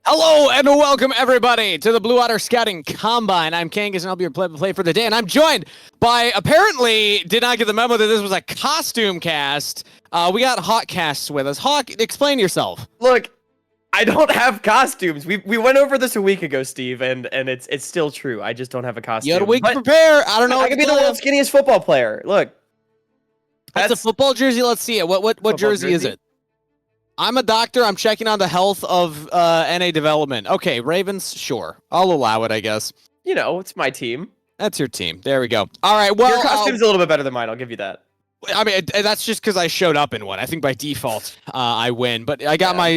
Hello and welcome everybody to the Blue Water Scouting Combine. I'm Kangas and I'll be your play for the day. And I'm joined by, apparently did not get the memo that this was a costume cast. We got Hawk casts with us. Hawk, explain yourself. Look, I don't have costumes. We went over this a week ago, Steve, and it's still true. I just don't have a costume. You had a week to prepare. I don't know. I could be the world's skinniest football player. Look. That's a football jersey. Let's see it. What jersey is it? I'm a doctor. I'm checking on the health of NA development. Okay, Ravens, sure. I'll allow it, I guess. You know, it's my team. That's your team. There we go. All right, well... Your costume's a little bit better than mine, I'll give you that. I mean, that's just because I showed up in one. I think by default, I win. But I got my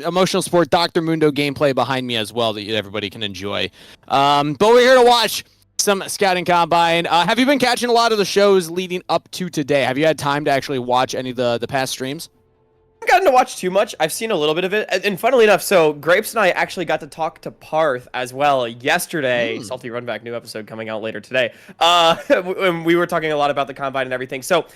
emotional sport Dr. Mundo gameplay behind me as well that everybody can enjoy. But we're here to watch some Scouting Combine. Have you been catching a lot of the shows leading up to today? Have you had time to actually watch any of the past streams? I haven't gotten to watch too much. I've seen a little bit of it. And funnily enough, so Grapes and I actually got to talk to Parth as well yesterday. Salty Runback, new episode coming out later today. And we were talking a lot about the Combine and everything. So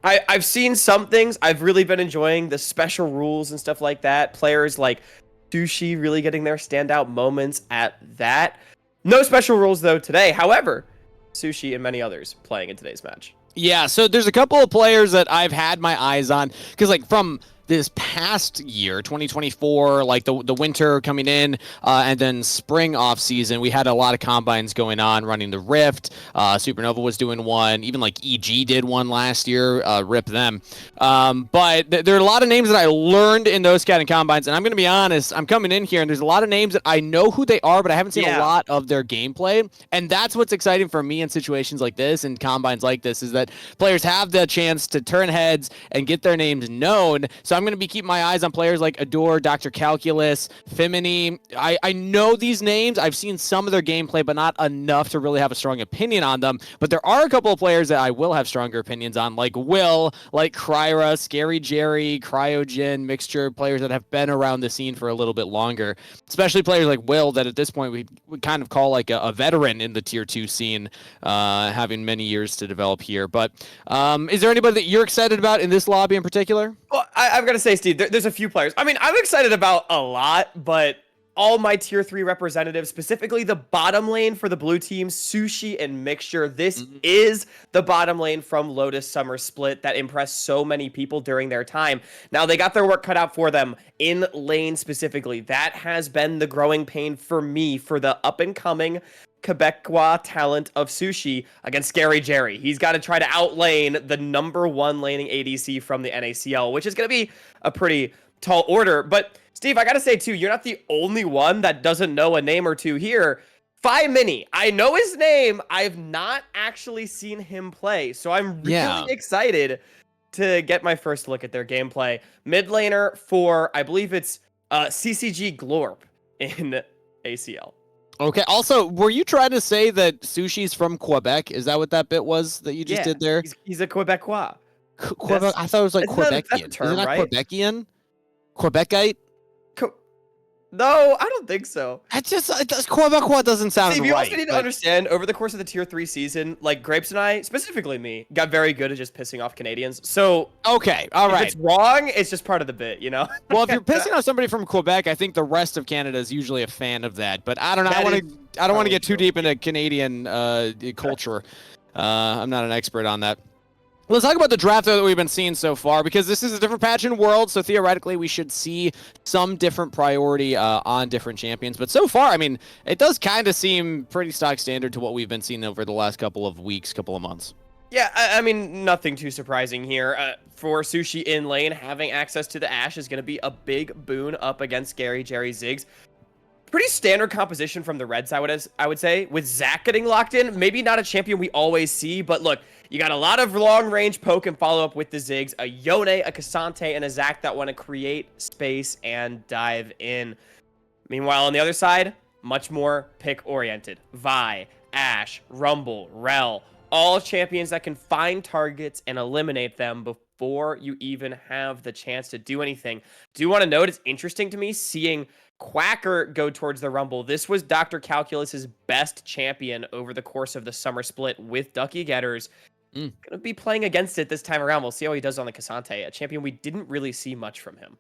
I've seen some things. I've really been enjoying the special rules and stuff like that. Players like Sushi really getting their standout moments at that. No special rules, though, today. However, Sushi and many others playing in today's match. Yeah, so there's a couple of players that I've had my eyes on. Because, like, from this past year, 2024, like the winter coming in, and then spring off season, we had a lot of combines going on, running the Rift. Supernova was doing one, even like EG did one last year. Rip them. But there are a lot of names that I learned in those scouting combines, and I'm going to be honest, I'm coming in here and there's a lot of names that I know who they are, but I haven't seen a lot of their gameplay. And that's what's exciting for me in situations like this and combines like this, is that players have the chance to turn heads and get their names known. So I'm going to be keeping my eyes on players like Adore, Dr. Calculus, Femini. I know these names. I've seen some of their gameplay, but not enough to really have a strong opinion on them. But there are a couple of players that I will have stronger opinions on, like Will, like Kryra, Scary Jerry, Cryogen, Mixture, players that have been around the scene for a little bit longer. Especially players like Will, that at this point we would kind of call like a veteran in the Tier 2 scene, having many years to develop here. But is there anybody that you're excited about in this lobby in particular? Well, I've got to say, Steve, there's a few players. I mean, I'm excited about a lot, but all my Tier 3 representatives, specifically the bottom lane for the blue team, Sushi and Mixture. This is the bottom lane from Lotus Summer Split that impressed so many people during their time. Now, they got their work cut out for them in lane specifically. That has been the growing pain for me for the up-and-coming Quebecois talent of Sushi against Scary Jerry. He's got to try to outlane the #1 laning ADC from the NACL, which is going to be a pretty tall order. But Steve, I got to say too, you're not the only one that doesn't know a name or two here. Femini, I know his name. I've not actually seen him play, so I'm really excited to get my first look at their gameplay. Mid laner for, I believe it's CCG Glorp in ACL. Okay. Also, were you trying to say that Sushi's from Quebec? Is that what that bit was that you just did there? He's a Quebecois. Quebec. I thought it was like Quebecian. That's a term, is it not right? Quebecian? Quebecite? No, I don't think so. Quebecois doesn't sound right. Steve, you also need to understand, over the course of the Tier 3 season, like Grapes and I, specifically me, got very good at just pissing off Canadians. So, okay, all right. If it's wrong, it's just part of the bit, you know? Well, if you're pissing off somebody from Quebec, I think the rest of Canada is usually a fan of that. But I don't know. I don't want to get too deep into Canadian culture. I'm not an expert on that. Let's talk about the draft that we've been seeing so far, because this is a different patch in World, so theoretically we should see some different priority on different champions. But so far, I mean, it does kind of seem pretty stock standard to what we've been seeing over the last couple of weeks, couple of months. Yeah, I mean, nothing too surprising here. For Sushi in lane, having access to the Ashe is going to be a big boon up against Scary Jerry Ziggs. Pretty standard composition from the Reds, I would say, with Zach getting locked in. Maybe not a champion we always see, but look, you got a lot of long-range poke and follow-up with the Ziggs, a Yone, a Cassante, and a Zach that want to create space and dive in. Meanwhile, on the other side, much more pick-oriented. Vi, Ashe, Rumble, Rel, all champions that can find targets and eliminate them before you even have the chance to do anything. Do you want to note, it's interesting to me seeing Quacker go towards the Rumble. This was Dr. Calculus's best champion over the course of the summer split with Ducky Getters. Gonna be playing against it this time around. We'll see how he does on the Cassante, a champion we didn't really see much from him.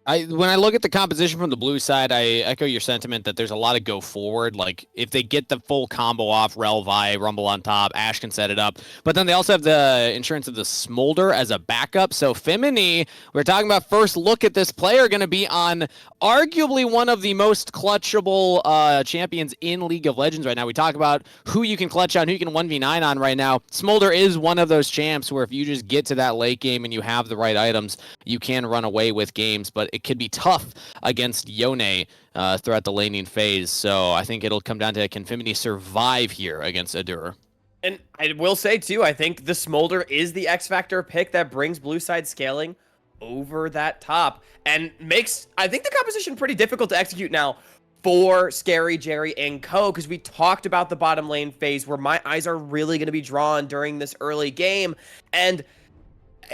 When I look at the composition from the blue side, I echo your sentiment that there's a lot of go forward. Like if they get the full combo off, Relvi, Rumble on top, Ash can set it up. But then they also have the insurance of the Smolder as a backup. So Femini, we're talking about first look at this player, going to be on arguably one of the most clutchable champions in League of Legends right now. We talk about who you can clutch on, who you can 1v9 on right now. Smolder is one of those champs where if you just get to that late game and you have the right items, you can run away with games. But it could be tough against Yone throughout the laning phase. So I think it'll come down to can Femini survive here against Adur. And I will say, too, I think the Smolder is the X Factor pick that brings blue side scaling over that top and makes, I think, the composition pretty difficult to execute now for Scary, Jerry, and Co. Because we talked about the bottom lane phase where my eyes are really going to be drawn during this early game. And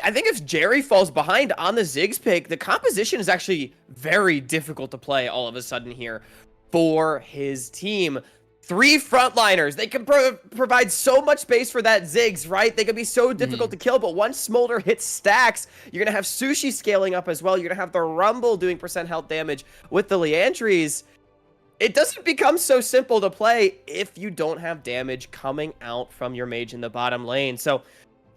I think if Jerry falls behind on the Ziggs pick, the composition is actually very difficult to play all of a sudden here for his team. 3 frontliners. They can provide so much space for that Ziggs, right? They can be so difficult to kill, but once Smolder hits stacks, you're going to have Sushi scaling up as well. You're going to have the Rumble doing % health damage with the Leandries. It doesn't become so simple to play if you don't have damage coming out from your mage in the bottom lane. So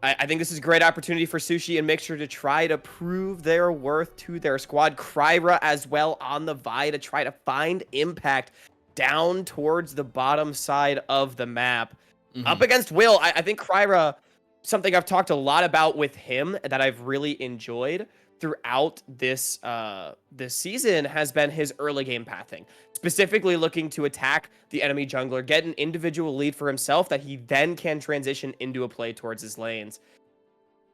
I think this is a great opportunity for Sushi and Mixture to try to prove their worth to their squad. Kryra as well on the Vi to try to find impact down towards the bottom side of the map. Up against Will, I think Kryra, something I've talked a lot about with him that I've really enjoyed throughout this this season has been his early game pathing. Specifically looking to attack the enemy jungler, get an individual lead for himself that he then can transition into a play towards his lanes.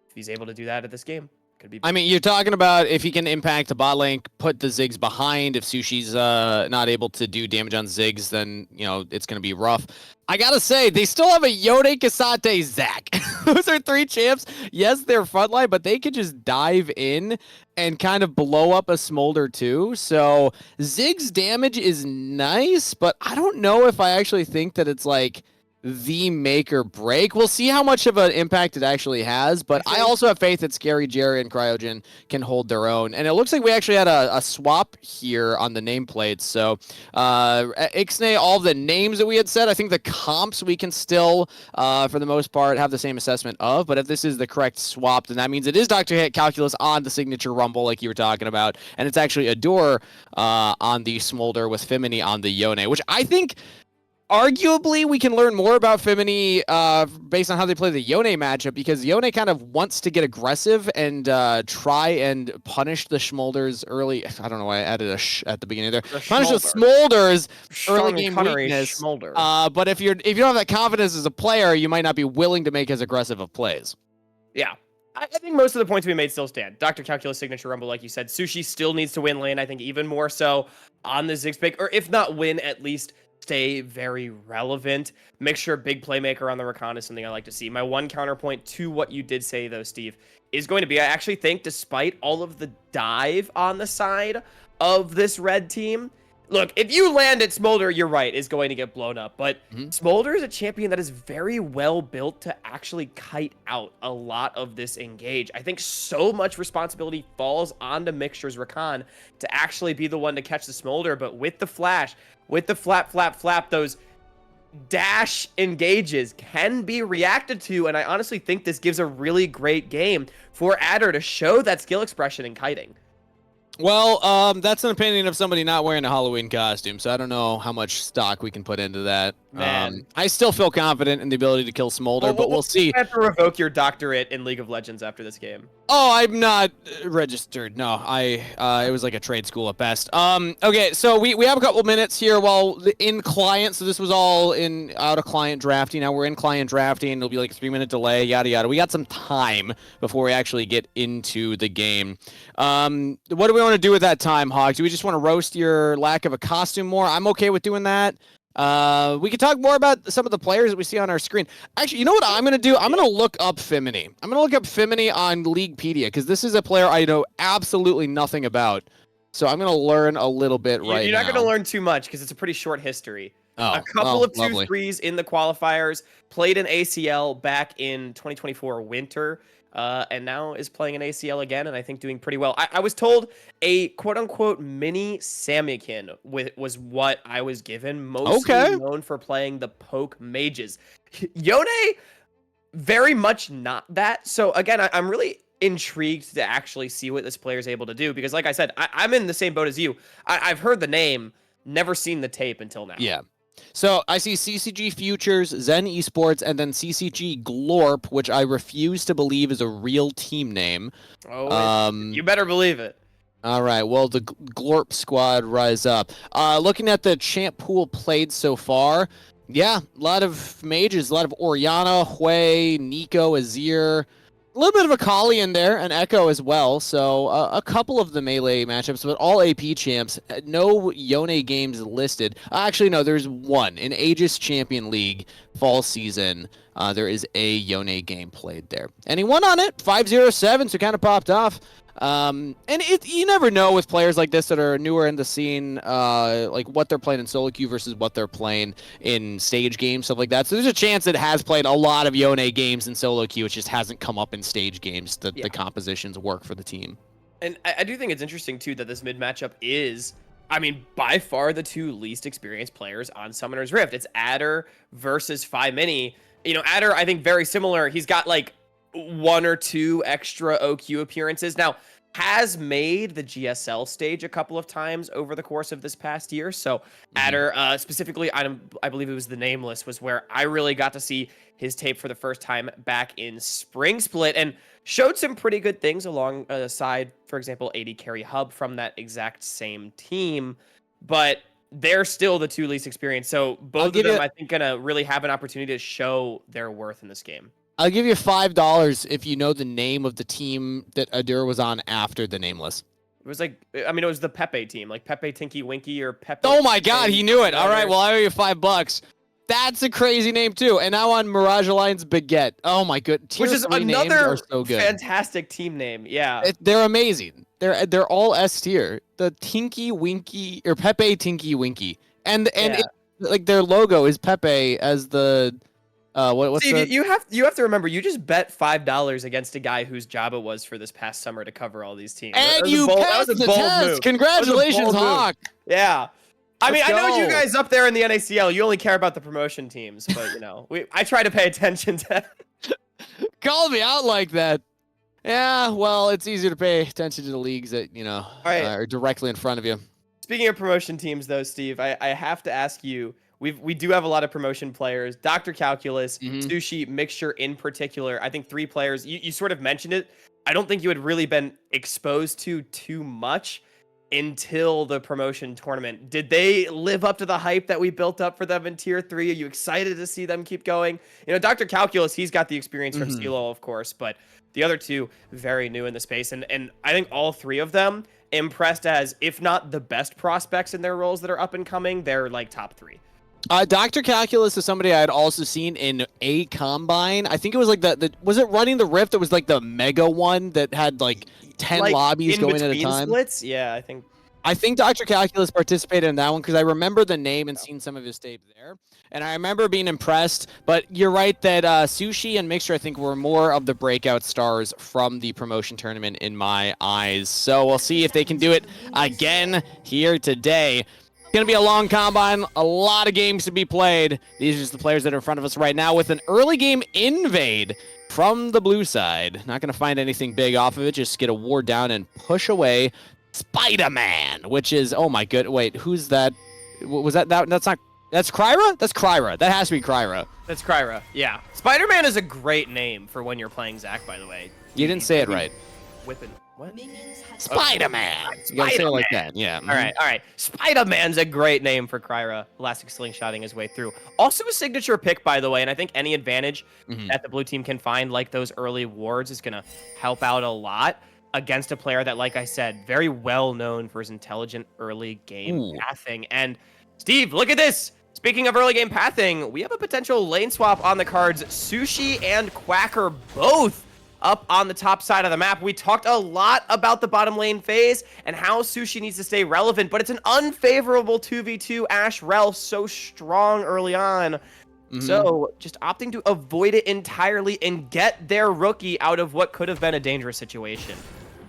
If he's able to do that at this game, could be. I mean, you're talking about if he can impact the bot lane, put the Ziggs behind. If Sushi's not able to do damage on Ziggs, then, you know, it's going to be rough. I gotta say, they still have a Yone, Kasate, Zac. Those are 3 champs. Yes, they're frontline, but they could just dive in and kind of blow up a Smolder too. So Ziggs damage is nice, but I don't know if I actually think that it's like the make or break. We'll see how much of an impact it actually has, but I also have faith that Scary, Jerry, and Cryogen can hold their own. And it looks like we actually had a swap here on the nameplates. So Ixnay, all the names that we had said, I think the comps we can still, for the most part, have the same assessment of. But if this is the correct swap, then that means it is Dr. Hit Calculus on the signature Rumble like you were talking about. And it's actually Adur on the Smolder with Femini on the Yone, which I think arguably we can learn more about Femini based on how they play the Yone matchup, because Yone kind of wants to get aggressive and try and punish the Schmolders early. I don't know why I added a at the beginning there. Punish the Smolders early game weakness. But if you don't have that confidence as a player, you might not be willing to make as aggressive of plays. Yeah. I think most of the points we made still stand. Dr. Calculus signature Rumble, like you said. Sushi still needs to win lane, I think even more so on the Ziggs pick, or if not win, at least stay very relevant. Mixture, big playmaker on the Rakan is something I like to see. My one counterpoint to what you did say, though, Steve, is going to be, I actually think, despite all of the dive on the side of this red team, look, if you land at Smolder, you're right, is going to get blown up. But Smolder is a champion that is very well built to actually kite out a lot of this engage. I think so much responsibility falls onto Mixture's Rakan to actually be the one to catch the Smolder. But with the flash, with the flap, those dash engages can be reacted to. And I honestly think this gives a really great game for Adder to show that skill expression in kiting. Well, that's an opinion of somebody not wearing a Halloween costume, so I don't know how much stock we can put into that. Man. I still feel confident in the ability to kill Smolder, but we'll see. You have to revoke your doctorate in League of Legends after this game. Oh, I'm not registered. No, it was like a trade school at best. Okay, so we have a couple minutes here while in client. So this was all out of client drafting. Now we're in client drafting. It'll be like a 3-minute delay, yada yada. We got some time before we actually get into the game. What do we want to do with that time, Hog? Do we just want to roast your lack of a costume more? I'm okay with doing that. We could talk more about some of the players that we see on our screen. Actually, you know what I'm going to do? I'm going to look up Femini. I'm going to look up Femini on Leaguepedia, because this is a player I know absolutely nothing about. So I'm going to learn a little bit right now. You're not going to learn too much, because it's a pretty short history. A couple of 2-3s in the qualifiers, played in ACL back in 2024 winter. and now is playing an ACL again, and I think doing pretty well. I was told a quote-unquote mini Samykin was what I was given, mostly known for playing the poke mages. Yone, very much not that. So again, I'm really intrigued to actually see what this player is able to do, because like I said, I'm in the same boat as you. I've heard the name, never seen the tape until now. Yeah. So I see CCG Futures, Zen Esports, and then CCG Glorp, which I refuse to believe is a real team name. Oh, you better believe it. All right, well, the Glorp squad rise up. Looking at the champ pool played so far, yeah, a lot of mages, a lot of Orianna, Hui, Nico, Azir, a little bit of Akali in there, and Echo as well. So a couple of the melee matchups, but all AP champs. No Yone games listed. Actually, no, there's one. In Aegis Champion League fall season, there is a Yone game played there. And he won on it, 5-0-7, so kind of popped off. And you never know with players like this that are newer in the scene, like what they're playing in solo queue versus what they're playing in stage games, stuff like that. So there's a chance it has played a lot of Yone games in solo queue. It just hasn't come up in stage games that the compositions work for the team. And I do think it's interesting too that this mid matchup is, I mean, by far the two least experienced players on Summoner's Rift. It's Adder versus Mini. You know, Adder, I think very similar. He's got like 1 or 2 extra OQ appearances. Now, has made the GSL stage a couple of times over the course of this past year. So Adder, specifically, I believe it was the Nameless, was where I really got to see his tape for the first time back in Spring Split, and showed some pretty good things alongside, for example, AD Carry Hub from that exact same team. But they're still the two least experienced. So both of them, I think, gonna really have an opportunity to show their worth in this game. I'll give you $5 if you know the name of the team that Adder was on after the Nameless. It was like, I mean, it was the Pepe team, like Pepe Tinky Winky or Pepe. Oh my God, he knew it. All right, well, I owe you $5. That's a crazy name too. And now on Mirage Alliance Baguette. Oh my goodness, which is another fantastic team name. Yeah, they're amazing. They're all S tier. The Tinky Winky or Pepe Tinky Winky, and like their logo is Pepe as the. What's Steve, you have to remember, you just bet $5 against a guy whose job it was for this past summer to cover all these teams. And you passed the test. Move. Congratulations, Hawk. Yeah. I mean, I know you guys up there in the NACL, you only care about the promotion teams, but you know, I try to pay attention to. Call me out like that. Yeah, well, it's easier to pay attention to the leagues that are directly in front of you. Speaking of promotion teams, though, Steve, I have to ask you. We do have a lot of promotion players. Dr. Calculus, Sushi, Mixture in particular. I think 3 players. You sort of mentioned it. I don't think you had really been exposed to too much until the promotion tournament. Did they live up to the hype that we built up for them in Tier 3? Are you excited to see them keep going? You know, Dr. Calculus, he's got the experience from CeeLo, of course, but the other 2, very new in the space. And I think all 3 of them impressed as, if not the best prospects in their roles that are up and coming, they're like top 3. Dr. Calculus is somebody I had also seen in a Combine. I think it was like was it Running the Rift? It was like the mega one that had like 10 lobbies going at a time. Splits? Yeah, I think Dr. Calculus participated in that one because I remember the name and seen some of his tape there. And I remember being impressed, but you're right that Sushi and Mixture, I think, were more of the breakout stars from the promotion tournament in my eyes. So we'll see if they can do it again here today. Going to be a long combine, a lot of games to be played. These are just the players that are in front of us right now with an early game invade from the blue side. Not going to find anything big off of it, just get a ward down and push away Spider-Man, which is, oh my good, wait, who's that? Was that's Kryra? That's Kryra. That has to be Kryra. That's Kryra, yeah. Spider-Man is a great name for when you're playing Zac, by the way. You didn't say it right. Whipping. What? Spider-Man. You gotta say it like that, yeah. All right. Spider-Man's a great name for Kryra. Elastic slingshotting his way through. Also a signature pick, by the way, and I think any advantage that the blue team can find, like those early wards, is gonna help out a lot against a player that, like I said, very well known for his intelligent early game pathing. And Steve, look at this. Speaking of early game pathing, we have a potential lane swap on the cards. Sushi and Quacker both up on the top side of the map. We talked a lot about the bottom lane phase and how Sushi needs to stay relevant, but it's an unfavorable 2v2 Ashe Rel so strong early on So just opting to avoid it entirely and get their rookie out of what could have been a dangerous situation.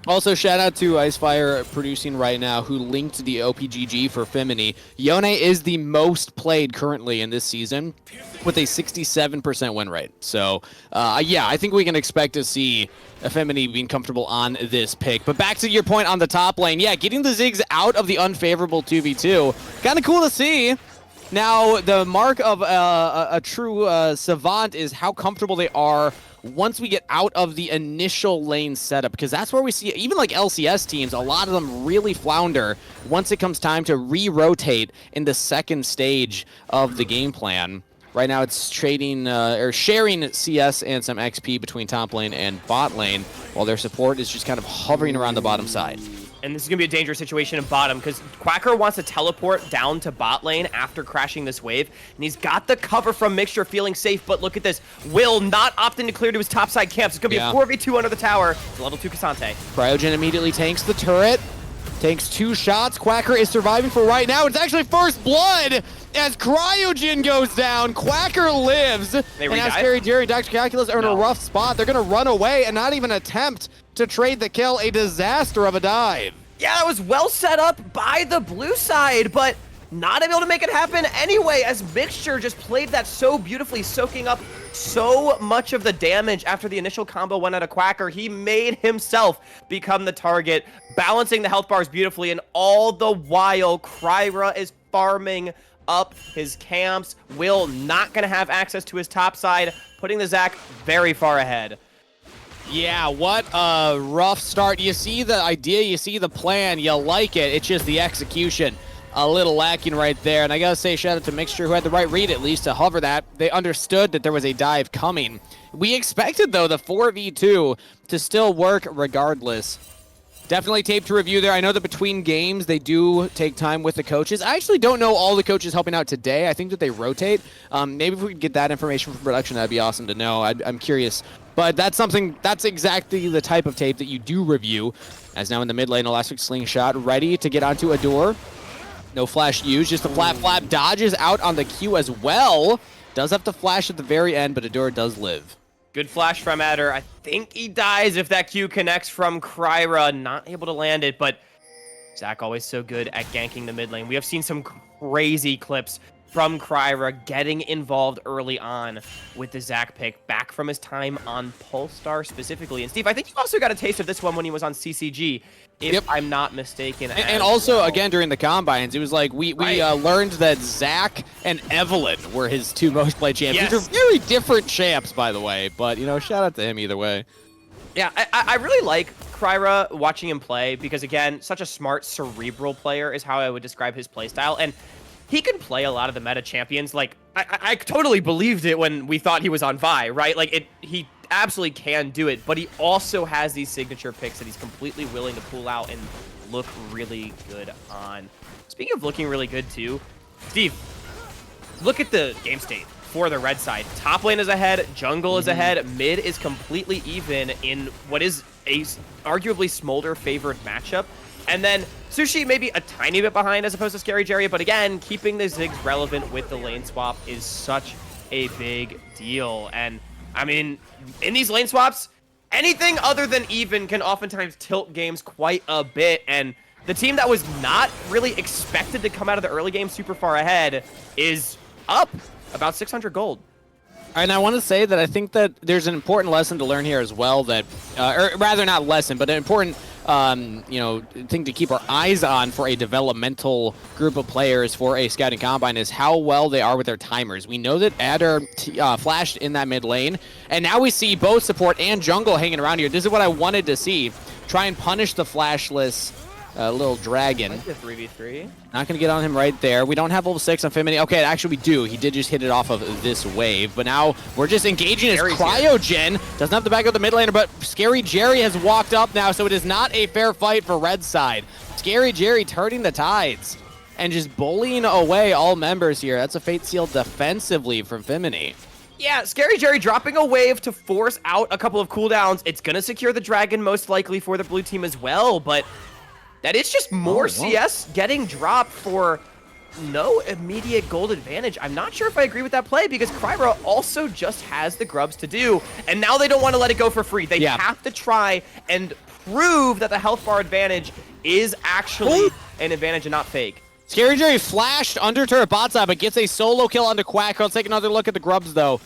Also, shout out to Icefire producing right now, who linked the OPGG for Femini. Yone is the most played currently in this season with a 67% win rate. So, yeah, I think we can expect to see Femini being comfortable on this pick. But back to your point on the top lane, yeah, getting the Ziggs out of the unfavorable 2v2, kind of cool to see. Now, the mark of a true savant is how comfortable they are once we get out of the initial lane setup, because that's where we see, even like LCS teams, a lot of them really flounder once it comes time to re-rotate in the second stage of the game plan. Right now it's trading or sharing CS and some XP between top lane and bot lane, while their support is just kind of hovering around the bottom side. And this is going to be a dangerous situation in bottom because Quacker wants to teleport down to bot lane after crashing this wave. And he's got the cover from Mixture, feeling safe. But look at this. Will not opting to clear to his topside camps. It's going to be a 4v2 under the tower. It's a level 2 Cassante. Cryogen immediately tanks the turret. Takes 2 shots. Quacker is surviving for right now. It's actually first blood as Cryogen goes down. Quacker lives. And now Scary Jerry and Dr. Calculus are in a rough spot. They're going to run away and not even attempt to trade the kill. A disaster of a dive. Yeah, it was well set up by the blue side, but not able to make it happen anyway, as Mixture just played that so beautifully, soaking up so much of the damage after the initial combo went out of Quacker. He made himself become the target, balancing the health bars beautifully, and all the while, Kryra is farming up his camps. Will not going to have access to his top side, putting the Zac very far ahead. Yeah, what a rough start. You see the idea, you see the plan, you like it. It's just the execution a little lacking right there. And I gotta say, shout out to Mixture, who had the right read at least to hover that. They understood that there was a dive coming. We expected, though, the 4v2 to still work regardless. Definitely tape to review there. I know that between games, they do take time with the coaches. I actually don't know all the coaches helping out today. I think that they rotate. Maybe if we could get that information from production, that'd be awesome to know. I'm curious. But that's exactly the type of tape that you do review. As now in the mid lane, Elastic Slingshot ready to get onto Adore. No flash used, just a flat flap. Dodges out on the Q as well. Does have to flash at the very end, but Adore does live. Good flash from Adder. I think he dies if that Q connects from Kryra. Not able to land it, but Zac always so good at ganking the mid lane. We have seen some crazy clips from Kryra getting involved early on with the Zac pick, back from his time on Polestar specifically. And Steve, I think you also got a taste of this one when he was on CCG, if I'm not mistaken. And also, again, during the Combines, it was like we learned that Zac and Evelyn were his 2 most played champions. These are very different champs, by the way, but, you know, shout out to him either way. Yeah, I really like Kryra watching him play because, again, such a smart, cerebral player is how I would describe his playstyle. And he can play a lot of the meta champions. Like, I totally believed it when we thought he was on Vi, right? Like, he absolutely can do it, but he also has these signature picks that he's completely willing to pull out and look really good on. Speaking of looking really good, too, Steve, look at the game state for the red side. Top lane is ahead, jungle is ahead, mid is completely even in what is a arguably Smolder favored matchup. And then Sushi maybe a tiny bit behind as opposed to Scary Jerry, but again, keeping the Ziggs relevant with the lane swap is such a big deal. And I mean, in these lane swaps, anything other than even can oftentimes tilt games quite a bit. And the team that was not really expected to come out of the early game super far ahead is up about 600 gold. And I want to say that I think that there's an important lesson to learn here as well, that, or rather not lesson, but an important thing to keep our eyes on for a developmental group of players for a scouting combine is how well they are with their timers. We know that Adder flashed in that mid lane, and now we see both support and jungle hanging around here. This is what I wanted to see. Try and punish the flashless little dragon. Like the 3v3. Not going to get on him right there. We don't have level 6 on Femini. Okay, actually we do. He did just hit it off of this wave. But now we're just engaging his Cryogen. Doesn't have to back up the mid laner, but Scary Jerry has walked up now, so it is not a fair fight for red side. Scary Jerry turning the tides and just bullying away all members here. That's a Fate Seal defensively from Femini. Yeah, Scary Jerry dropping a wave to force out a couple of cooldowns. It's going to secure the dragon most likely for the blue team as well, but that is just more CS getting dropped for no immediate gold advantage. I'm not sure if I agree with that play because Kryra also just has the grubs to do, and now they don't want to let it go for free. They have to try and prove that the health bar advantage is actually an advantage and not fake. Scary Jerry flashed under turret bot side, but gets a solo kill onto Quacker. Let's take another look at the grubs, though.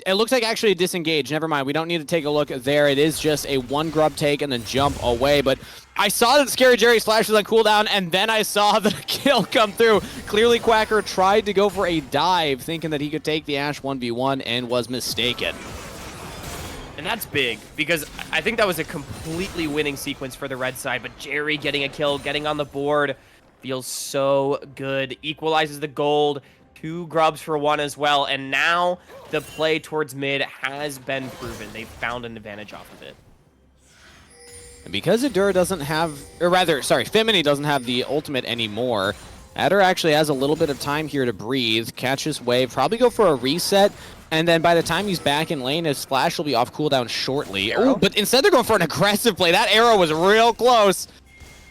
It looks like actually a disengage. Never mind. We don't need to take a look there. It is just a one grub take and then jump away. But I saw that Scary Jerry's flash was on cooldown, and then I saw the kill come through. Clearly, Quacker tried to go for a dive, thinking that he could take the Ashe 1v1 and was mistaken. And that's big, because I think that was a completely winning sequence for the red side. But Jerry getting a kill, getting on the board, feels so good. Equalizes the gold. 2 grubs for 1 as well, and now the play towards mid has been proven. They've found an advantage off of it. And because Adura doesn't have, or rather, sorry, Femini doesn't have the ultimate anymore, Adder actually has a little bit of time here to breathe, catch his wave, probably go for a reset, and then by the time he's back in lane, his flash will be off cooldown shortly. Oh, but instead they're going for an aggressive play. That arrow was real close.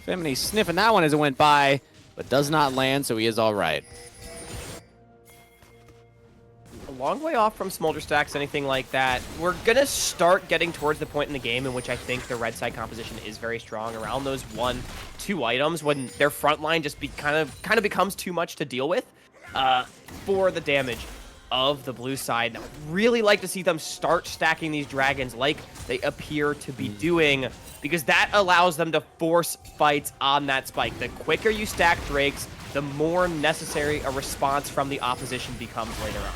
Femini sniffing that one as it went by, but does not land, so he is all right. Long way off from smolder stacks, anything like that. We're gonna start getting towards the point in the game in which I think the red side composition is very strong around those 1-2 items when their front line just kind of becomes too much to deal with for the damage of the blue side. Now, really like to see them start stacking these dragons like they appear to be doing, because that allows them to force fights on that spike. The quicker you stack drakes, the more necessary a response from the opposition becomes later on.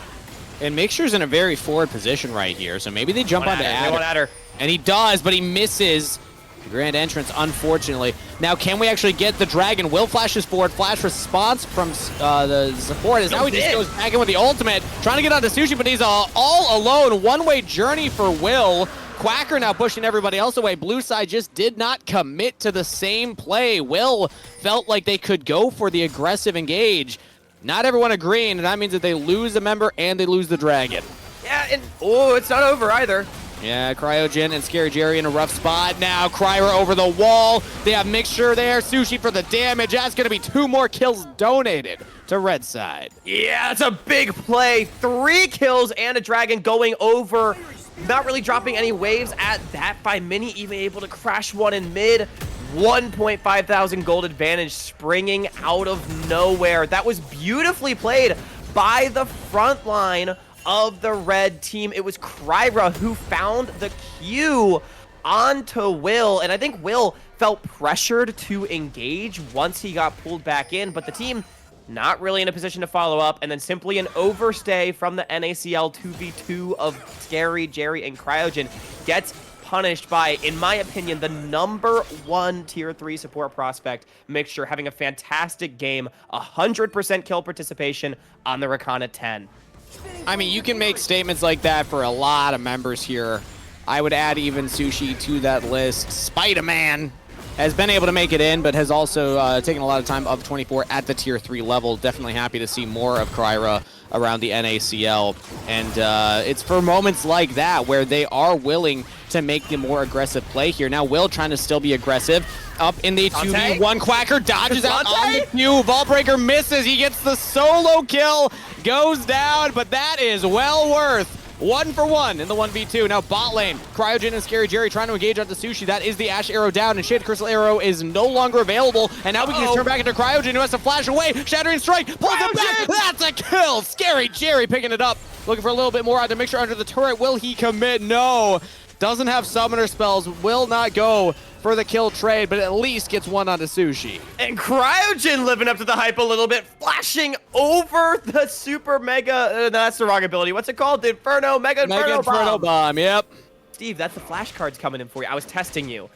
And Mixture's in a very forward position right here, so maybe they jump onto Adder. And he does, but he misses the grand entrance, unfortunately. Now, can we actually get the dragon? Will flashes forward. Flash response from the support is now he just goes back in with the ultimate, trying to get onto Sushi, but he's all alone. One-way journey for Will. Quacker now pushing everybody else away. Blue side just did not commit to the same play. Will felt like they could go for the aggressive engage. Not everyone agreeing, and that means that they lose a member and they lose the dragon. Yeah, and it's not over either. Yeah, Cryogen and Scary Jerry in a rough spot now. Cryer over the wall. They have Mixture there. Sushi for the damage. That's going to be 2 more kills donated to red side. Yeah, that's a big play. 3 kills and a dragon going over. Not really dropping any waves at that by Mini, even able to crash one in mid. 1.5 thousand gold advantage springing out of nowhere. That was beautifully played by the front line of the red team. It was Kryra who found the Q onto Will, and I think Will felt pressured to engage once he got pulled back in, but the team not really in a position to follow up, and then simply an overstay from the NACL 2v2 of Scary Jerry and Cryogen gets punished by, in my opinion, the #1 tier 3 support prospect, Mixture, having a fantastic game, 100% kill participation on the Rakana 10. I mean, you can make statements like that for a lot of members here. I would add even Sushi to that list. Spider-Man has been able to make it in, but has also taken a lot of time of 24 at the tier 3 level. Definitely happy to see more of Kryra around the NACL. And it's for moments like that where they are willing to make the more aggressive play here. Now Will trying to still be aggressive. Up in the 2v1, Quacker dodges out on the Q. Vaultbreaker misses. He gets the solo kill, goes down, but that is well worth 1 for 1 in the 1v2. Now bot lane, Cryogen and Scary Jerry trying to engage onto Sushi. That is the Ashe arrow down, and Shade Crystal arrow is no longer available. And now we can just turn back into Cryogen, who has to flash away. Shattering Strike, pulls it back. That's a kill. Scary Jerry picking it up. Looking for a little bit more out to Mixture under the turret. Will he commit? No. Doesn't have summoner spells. Will not go for the kill trade, but at least gets one onto Sushi. And Cryogen living up to the hype a little bit, flashing over the super mega, that's the wrong ability. What's it called? The Mega Inferno Bomb. Yep. Steve, that's the flashcards coming in for you. I was testing you.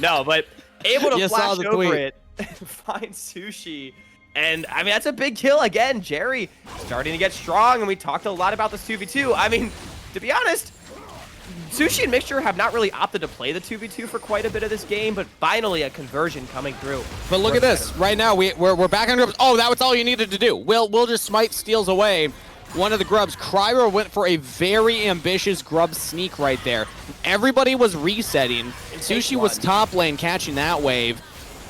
No, but able to flash over it, find Sushi. And, I mean, that's a big kill. Again, Jerry starting to get strong, and we talked a lot about this 2v2. I mean, to be honest, Sushi and Mixture have not really opted to play the 2v2 for quite a bit of this game, but finally a conversion coming through. But look at this. Right now, we're back on grubs. Oh, that was all you needed to do. Will just smite steals away one of the grubs. Kryra went for a very ambitious grub sneak right there. Everybody was resetting. Sushi was top lane catching that wave.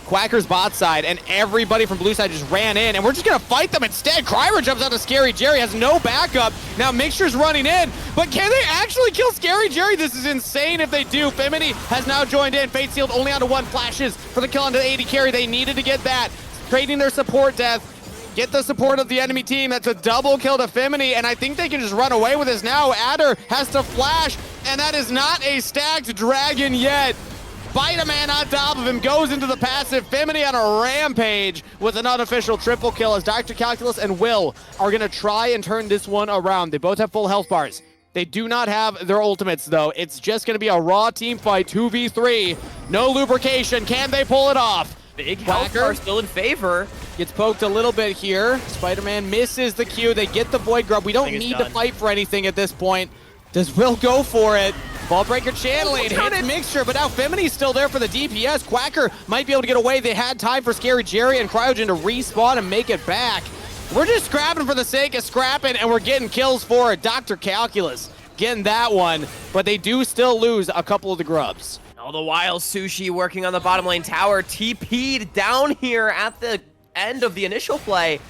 Quacker's bot side, and everybody from blue side just ran in, and we're just gonna fight them instead. Kryra jumps out to Scary Jerry, has no backup. Now Mixture's running in, but can they actually kill Scary Jerry? This is insane if they do. Femini has now joined in. Fate Sealed only onto 1, flashes for the kill onto the 80 carry. They needed to get that. Trading their support death. Get the support of the enemy team. That's a double kill to Femini, and I think they can just run away with this now. Adder has to flash, and that is not a stacked dragon yet. Spider-Man on top of him goes into the passive. Femini on a rampage with an unofficial triple kill as Dr. Calculus and Will are going to try and turn this one around. They both have full health bars. They do not have their ultimates, though. It's just going to be a raw team fight, 2v3. No lubrication. Can they pull it off? Big health bar still in favor. Gets poked a little bit here. Spider-Man misses the Q. They get the Void Grub. We don't need to fight for anything at this point. Does Will go for it? Ball breaker channeling, hits Mixture, but now Femini's still there for the DPS. Quacker might be able to get away. They had time for Scary Jerry and Cryogen to respawn and make it back. We're just scrapping for the sake of scrapping, and we're getting kills for it. Dr. Calculus getting that one, but they do still lose a couple of the grubs. All the while, Sushi working on the bottom lane tower, TP'd down here at the end of the initial play,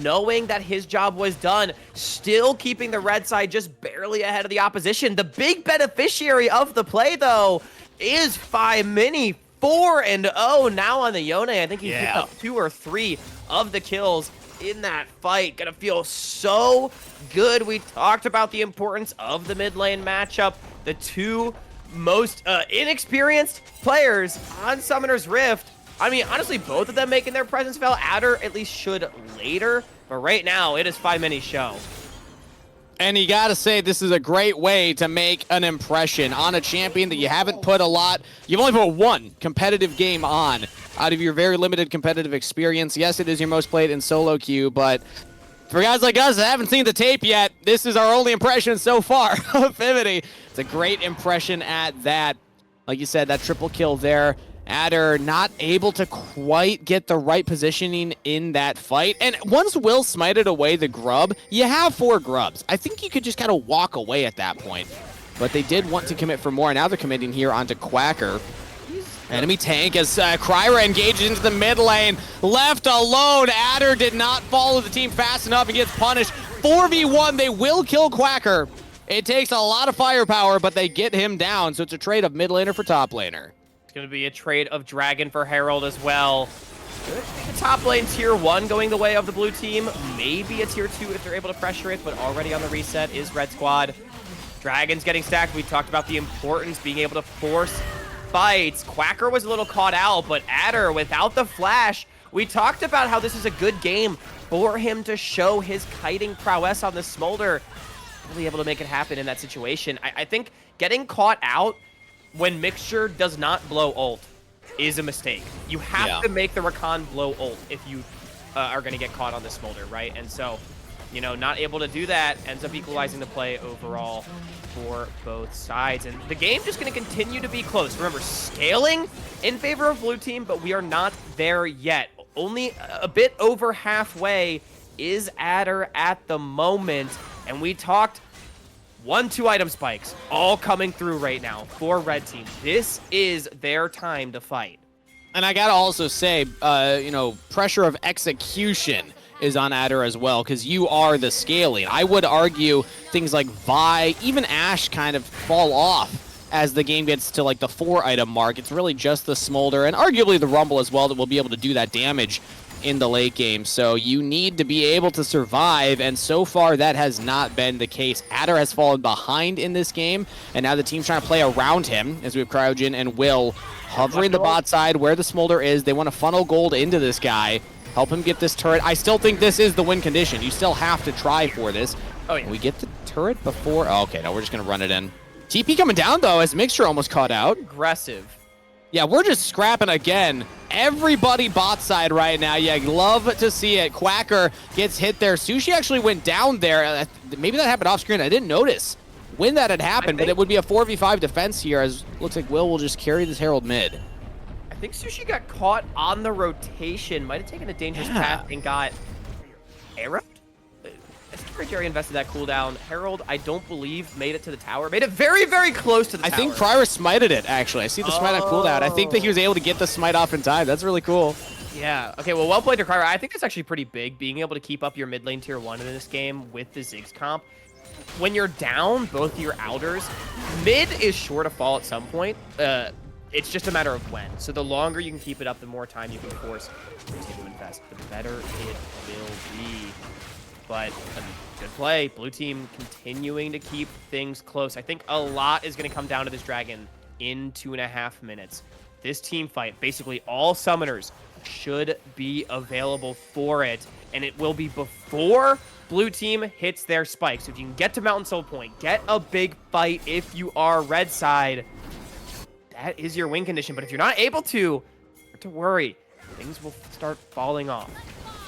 knowing that his job was done, still keeping the red side just barely ahead of the opposition. The big beneficiary of the play, though, is Femini, 4-0 now on the Yone. I think he picked up 2 or 3 of the kills in that fight. Gonna feel so good. We talked about the importance of the mid lane matchup. The two most inexperienced players on Summoner's Rift. I mean, honestly, both of them making their presence felt. Adder at least should later, but right now it is Femini's show. And you gotta say, this is a great way to make an impression on a champion that you haven't put a lot. You've only put 1 competitive game on out of your very limited competitive experience. Yes, it is your most played in solo queue, but for guys like us that haven't seen the tape yet, this is our only impression so far of Femini. It's a great impression at that. Like you said, that triple kill there. Adder not able to quite get the right positioning in that fight. And once Will smited away the grub, you have 4 grubs. I think you could just kind of walk away at that point. But they did want to commit for more. Now they're committing here onto Quacker. Enemy tank as Kryra engages into the mid lane. Left alone. Adder did not follow the team fast enough and gets punished. 4v1. They will kill Quacker. It takes a lot of firepower, but they get him down. So it's a trade of mid laner for top laner. It's going to be a trade of Dragon for Herald as well. The top lane tier 1 going the way of the blue team. Maybe a tier 2 if they're able to pressure it, but already on the reset is Red Squad. Dragon's getting stacked. We talked about the importance being able to force fights. Quacker was a little caught out, but Adder without the flash. We talked about how this is a good game for him to show his kiting prowess on the Smolder. Really able to make it happen in that situation. I think getting caught out when Mixture does not blow ult is a mistake. You have to make the Rakan blow ult if you are going to get caught on the Smolder, right? And so, you know, not able to do that ends up equalizing the play overall for both sides. And the game just going to continue to be close. Remember, scaling in favor of blue team, but we are not there yet. Only a bit over halfway is Adder at the moment. And we talked 1-2 item spikes all coming through right now for red team. This is their time to fight. And I gotta also say, you know, pressure of execution is on Adder as well, because you are the scaling. I would argue things like Vi, even Ashe kind of fall off as the game gets to like the 4 item mark. It's really just the Smolder and arguably the Rumble as well that will be able to do that damage in the late game. So you need to be able to survive, and so far that has not been the case. Adder has fallen behind in this game, and now the team's trying to play around him as we have Cryogen and Will hovering the bot side where the Smolder is. They want to funnel gold into this guy, help him get this turret. I still think this is the win condition. You still have to try for this. Oh, yeah. We get the turret before. Oh, okay, no, we're just going to run it in. TP coming down, though, as Mixture almost caught out. Aggressive. Yeah, we're just scrapping again. Everybody bot side right now. Yeah, love to see it. Quacker gets hit there. Sushi actually went down there. Maybe that happened off screen. I didn't notice when that had happened, but it would be a 4v5 defense here, as looks like Will just carry this Herald mid. I think Sushi got caught on the rotation. Might have taken a dangerous path and got arrowed. Jerry invested that cooldown. Herald, I don't believe, made it to the tower. Made it very, very close to the tower. I think Cryer smited it, actually. I see the smite on cooldown. I think that he was able to get the smite off in time. That's really cool. Yeah. Okay, well played to Cryer. I think that's actually pretty big, being able to keep up your mid lane tier 1 in this game with the Ziggs comp. When you're down both your Alders, mid is sure to fall at some point. It's just a matter of when. So the longer you can keep it up, the more time you can force to invest, the better it will be. But good play. Blue team continuing to keep things close. I think a lot is going to come down to this dragon in 2.5 minutes. This team fight, basically all summoners should be available for it, and it will be before blue team hits their spike. So if you can get to Mountain Soul Point, get a big fight if you are red side, that is your win condition. But if you're not able to, start to worry. Things will start falling off.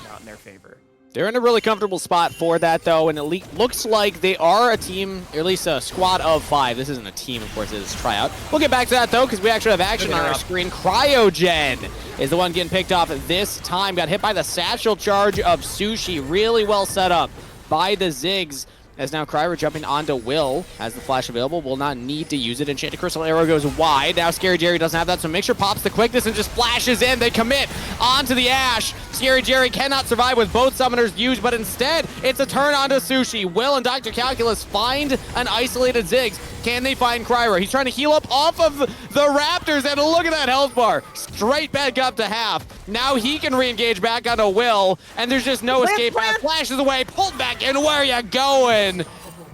Not in their favor. They're in a really comfortable spot for that, though, and it looks like they are a team, or at least a squad of 5. This isn't a team, of course, it is a tryout. We'll get back to that, though, because we actually have action on our screen. Cryogen is the one getting picked off this time. Got hit by the satchel charge of Sushi. Really well set up by the Ziggs. As now Cryer jumping onto Will. Has the flash available. Will not need to use it. Enchanted Crystal Arrow goes wide. Now Scary Jerry doesn't have that, so Mixture pops the quickness and just flashes in. They commit onto the Ash. Scary Jerry cannot survive with both summoners used, but instead, it's a turn onto Sushi. Will and Dr. Calculus find an isolated Ziggs. Can they find Cryer? He's trying to heal up off of the Raptors, and look at that health bar. Straight back up to half. Now he can re-engage back onto Will, and there's just no escape path. Flashes away, pulled back in. Where are you going?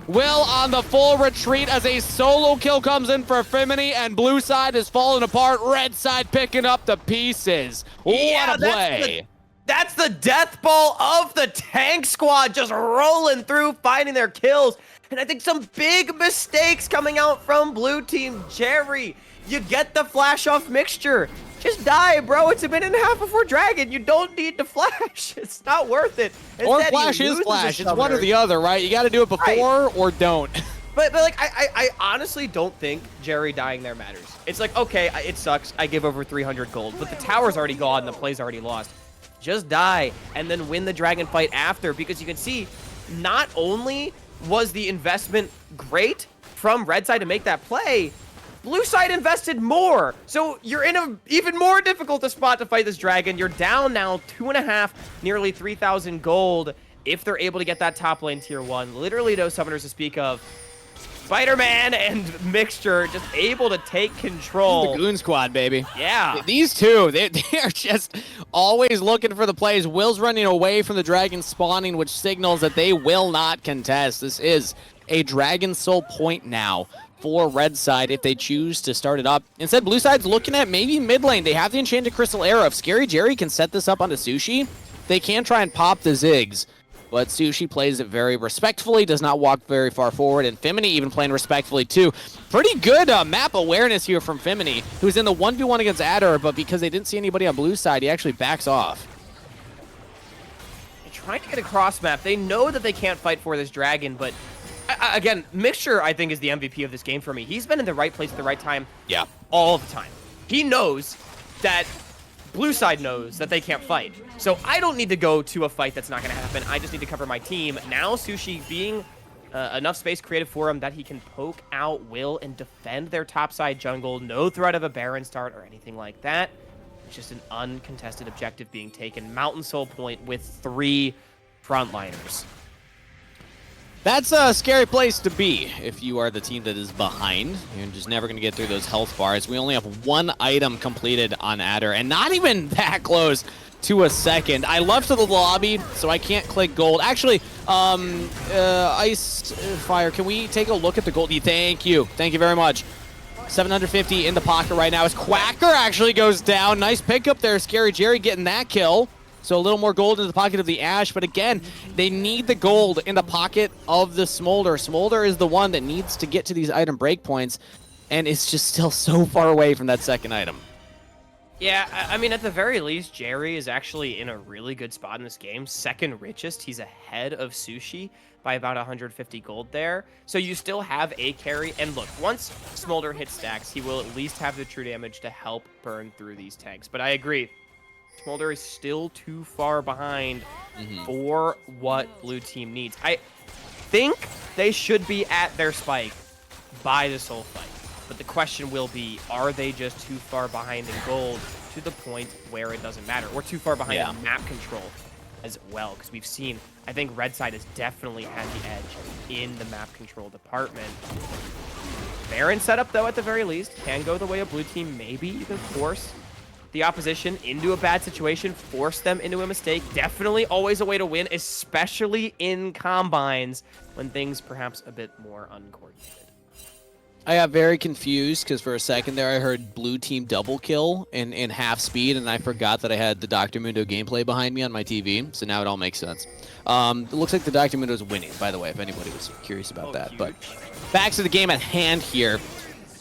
Will on the full retreat as a solo kill comes in for Femini, and blue side is falling apart. Red side picking up the pieces. Yeah, what a play. That's the death ball of the tank squad, just rolling through, finding their kills. And I think some big mistakes coming out from blue team. Jerry, you get the flash off Mixture. Just die, bro. It's a minute and a half before Dragon. You don't need to flash. It's not worth it. Instead, or flash is flash. It's one or the other, right? You got to do it before or don't. But like, I honestly don't think Jerry dying there matters. It's like, okay, it sucks. I give over 300 gold, but the tower's already gone. The play's already lost. Just die and then win the dragon fight after, because you can see not only was the investment great from red side to make that play, blue side invested more. So you're in a even more difficult spot to fight this dragon. You're down now 2.5, nearly 3,000 gold if they're able to get that top lane tier 1. Literally no summoners to speak of. Spider-Man and Mixture just able to take control. The Goon Squad, baby. Yeah. These two, they are just always looking for the plays. Will's running away from the dragon spawning, which signals that they will not contest. This is a Dragon Soul point now for red side if they choose to start it up. Instead, blue side's looking at maybe mid lane. They have the Enchanted Crystal Arrow. If Scary Jerry can set this up onto Sushi, they can try and pop the Ziggs. But Sushi plays it very respectfully, does not walk very far forward, and Femini even playing respectfully too. Pretty good map awareness here from Femini, who's in the 1v1 against Adder, but because they didn't see anybody on blue side, he actually backs off. They're trying to get a cross map. They know that they can't fight for this dragon, but again, Mixture, I think, is the MVP of this game for me. He's been in the right place at the right time all the time. He knows that blue side knows that they can't fight. So I don't need to go to a fight that's not going to happen. I just need to cover my team. Now Sushi being enough space created for him that he can poke out Will and defend their topside jungle. No threat of a Baron start or anything like that. It's just an uncontested objective being taken. Mountain Soul Point with 3 frontliners. That's a scary place to be if you are the team that is behind. You're just never going to get through those health bars. We only have 1 item completed on Adder, and not even that close to a second. I left to the lobby, so I can't click gold. Actually, Ice Fire, can we take a look at the gold? Thank you. Thank you very much. 750 in the pocket right now as Quacker actually goes down. Nice pickup there. Scary Jerry getting that kill. So a little more gold in the pocket of the Ash, but again, they need the gold in the pocket of the Smolder. Smolder is the one that needs to get to these item breakpoints, and it's just still so far away from that second item. Yeah, I mean, at the very least, Jerry is actually in a really good spot in this game. Second richest. He's ahead of Sushi by about 150 gold there. So you still have a carry. And look, once Smolder hits stacks, he will at least have the true damage to help burn through these tanks. But I agree. Smolder is still too far behind for what blue team needs. I think they should be at their spike by the soul fight. But the question will be, are they just too far behind in gold to the point where it doesn't matter? Or too far behind in map control as well? Because we've seen, I think red side has definitely had the edge in the map control department. Baron setup, though, at the very least, can go the way of blue team. Maybe even force the opposition into a bad situation, force them into a mistake. Definitely always a way to win, especially in combines when things perhaps a bit more uncoordinated. I got very confused because for a second there I heard blue team double kill in half speed, and I forgot that I had the Dr. Mundo gameplay behind me on my TV, so now it all makes sense. It looks like the Dr. Mundo is winning, by the way, if anybody was curious about that. Huge. But back to the game at hand here.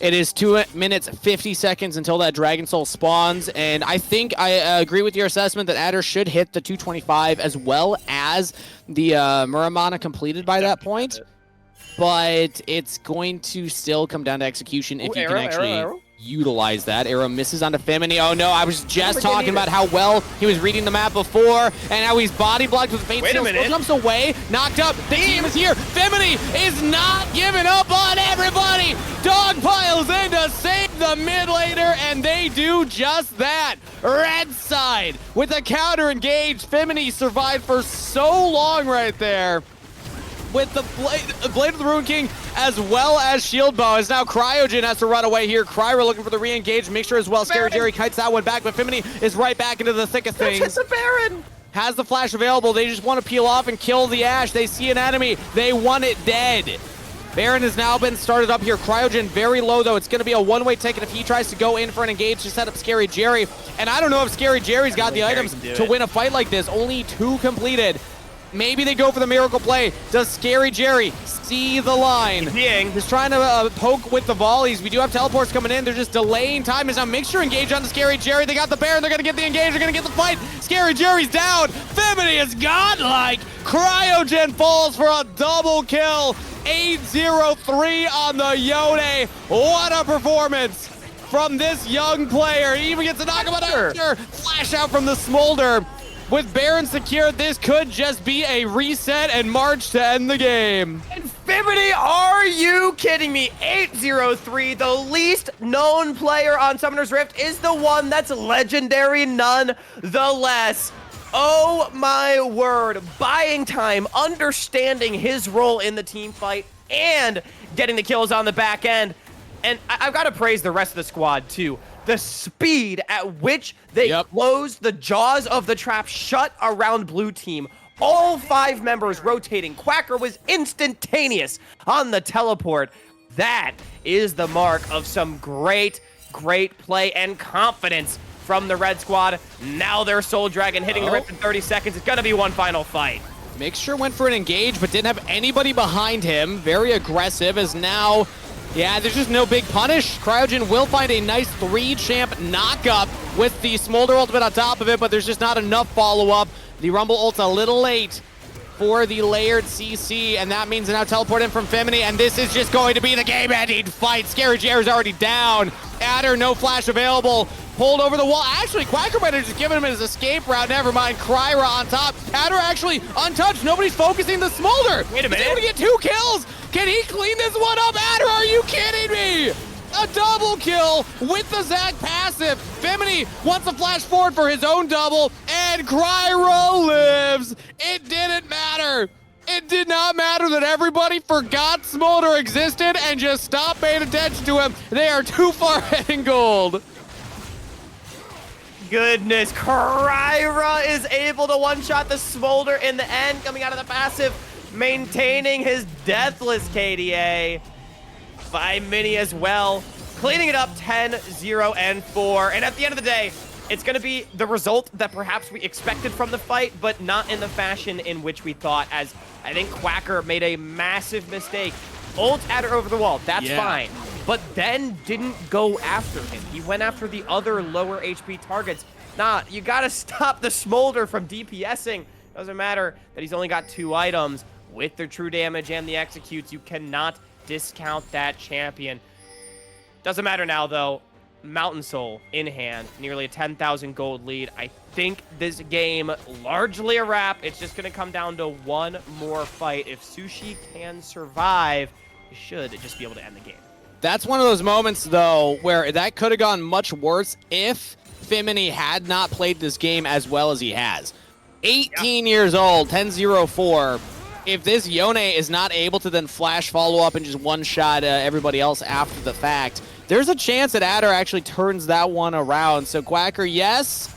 It is 2 minutes 50 seconds until that Dragon Soul spawns, and I think I agree with your assessment that Adder should hit the 225 as well as the Muramana completed by that point. But it's going to still come down to execution if you can actually utilize that. Arrow misses onto Femini. Oh no, I was just talking about how well he was reading the map before, and now he's body blocked with Fate Seal. Still jumps away, knocked up. The team is here. Femini is not giving up on everybody. Dog piles in to save the mid laner, and they do just that. Red side with a counter engage. Femini survived for so long right there with the Blade of the Ruin King as well as Shield Bow, as now Cryogen has to run away here. Kryra looking for the re-engage mixture as well. Scary Jerry kites that one back, but Femini is right back into the thick of things. That's just a Baron! Has the flash available. They just want to peel off and kill the Ashe. They see an enemy. They want it dead. Baron has now been started up here. Cryogen very low, though. It's going to be a one-way ticket if he tries to go in for an engage to set up Scary Jerry. And I don't know if Scary Jerry's got the items to win a fight like this. Only 2 completed. Maybe they go for the miracle play. Does Scary Jerry see the line? He's trying to poke with the volleys. We do have teleports coming in. They're just delaying time. Is now mixture engage on the Scary Jerry. They got the Baron. They're going to get the engage. They're going to get the fight. Scary Jerry's down. Femini is godlike. Cryogen falls for a double kill. 8-0-3 on the Yone. What a performance from this young player. He even gets a knockout after. Flash out from the Smolder. With Baron secured, this could just be a reset and march to end the game. Femini, are you kidding me? 8-0-3, the least known player on Summoner's Rift is the one that's legendary nonetheless. Oh my word, buying time, understanding his role in the team fight, and getting the kills on the back end. And I've got to praise the rest of the squad too. The speed at which they closed the jaws of the trap shut around blue team. All 5 members rotating. Quacker was instantaneous on the teleport. That is the mark of some great play and confidence from the red squad. Now their Soul Dragon hitting the Rift in 30 seconds. It's gonna be one final fight. Mixture went for an engage, but didn't have anybody behind him. Very aggressive as now... Yeah, there's just no big punish. Cryogen will find a nice 3-champ knock-up with the Smolder ultimate on top of it, but there's just not enough follow-up. The Rumble ult's a little late for the layered CC, and that means now teleport in from Femini, and this is just going to be the game-ending fight. Scary Jerry's already down. Adder, no flash available. Pulled over the wall. Actually, Quacker might have just given him his escape route. Never mind. Kryra on top. Adder actually untouched. Nobody's focusing the Smolder. Wait a minute. He's able to get 2 kills. Can he clean this one up? Adder, are you kidding me? A double kill with the Zac passive. Femini wants to flash forward for his own double, and Kryra lives. It didn't matter. It did not matter that everybody forgot Smolder existed and just stopped paying attention to him. They are too far ahead in gold. Goodness, Kryra is able to one-shot the Smolder in the end, coming out of the passive, maintaining his deathless KDA. By Mini as well, cleaning it up 10-0-4. And at the end of the day, it's going to be the result that perhaps we expected from the fight, but not in the fashion in which we thought, as I think Quacker made a massive mistake. Ult Adder over the wall, that's fine. But then didn't go after him. He went after the other lower HP targets. Nah, you gotta stop the Smolder from DPSing. Doesn't matter that he's only got 2 items. With their true damage and the executes, you cannot discount that champion. Doesn't matter now, though. Mountain Soul in hand, nearly a 10,000 gold lead. I think this game largely a wrap. It's just going to come down to one more fight. If Sushi can survive, he should just be able to end the game. That's one of those moments, though, where that could have gone much worse if Fimini had not played this game as well as he has. 18 years old, 10-0-4. If this Yone is not able to then flash follow up and just one-shot everybody else after the fact, there's a chance that Adder actually turns that one around. So Quacker, yes,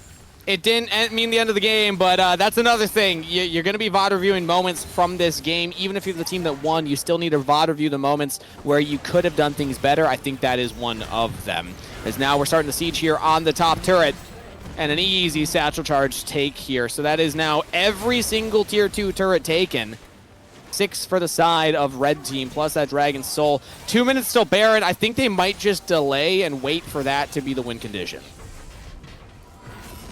it didn't mean the end of the game, but that's another thing. You're going to be VOD reviewing moments from this game. Even if you're the team that won, you still need to VOD review the moments where you could have done things better. I think that is one of them. As now we're starting to siege here on the top turret. And an easy satchel charge take here. So that is now every single tier 2 turret taken. 6 for the side of red team, plus that Dragon Soul. 2 minutes still Baron. I think they might just delay and wait for that to be the win condition.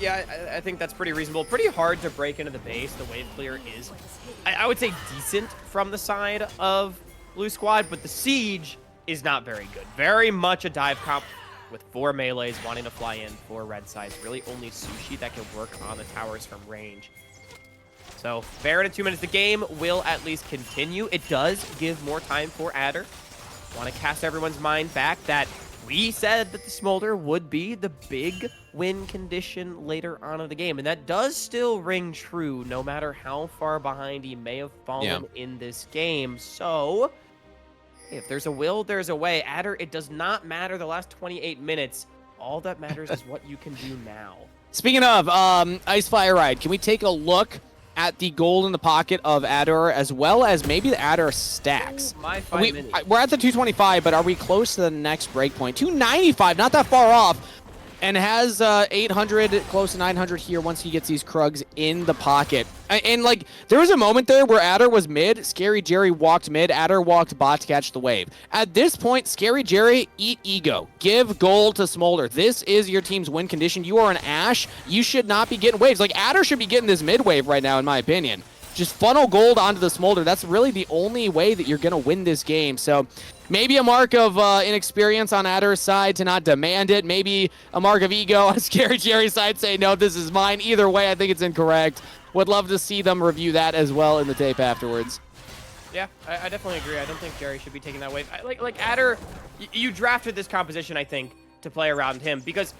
Yeah, I think that's pretty reasonable. Pretty hard to break into the base. The wave clear is, I would say, decent from the side of Blue Squad, but the siege is not very good. Very much a dive comp with 4 melees wanting to fly in for red sides. Really only Sushi that can work on the towers from range. So, Baron in 2 minutes. The game will at least continue. It does give more time for Adder. Want to cast everyone's mind back that we said that the Smolder would be the big win condition later on in the game. And that does still ring true, no matter how far behind he may have fallen in this game. So, if there's a will, there's a way. Adder, it does not matter the last 28 minutes. All that matters is what you can do now. Speaking of Ice Fire Ride, can we take a look at the gold in the pocket of Adder, as well as maybe the Adder stacks? We're at the 225, but are we close to the next breakpoint? 295, not that far off, and has 800, close to 900 here once he gets these Krugs in the pocket. And like, there was a moment there where Adder was mid, Scary Jerry walked mid, Adder walked bot to catch the wave. At this point, Scary Jerry, eat ego. Give gold to Smolder. This is your team's win condition. You are an Ashe. You should not be getting waves. Like, Adder should be getting this mid wave right now, in my opinion. Just funnel gold onto the Smolder. That's really the only way that you're going to win this game. So maybe a mark of inexperience on Adder's side to not demand it. Maybe a mark of ego on Scary Jerry's side, say, no, this is mine. Either way, I think it's incorrect. Would love to see them review that as well in the tape afterwards. Yeah, I definitely agree. I don't think Jerry should be taking that wave. Like Adder, you drafted this composition, I think, to play around him, because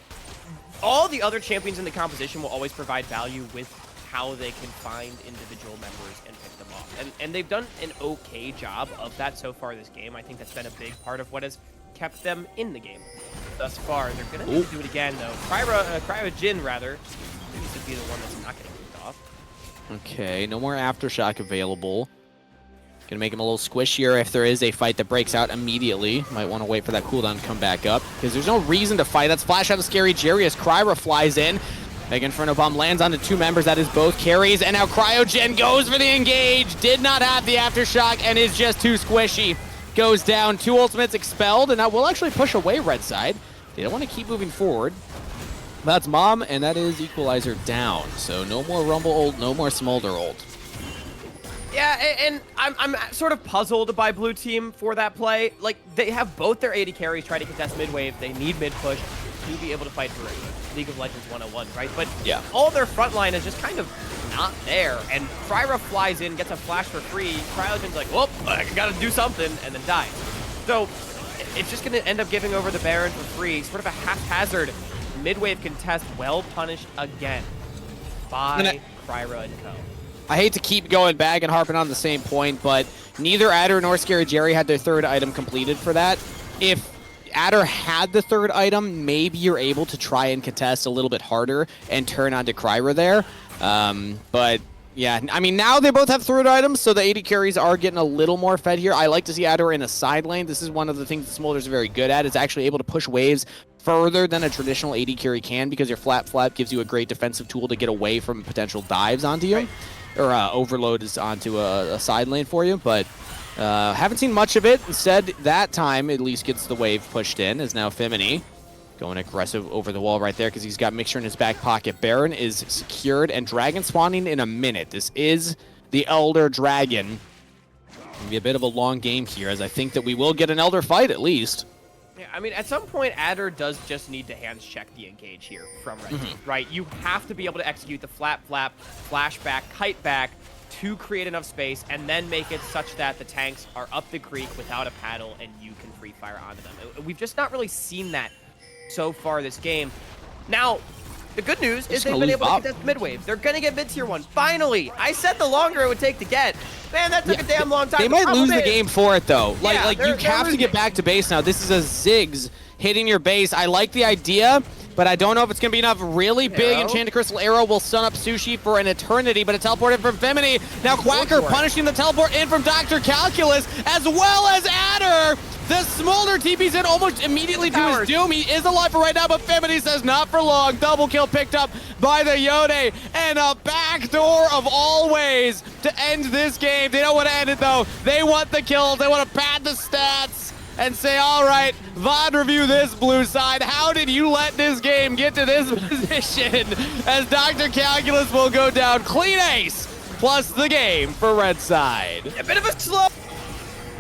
all the other champions in the composition will always provide value with how they can find individual members and pick them off. And they've done an okay job of that so far this game. I think that's been a big part of what has kept them in the game thus far. They're going to need to do it again, though. Cryo-Jin, rather, seems to be the one that's not getting moved off. Okay, no more Aftershock available. Gonna make him a little squishier if there is a fight that breaks out immediately. Might want to wait for that cooldown to come back up, because there's no reason to fight. That's flash out of Scary Jerry as Kryra flies in. Mega Inferno Bomb lands onto 2 members. That is both carries. And now Cryogen goes for the engage. Did not have the Aftershock and is just too squishy. Goes down. 2 ultimates expelled. And that will actually push away red side. They don't want to keep moving forward. That's Mom, and that is Equalizer down. So no more Rumble ult, no more Smolder ult. Yeah, and I'm sort of puzzled by Blue Team for that play. Like, they have both their 80 carries trying to contest mid-wave. They need mid-push to be able to fight for League of Legends 101, right? But yeah, all their front line is just kind of not there. And Kryra flies in, gets a flash for free. Cryogen's like, well, I gotta do something, and then dies. So it's just gonna end up giving over the Baron for free. Sort of a haphazard mid-wave contest, well punished again by Kryra and co. I hate to keep going back and harping on the same point, but neither Adder nor Scary Jerry had their 3rd item completed for that. If Adder had the 3rd item, maybe you're able to try and contest a little bit harder and turn onto Kryra there. But yeah, I mean, now they both have 3rd items, so the 80 carries are getting a little more fed here. I like to see Adder in a side lane. This is one of the things that Smolder's very good at, is actually able to push waves further than a traditional 80 carry can, because your flap gives you a great defensive tool to get away from potential dives onto you. Right. Or overload is onto a side lane for you, but haven't seen much of it. Instead, that time at least gets the wave pushed in, is now Fimini going aggressive over the wall right there, because he's got Mixture in his back pocket. Baron is secured, and Dragon spawning in a minute. This is the Elder Dragon. It'll be a bit of a long game here, as I think that we will get an Elder fight at least. Yeah, I mean, at some point, Adder does just need to hands check the engage here from Red Team, right? You have to be able to execute the flap, flashback, kite back to create enough space, and then make it such that the tanks are up the creek without a paddle, and you can free fire onto them. We've just not really seen that so far this game. Now, the good news is they've been able to contest mid waves. They're going to get mid tier 1. Finally! I said the longer it would take to get. Man, that took a damn long time. They might lose the game for it, though. Yeah, you have to get back to base now. This is a Ziggs hitting your base. I like the idea, but I don't know if it's going to be enough. Really big Enchanted Crystal Arrow will stun up Sushi for an eternity, but a teleport in from Femini. Now Quacker punishing the teleport in from Dr. Calculus, as well as Adder. The Smolder TP's in almost immediately to his doom. He is alive for right now, but Femini says not for long. Double kill picked up by the Yone, and a backdoor of all ways to end this game. They don't want to end it, though. They want the kills. They want to pad the stats and say, all right, VOD review this, blue side. How did you let this game get to this position? As Dr. Calculus will go down. Clean ace plus the game for red side. A bit of a slow,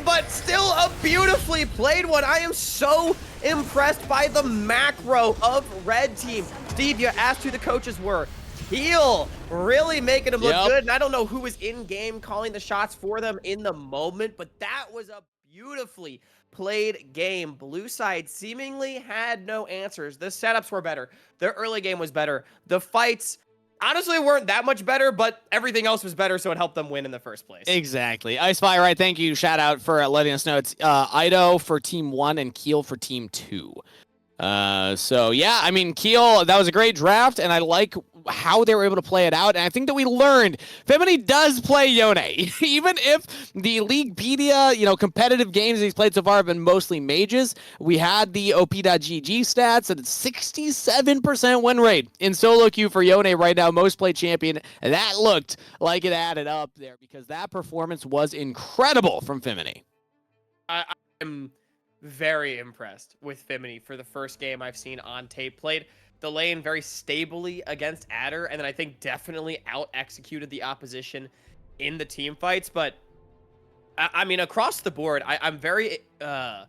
but still a beautifully played one. I am so impressed by the macro of red team. Steve, you asked who the coaches were. Teal really making them look good. And I don't know who was in game calling the shots for them in the moment, but that was a beautifully played game. Blue side seemingly had no answers. The setups were better. The early game was better. The fights honestly weren't that much better, but everything else was better, so it helped them win in the first place. Exactly. Ice Fire, right, thank you. Shout out for letting us know. It's Ido for Team 1 and Keel for Team 2. So, yeah, I mean, Keel, that was a great draft, and I like how they were able to play it out. And I think that we learned Femini does play Yone. Even if the Leaguepedia, competitive games he's played so far have been mostly mages, we had the OP.GG stats, and it's 67% win rate in solo queue for Yone right now, most played champion. And that looked like it added up there because that performance was incredible from Femini. I'm very impressed with Femini for the first game I've seen on tape. Played the lane very stably against Adder, and then I think definitely out-executed the opposition in the team fights. But, I mean, across the board, I'm very... I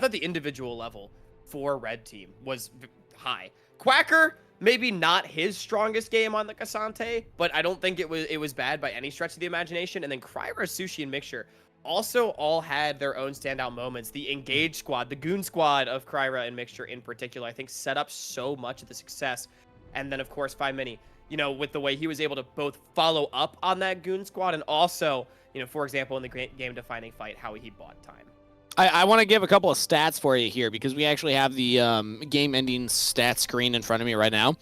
thought the individual level for Red Team was high. Quacker, maybe not his strongest game on the Cassante, but I don't think it was bad by any stretch of the imagination. And then Kryra, Sushi, and Mixture also all had their own standout moments. The Engage squad, the Goon squad of Kryra and Mixture in particular, I think set up so much of the success. And then, of course, Mini, with the way he was able to both follow up on that Goon squad and also, for example, in the game-defining fight, how he bought time. I want to give a couple of stats for you here because we actually have the game-ending stat screen in front of me right now.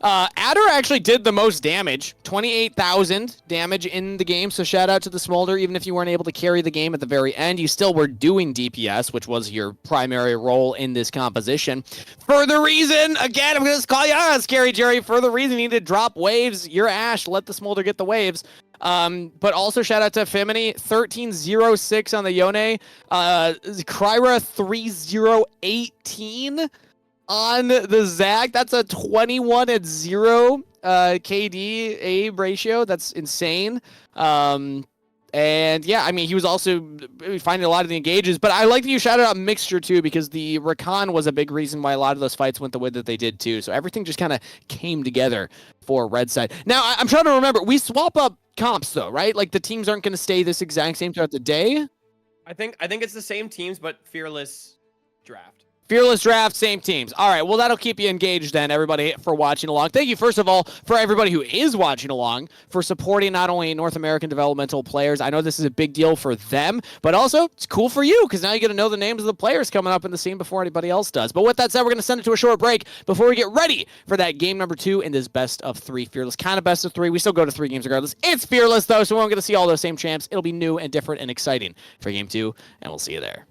Adder actually did the most damage, 28,000 damage in the game, so shout out to the Smolder. Even if you weren't able to carry the game at the very end, you still were doing DPS, which was your primary role in this composition. For the reason, again, I'm going to call you out, Scary Jerry, for the reason you need to drop waves, you're Ash, let the Smolder get the waves. But also shout out to Femini, 1306 on the Yone, Kryra 3018 on the Zag. That's a 21-0 KD A ratio. That's insane. And yeah, I mean, he was also finding a lot of the engages, but I like that you shouted out Mixture too, because the Rakan was a big reason why a lot of those fights went the way that they did too. So everything just kind of came together for Red Side. Now, I'm trying to remember, we swap up comps though, right? Like the teams aren't going to stay this exact same throughout the day. I think it's the same teams, but Fearless draft. Fearless draft, same teams. All right, well, that'll keep you engaged then, everybody, for watching along. Thank you, first of all, for everybody who is watching along, for supporting not only North American developmental players. I know this is a big deal for them, but also it's cool for you because now you get to know the names of the players coming up in the scene before anybody else does. But with that said, we're going to send it to a short break before we get ready for that game number 2 in this best of 3 Fearless. Kind of best of 3. We still go to 3 games regardless. It's Fearless, though, so we won't get to see all those same champs. It'll be new and different and exciting for game 2, and we'll see you there.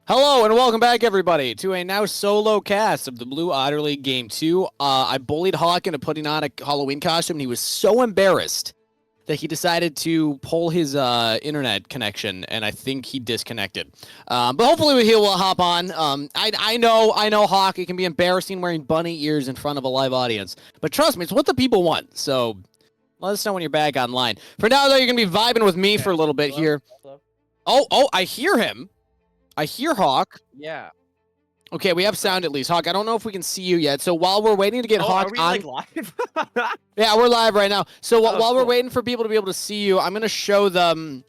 Hello and welcome back, everybody, to a now solo cast of the Blue Otter League Game 2. I bullied Hawk into putting on a Halloween costume, and he was so embarrassed that he decided to pull his internet connection, and I think he disconnected. But hopefully he will hop on. I know, Hawk, it can be embarrassing wearing bunny ears in front of a live audience, but trust me, it's what the people want. So let us know when you're back online. For now, though, you're going to be vibing with me for a little bit here. Oh, I hear him. I hear Hawk. Yeah. Okay, we have sound at least. Hawk, I don't know if we can see you yet. So while we're waiting to get Hawk are we, on... live? Yeah, we're live right now. So while cool. we're waiting for people to be able to see you, I'm going to show them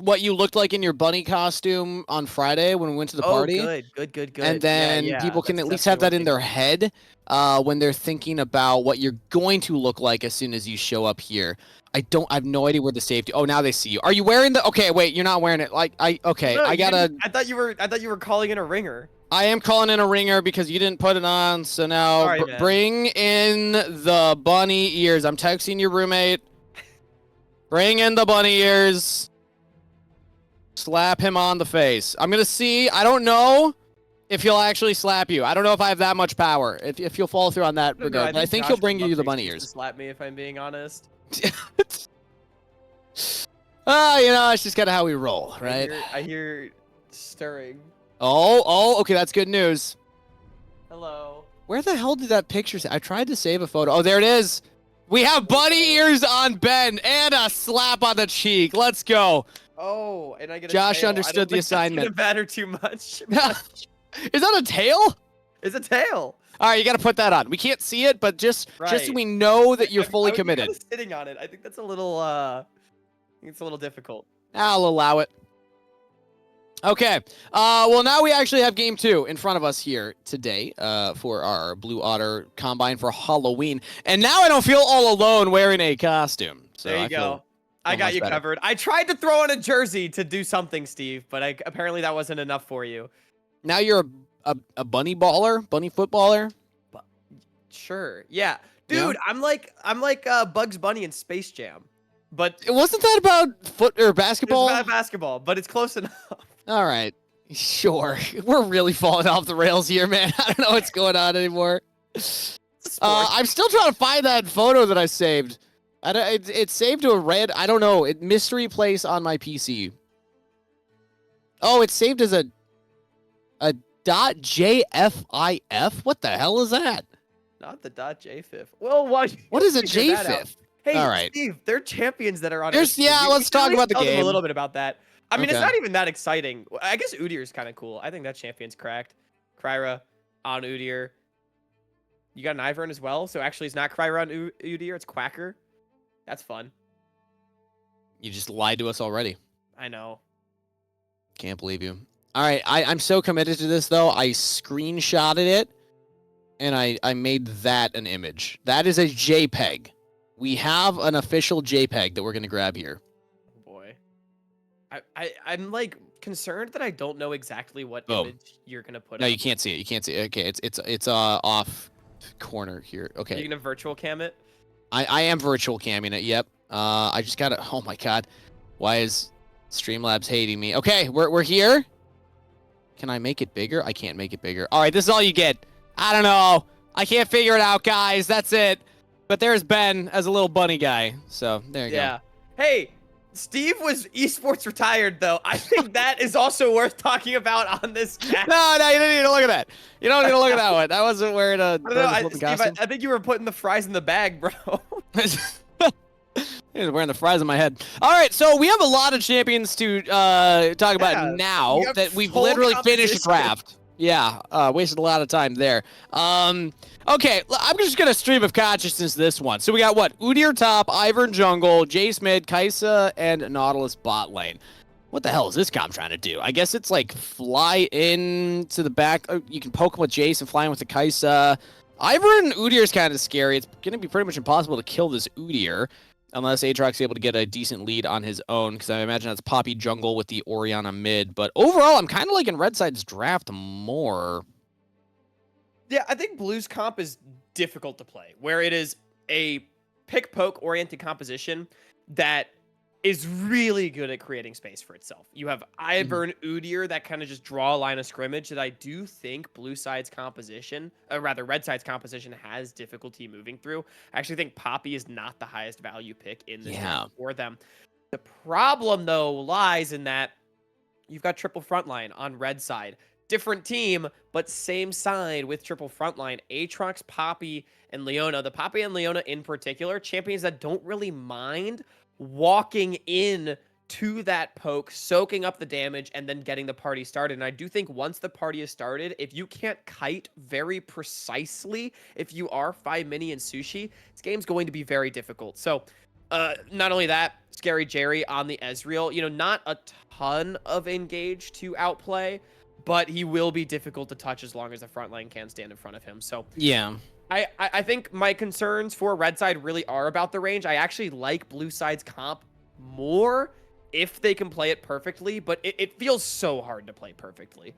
what you looked like in your bunny costume on Friday when we went to the party. Good. And then people can at least have that in their head when they're thinking about what you're going to look like as soon as you show up here. I have no idea where the safety. Oh, now they see you. Are you wearing the? Okay, wait, you're not wearing it. Like okay, No, I gotta. I thought you were calling in a ringer. I am calling in a ringer because you didn't put it on. So now Sorry, bring in the bunny ears. I'm texting your roommate. Bring in the bunny ears. Slap him on the face. I'm gonna see. I don't know if he'll actually slap you. I don't know if I have that much power. If you'll follow through on that regard, but I think he'll bring you the bunny ears. Slap me if I'm being honest. It's just kind of how we roll, right? I hear stirring. Oh, okay, that's good news. Hello. Where the hell did that picture say? I tried to save a photo. Oh, there it is. We have bunny ears on Ben and a slap on the cheek. Let's go. Oh, and I get a Josh tail. understood the assignment. It's gonna matter too much. Is that a tail? It's a tail. All right, you got to put that on. We can't see it, but just so we know that you're fully committed. I'm sitting on it. I think that's a little. I think it's a little difficult. I'll allow it. Okay. Well, now we actually have game 2 in front of us here today for our Blue Otter Combine for Halloween. And now I don't feel all alone wearing a costume. So there you go. I got you covered. I tried to throw on a jersey to do something, Steve, but apparently that wasn't enough for you. Now you're a bunny baller, bunny footballer. Sure. Yeah. Dude, yeah. I'm like Bugs Bunny in Space Jam. But wasn't that about foot or basketball? It's about basketball, but it's close enough. All right. Sure. We're really falling off the rails here, man. I don't know what's going on anymore. I'm still trying to find that photo that I saved. It's saved to a red, I don't know, mystery place on my PC. Oh, it's saved as a .jfif? What the hell is that? Not the .jfif. Well, what is a jfif? Hey, all right. Steve, they're champions that are on. Yeah, let's talk about the game. A little bit about that. I mean, it's not even that exciting. I guess Udyr is kind of cool. I think that champion's cracked. Kryra on Udyr. You got an Ivern as well, so actually it's not Kryra on Udyr, it's Quacker. That's fun. You just lied to us already. I know. Can't believe you. All right, I'm so committed to this, though. I screenshotted it, and I made that an image. That is a JPEG. We have an official JPEG that we're going to grab here. Oh, boy. I'm, like, concerned that I don't know exactly what image you're going to put up. No, you can't see it. You can't see it. Okay, it's off corner here. Okay. Are you going to virtual cam it? I am virtual camming it, yep. I just got to... Oh, my God. Why is Streamlabs hating me? Okay, we're here. Can I make it bigger? I can't make it bigger. All right, this is all you get. I don't know. I can't figure it out, guys. That's it. But there's Ben as a little bunny guy. So, there you go. Hey, Steve was esports retired, though. I think that is also worth talking about on this cast. No, you don't need to look at that. You don't need to look at that one. That wasn't wearing a... Steve, I think you were putting the fries in the bag, bro. He's wearing the fries on my head. All right, so we have a lot of champions to talk about now that we've literally finished the draft. Yeah, wasted a lot of time there. Okay, I'm just going to stream of consciousness this one. So we got what? Udyr top, Ivern jungle, Jace mid, Kai'Sa, and Nautilus bot lane. What the hell is this comp trying to do? I guess it's like fly in to the back. You can poke him with Jace and fly in with the Kai'Sa. Ivern Udyr is kind of scary. It's going to be pretty much impossible to kill this Udyr unless Aatrox is able to get a decent lead on his own, because I imagine that's Poppy jungle with the Orianna mid. But overall, I'm kind of liking Red Side's draft more. Yeah, I think Blue's comp is difficult to play, where it is a pick-poke oriented composition that is really good at creating space for itself. You have Ivern, Udyr that kind of just draw a line of scrimmage that I do think blue side's composition, rather red side's composition has difficulty moving through. I actually think Poppy is not the highest value pick in this game for them. The problem though lies in that you've got triple frontline on red side. Different team, but same side with triple frontline. Aatrox, Poppy, and Leona. The Poppy and Leona in particular, champions that don't really mind walking in to that poke, soaking up the damage, and then getting the party started. And I do think once the party is started, if you can't kite very precisely, if you are 5-mini and Sushi, this game's going to be very difficult. So, not only that, Scary Jerry on the Ezreal, you know, not a ton of engage to outplay, but he will be difficult to touch as long as the front line can stand in front of him. So yeah, I think my concerns for red side really are about the range. I actually like blue side's comp more if they can play it perfectly, but it feels so hard to play perfectly.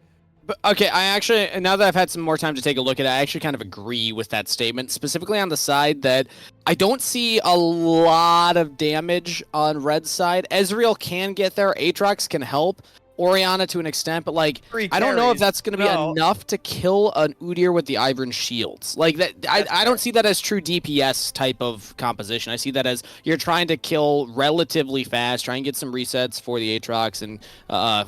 But okay, I actually, now that I've had some more time to take a look at it, I actually kind of agree with that statement, specifically on the side that I don't see a lot of damage on red side. Ezreal can get there, Aatrox can help, Orianna to an extent, but like I don't know if that's going to be enough to kill an Udyr with the Ivern shields. Like that, I don't see that as true DPS type of composition. I see that as you're trying to kill relatively fast, try and get some resets for the Aatrox, and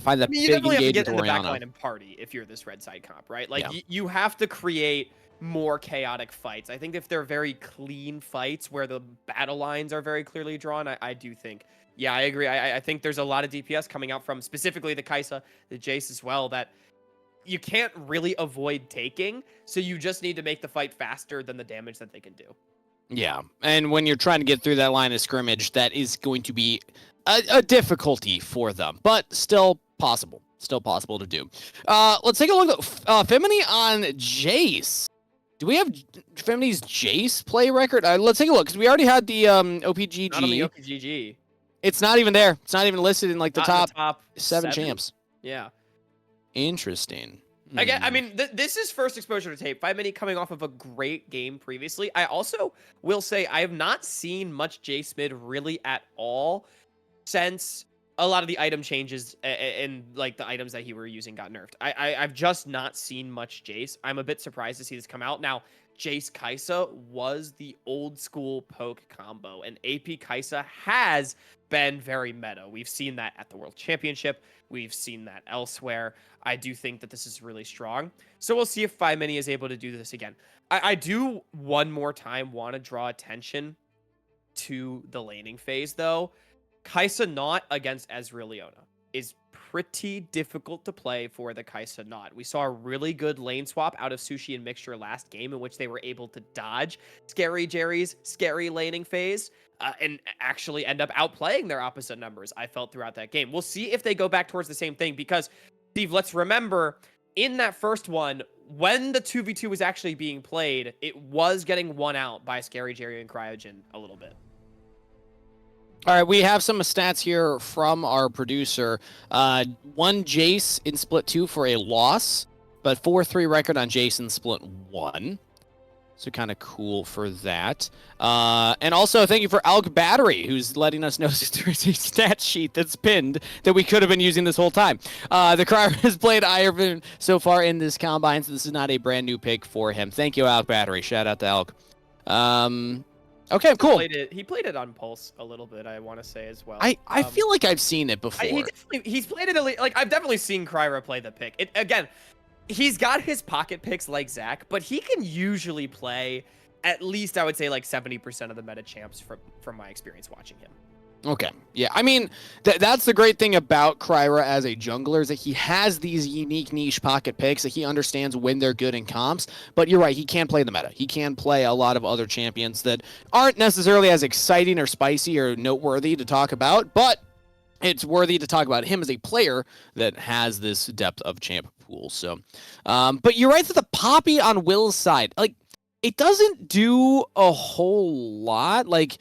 find that big engagement with Orianna. You definitely have to get in the backline and party if you're this red side comp, right? Like you have to create more chaotic fights. I think if they're very clean fights where the battle lines are very clearly drawn, I do think. Yeah, I agree. I think there's a lot of DPS coming out from specifically the Kai'Sa, the Jace as well, that you can't really avoid taking, so you just need to make the fight faster than the damage that they can do. Yeah, and when you're trying to get through that line of scrimmage, that is going to be a difficulty for them, but still possible. Still possible to do. Let's take a look at Femini on Jace. Do we have Femini's Jace play record? Let's take a look, because we already had the OPGG. Not on the OPGG. It's not even there. It's not even listed in like the top 7 7 champs. Yeah. Interesting. Again, I mean, this is first exposure to tape. 5-mini coming off of a great game previously. I also will say I have not seen much Jace mid really at all since a lot of the item changes and like the items that he were using got nerfed. I've just not seen much Jace. I'm a bit surprised to see this come out. Now, Jace Kai'Sa was the old school poke combo, and AP Kai'Sa has been very meta. We've seen that at the World Championship. We've seen that elsewhere. I do think that this is really strong. So we'll see if 5-mini is able to do this again. I do one more time want to draw attention to the laning phase, though. Kai'Sa not against Ezreal Leona is pretty difficult to play for the Kai'Sa not. We saw a really good lane swap out of Sushi and Mixture last game in which they were able to dodge Scary Jerry's scary laning phase and actually end up outplaying their opposite numbers, I felt, throughout that game. We'll see if they go back towards the same thing because, Steve, let's remember, in that first one, when the 2v2 was actually being played, it was getting won out by Scary Jerry and Cryogen a little bit. All right, we have some stats here from our producer. 1 Jace in Split 2 for a loss, but 4-3 record on Jace in Split 1. So kind of cool for that. And also thank you for Alk Battery, who's letting us know there's a stat sheet that's pinned that we could have been using this whole time. The Crier has played Iron so far in this Combine, so this is not a brand new pick for him. Thank you, Alk Battery. Shout out to Alk. Okay, cool. He played it on Pulse a little bit, I want to say, as well. I feel like I've seen it before. He's played it, like, I've definitely seen Kryra play the pick. Again, he's got his pocket picks like Zach, but he can usually play at least, I would say, like 70% of the meta champs from my experience watching him. Okay, yeah, I mean, that's the great thing about Kryra as a jungler is that he has these unique niche pocket picks that he understands when they're good in comps, but you're right, he can play the meta. He can play a lot of other champions that aren't necessarily as exciting or spicy or noteworthy to talk about, but it's worthy to talk about him as a player that has this depth of champ pool. So, but you're right that the Poppy on Will's side, like, it doesn't do a whole lot, like,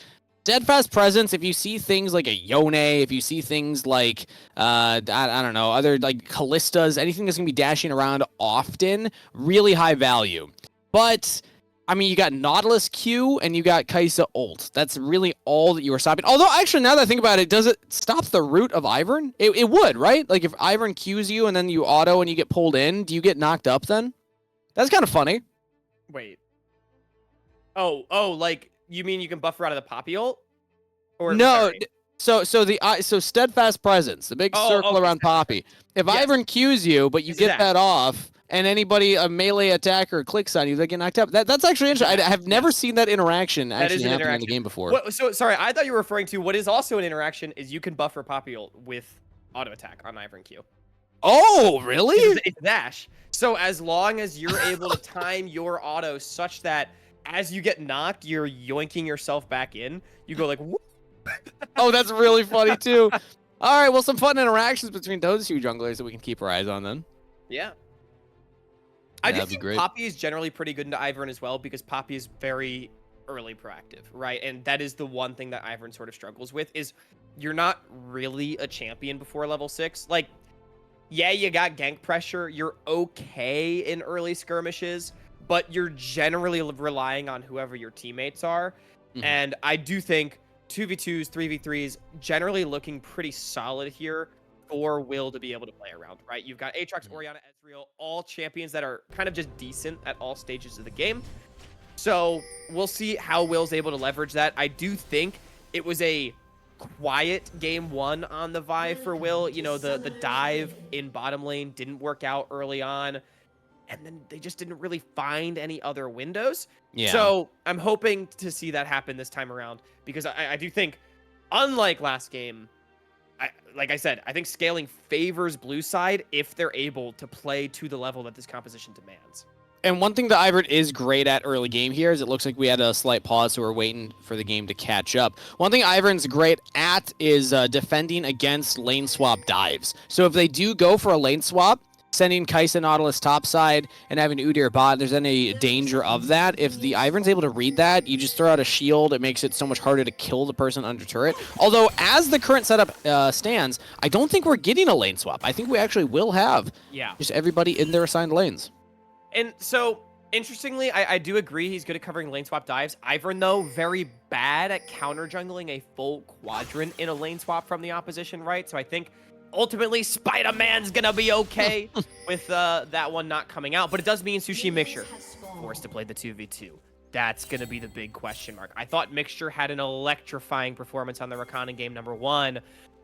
Steadfast Presence, if you see things like a Yone, if you see things like, I don't know, other like Callistas, anything that's going to be dashing around often, really high value. But I mean, you got Nautilus Q and you got Kai'Sa ult. That's really all that you were stopping. Although, actually, now that I think about it, does it stop the root of Ivern? It would, right? Like, if Ivern Qs you and then you auto and you get pulled in, do you get knocked up then? That's kind of funny. Wait. Oh, like, you mean you can buffer out of the Poppy ult? Or No. So Steadfast Presence, the big circle around Poppy. If Ivern Qs you, but you get that off, and anybody, a melee attacker, clicks on you, they get knocked up. That's actually interesting. I have never seen that interaction actually happen in the game before. So, sorry, I thought you were referring to what is also an interaction is you can buffer Poppy ult with auto attack on Ivern Q. Oh, really? It's dash. So as long as you're able to time your auto such that as you get knocked, you're yoinking yourself back in, you go like, whoop. Oh, that's really funny too. All right, well, some fun interactions between those two junglers that we can keep our eyes on then. Yeah. I do think Poppy is generally pretty good into Ivern as well because Poppy is very early proactive, right? And that is the one thing that Ivern sort of struggles with is you're not really a champion before level 6. Like, yeah, you got gank pressure. You're okay in early skirmishes, but you're generally relying on whoever your teammates are. Mm-hmm. And I do think 2v2s, 3v3s, generally looking pretty solid here for Will to be able to play around, right? You've got Aatrox, Orianna, Ezreal, all champions that are kind of just decent at all stages of the game. So we'll see how Will's able to leverage that. I do think it was a quiet game 1 on the Vi for Will. You know, the dive in bottom lane didn't work out early on, and then they just didn't really find any other windows. Yeah. So I'm hoping to see that happen this time around because I do think, unlike last game, like I said, I think scaling favors blue side if they're able to play to the level that this composition demands. And one thing that Ivern is great at early game here is it looks like we had a slight pause, so we're waiting for the game to catch up. One thing Ivern's great at is defending against lane swap dives. So if they do go for a lane swap, sending Kai'Sa Nautilus topside and having Udyr bot, there's any danger of that. If the Ivern's able to read that, you just throw out a shield. It makes it so much harder to kill the person under turret. Although, as the current setup stands, I don't think we're getting a lane swap. I think we actually will have just everybody in their assigned lanes. And so, interestingly, I do agree he's good at covering lane swap dives. Ivern, though, very bad at counter jungling a full quadrant in a lane swap from the opposition, right? So I think ultimately Spider-Man's gonna be okay with that one not coming out. But it does mean Sushi and Mixture forced to play the 2v2. That's gonna be the big question mark. I thought Mixture had an electrifying performance on the Rakan in game number 1.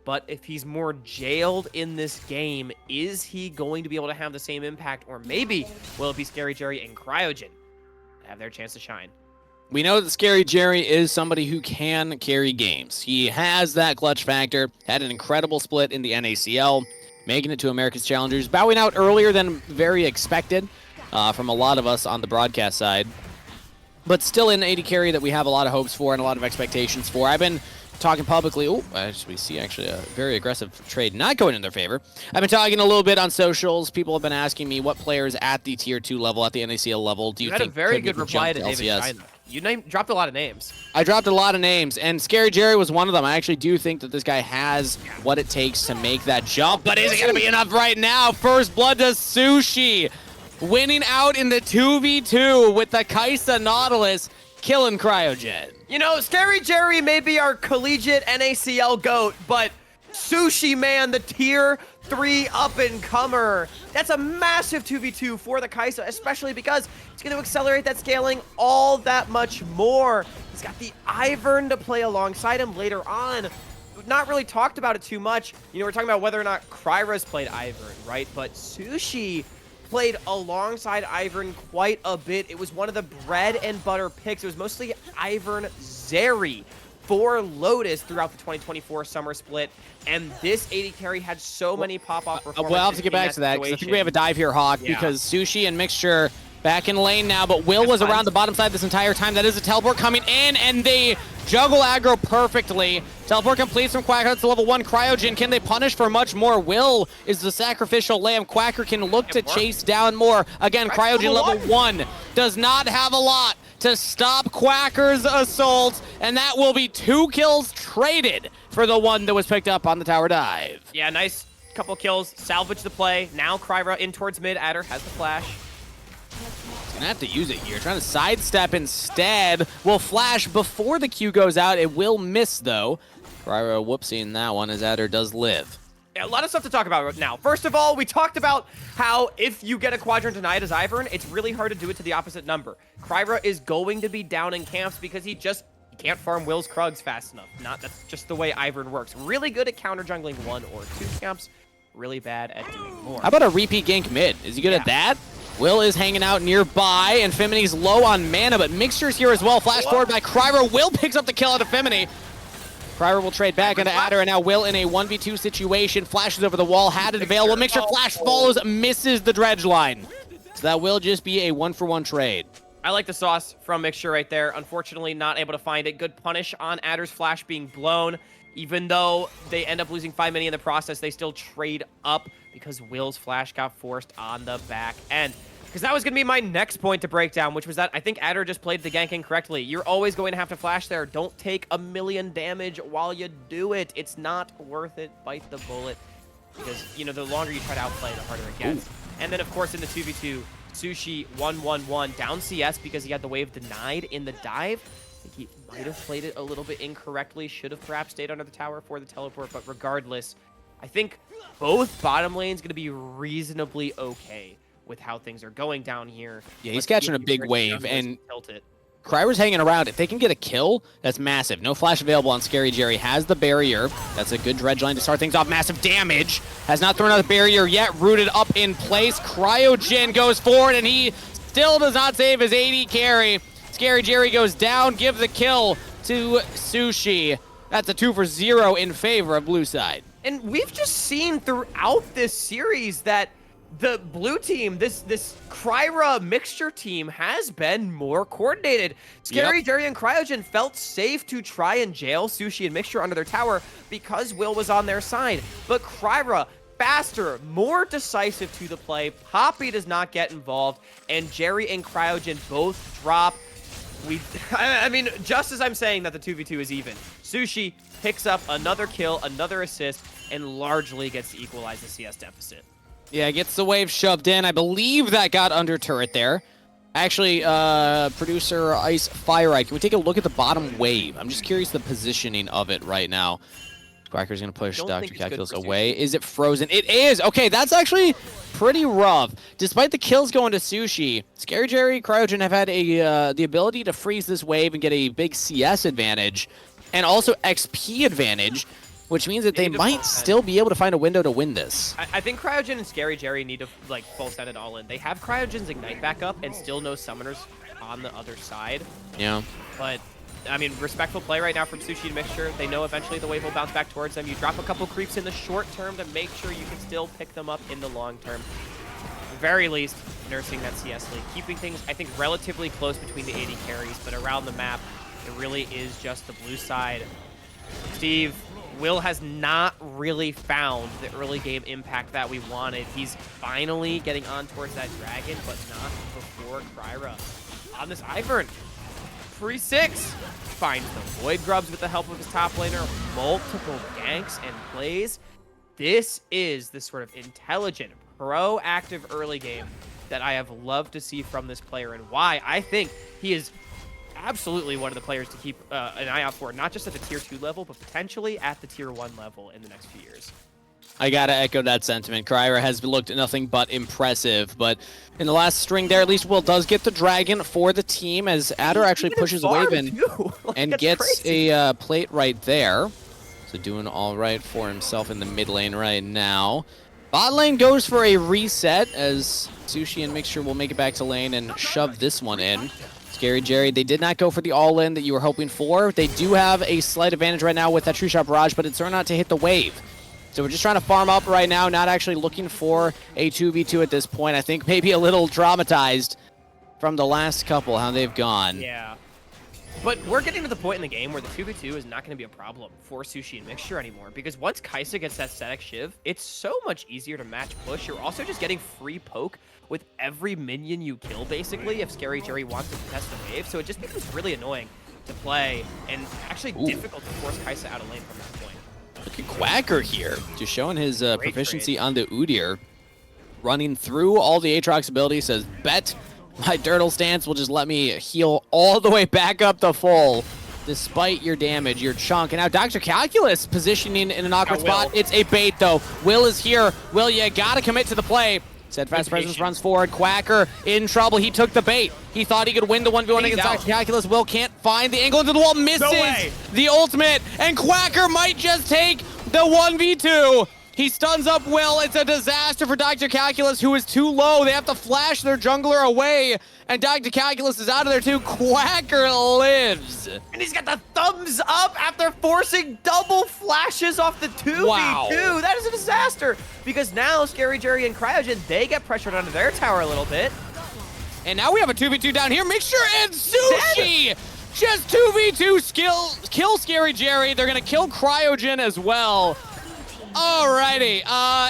But if he's more jailed in this game, is he going to be able to have the same impact? Or maybe will it be Scary Jerry and Cryogen have their chance to shine? We know that Scary Jerry is somebody who can carry games. He has that clutch factor, had an incredible split in the NACL, making it to America's Challengers, bowing out earlier than very expected from a lot of us on the broadcast side. But still in AD carry that we have a lot of hopes for and a lot of expectations for. I've been talking publicly. Oh, we see actually a very aggressive trade not going in their favor. I've been talking a little bit on socials. People have been asking me what players at the tier 2 level, at the NACL level, do you think had a very good reply to David China. You dropped a lot of names. I dropped a lot of names, and Scary Jerry was one of them. I actually do think that this guy has what it takes to make that jump, but is it going to be enough right now? First blood to Sushi, winning out in the 2v2 with the Kai'Sa Nautilus, killing Cryogen. You know, Scary Jerry may be our collegiate NACL GOAT, but Sushi Man, the tier 3 up-and-comer. That's a massive 2v2 for the Kai'Sa, especially because it's going to accelerate that scaling all that much more. He's got the Ivern to play alongside him later on. We've not really talked about it too much. You know, we're talking about whether or not Kryra's played Ivern, right? But Sushi played alongside Ivern quite a bit. It was one of the bread and butter picks. It was mostly Ivern Zeri for Lotus throughout the 2024 summer split, and this AD carry had so many pop-off performances. We'll have to get back to that, because I think we have a dive here, Hawk, because Sushi and Mixture back in lane now, but Will was around the bottom side this entire time. That is a teleport coming in, and they juggle aggro perfectly. Teleport completes from Quacker to level 1. Cryogen, can they punish for much more? Will is the sacrificial lamb. Quacker can look to chase down more. Again, Cryogen level 1 does not have a lot to stop Quacker's assault, and that will be 2 kills traded for the one that was picked up on the tower dive. Yeah, nice couple kills. Salvage the play. Now Kryra in towards mid. Adder has the flash. Gonna have to use it here. Trying to sidestep instead. Will flash before the Q goes out. It will miss, though. Cryro whoopsing that one as Adder does live. Yeah, a lot of stuff to talk about right now. First of all, we talked about how if you get a quadrant denied as Ivern, it's really hard to do it to the opposite number. Cryra is going to be down in camps because he can't farm Will's Krugs fast enough. That's just the way Ivern works. Really good at counter jungling 1 or 2 camps. Really bad at doing more. How about a repeat gank mid? Is he good at that? Will is hanging out nearby, and Fiminy's low on mana, but Mixture's here as well. Flash forward by Cryro. Will picks up the kill out of Fiminy. Cryro will trade back into Adder, and now Will in a 1v2 situation. Flashes over the wall, had it available. Mixture flash follows, misses the dredge line. So that will just be a 1-for-1 trade. I like the sauce from Mixture right there. Unfortunately, not able to find it. Good punish on Adder's flash being blown. Even though they end up losing 5 mini in the process, they still trade up because Will's flash got forced on the back end. Because that was going to be my next point to break down, which was that I think Adder just played the gank incorrectly. You're always going to have to flash there. Don't take a million damage while you do it. It's not worth it. Bite the bullet. Because, you know, the longer you try to outplay, the harder it gets. Ooh. And then, of course, in the 2v2, Sushi 1-1-1 down CS because he had the wave denied in the dive. I think he might have played it a little bit incorrectly. Should have perhaps stayed under the tower for the teleport. But regardless, I think both bottom lanes going to be reasonably okay with how things are going down here. Yeah, he's catching a big wave, and Cryro's hanging around. If they can get a kill, that's massive. No flash available on Scary Jerry. Has the barrier. That's a good dredge line to start things off. Massive damage. Has not thrown out the barrier yet. Rooted up in place. Cryogen goes forward, and he still does not save his AD carry. Scary Jerry goes down. Give the kill to Sushi. That's a 2-for-0 in favor of blue side. And we've just seen throughout this series that the blue team, this Cryra Mixture team, has been more coordinated. Scary Jerry and Cryogen felt safe to try and jail Sushi and Mixture under their tower because Will was on their side. But Cryra, faster, more decisive to the play. Poppy does not get involved, and Jerry and Cryogen both drop. I mean, just as I'm saying that the 2v2 is even, Sushi picks up another kill, another assist, and largely gets to equalize the CS deficit. Yeah, gets the wave shoved in. I believe that got under turret there. Actually, producer Ice Fire, can we take a look at the bottom wave? I'm just curious the positioning of it right now. Quacker's going to push Dr. Calculus away. Is it frozen? It is! Okay, that's actually pretty rough. Despite the kills going to Sushi, Scary Jerry, Cryogen have had the ability to freeze this wave and get a big CS advantage, and also XP advantage, which means that they might still be able to find a window to win this. I think Cryogen and Scary Jerry need to like full send it all in. They have Cryogen's Ignite back up and still no summoners on the other side. Yeah. But, I mean, respectful play right now from Sushi and Mixture. They know eventually the wave will bounce back towards them. You drop a couple creeps in the short term to make sure you can still pick them up in the long term. At the very least, nursing that CS lead. Keeping things, I think, relatively close between the AD carries, but around the map, it really is just the blue side. Steve, Will has not really found the early game impact that we wanted. He's finally getting on towards that dragon, but not before Cryra. On this Ivern, free 6, finds the Void Grubs with the help of his top laner, multiple ganks and plays. This is the sort of intelligent, proactive early game that I have loved to see from this player, and why I think he is absolutely one of the players to keep an eye out for, not just at the tier 2 level, but potentially at the tier 1 level in the next few years. I gotta echo that sentiment. Cryra has looked nothing but impressive, but in the last string there, at least Will does get the dragon for the team as Adder actually pushes a wave in and gets a plate right there. So doing all right for himself in the mid lane right now. Bot lane goes for a reset as Sushi and Mixture will make it back to lane and shove this one in. Scary Jerry, they did not go for the all-in that you were hoping for. They do have a slight advantage right now with that True Shot Barrage, but it's turned out to hit the wave. So we're just trying to farm up right now, not actually looking for a 2v2 at this point. I think maybe a little traumatized from the last couple, how they've gone. Yeah. But we're getting to the point in the game where the 2v2 is not going to be a problem for Sushi and Mixture anymore, because once Kaisa gets that static Shiv, it's so much easier to match push. You're also just getting free poke with every minion you kill, basically, if Scary Jerry wants to contest the wave. So it just becomes really annoying to play and actually difficult to force Kaisa out of lane from that point. Look at Quacker here, just showing his proficiency on the Udyr. Running through all the Aatrox abilities, says bet My turtle stance will just let me heal all the way back up to full, despite your damage, your chunk. And now Dr. Calculus positioning in an awkward spot. It's a bait, though. Will is here. Will, you gotta commit to the play. Steadfast Presence runs forward. Quacker in trouble. He took the bait. He thought he could win the 1v1 against Dr. Calculus. Will can't find the angle into the wall. Misses the ultimate. And Quacker might just take the 1v2. He stuns up Will. It's a disaster for Dr. Calculus, who is too low. They have to flash their jungler away. And Dr. Calculus is out of there too. Quacker lives. And he's got the thumbs up after forcing double flashes off the 2v2. Wow. That is a disaster. Because now Scary Jerry and Cryogen, they get pressured onto their tower a little bit. And now we have a 2v2 down here. Mixture and Sushi. Just 2v2 kill Scary Jerry. They're going to kill Cryogen as well. Alrighty,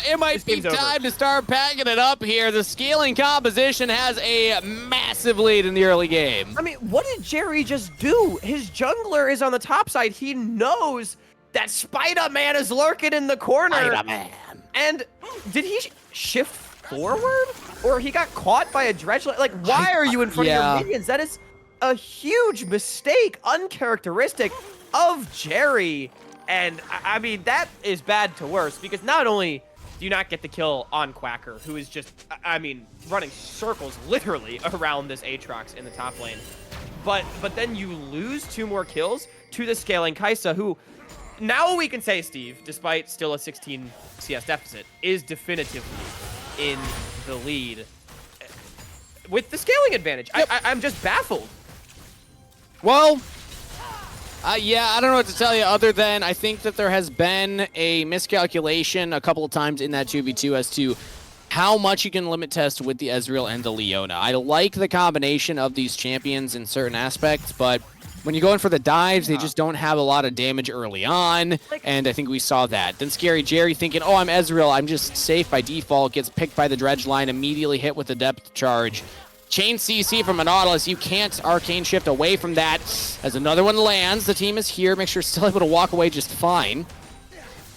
it might be time to start packing it up here. The scaling composition has a massive lead in the early game. I mean, what did Jerry just do? His jungler is on the top side. He knows that Spider-Man is lurking in the corner. Spider-Man. And did he shift forward? Or he got caught by a dredge? Like, why are you in front of your minions? That is a huge mistake, uncharacteristic of Jerry. And, I mean, that is bad to worse, because not only do you not get the kill on Quacker, who is just, I mean, running circles literally around this Aatrox in the top lane, but then you lose 2 more kills to the scaling Kai'Sa, who, now we can say, Steve, despite still a 16 CS deficit, is definitively in the lead with the scaling advantage. Yep. I'm just baffled. Well... yeah, I don't know what to tell you other than I think that there has been a miscalculation a couple of times in that 2v2 as to how much you can limit test with the Ezreal and the Leona. I like the combination of these champions in certain aspects, but when you go in for the dives, they just don't have a lot of damage early on, and I think we saw that. Then Scary Jerry thinking, oh, I'm Ezreal, I'm just safe by default, gets picked by the dredge line, immediately hit with the depth charge. Chain CC from a Nautilus. You can't arcane shift away from that. As another one lands, the team is here. Make sure still able to walk away just fine.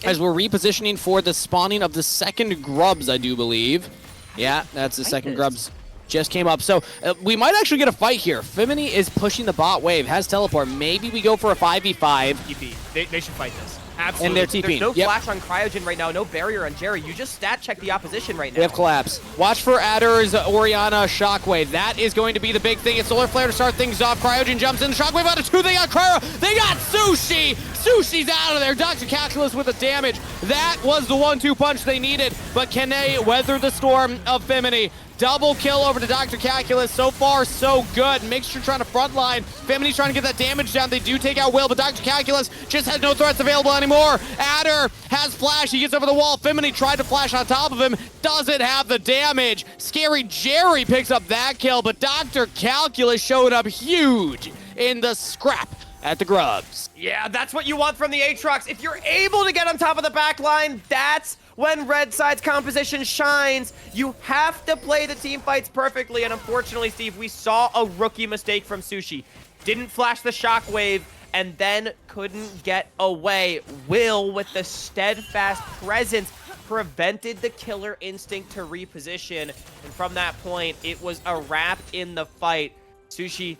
As we're repositioning for the spawning of the second Grubs, I do believe. Yeah, that's the second Grubs. Just came up. So we might actually get a fight here. Fimini is pushing the bot wave, has teleport. Maybe we go for a 5v5. TP. They should fight this. Absolutely. And they're TPing. There's no flash on Cryogen right now, no barrier on Jerry. You just stat check the opposition right now. We have collapse. Watch for Adder's Orianna Shockwave. That is going to be the big thing. It's Solar Flare to start things off. Cryogen jumps in. Shockwave out of 2. They got Cryo. They got Sushi. Sushi's out of there. Dr. Calculus with the damage. That was the 1-2 punch they needed. But can they weather the storm of Fimini? Double kill over to Dr. Calculus. So far, so good. Mixture trying to frontline. Fimini's trying to get that damage down. They do take out Will, but Dr. Calculus just has no threats available anymore. Adder has flash. He gets over the wall. Fimini tried to flash on top of him. Doesn't have the damage. Scary Jerry picks up that kill, but Dr. Calculus showed up huge in the scrap at the Grubs. Yeah, that's what you want from the Aatrox. If you're able to get on top of the back line, that's when Red Side's composition shines. You have to play the team fights perfectly, and unfortunately, Steve, we saw a rookie mistake from Sushi. Didn't flash the shockwave, and then couldn't get away. Will, with the steadfast presence, prevented the killer instinct to reposition, and from that point, it was a wrap in the fight. Sushi,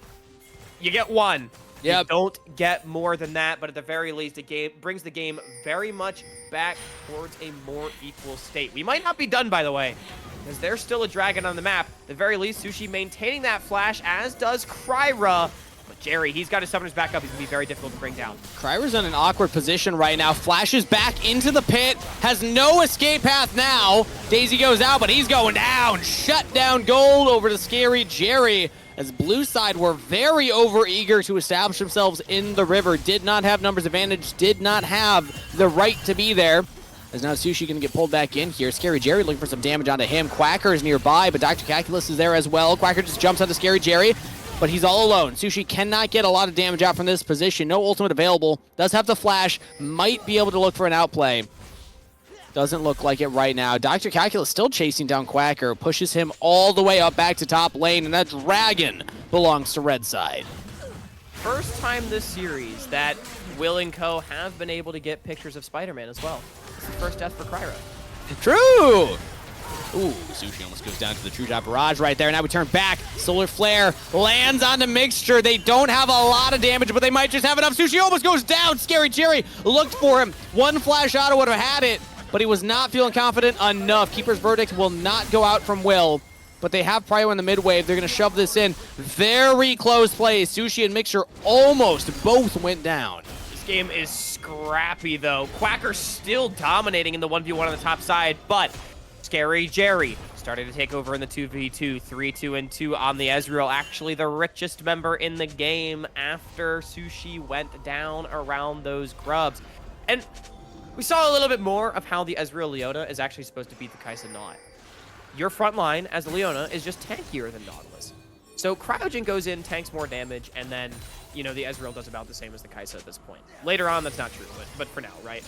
you get 1. Yep. You don't get more than that, but at the very least, the game brings the game very much back towards a more equal state. We might not be done, by the way, because there's still a dragon on the map. At the very least, Sushi maintaining that flash, as does Kryra. But Jerry, he's got his summoners back up. He's going to be very difficult to bring down. Kryra's in an awkward position right now. Flashes back into the pit. Has no escape path now. Daisy goes out, but he's going down. Shut down gold over to Scary Jerry. As blue side were very overeager to establish themselves in the river. Did not have numbers advantage. Did not have the right to be there. As now Sushi going to get pulled back in here. Scary Jerry looking for some damage onto him. Quacker is nearby, but Dr. Calculus is there as well. Quacker just jumps onto Scary Jerry, but he's all alone. Sushi cannot get a lot of damage out from this position. No ultimate available. Does have the flash. Might be able to look for an outplay. Doesn't look like it right now. Dr. Calculus still chasing down Quacker. Pushes him all the way up back to top lane, and that dragon belongs to Red Side. First time this series that Will and Co. have been able to get pictures of Spider-Man as well. It's the first death for Kryra. True! Ooh, Sushi almost goes down to the True Shot Barrage right there. Now we turn back. Solar Flare lands on the Mixture. They don't have a lot of damage, but they might just have enough. Sushi almost goes down. Scary Jerry looked for him. One flash auto would have had it, but he was not feeling confident enough. Keeper's Verdict will not go out from Will, but they have Prio in the mid wave. They're going to shove this in. Very close play. Sushi and Mixture almost both went down. This game is scrappy, though. Quacker still dominating in the 1v1 on the top side, but Scary Jerry starting to take over in the 2v2, 3-2 and 2 on the Ezreal. Actually, the richest member in the game after Sushi went down around those grubs. And we saw a little bit more of how the Ezreal Leona is actually supposed to beat the Kai'Sa Naught. Your front line as the Leona is just tankier than Nautilus. So Cryogen goes in, tanks more damage, and then, you know, the Ezreal does about the same as the Kai'Sa at this point. Later on, that's not true, but for now, right?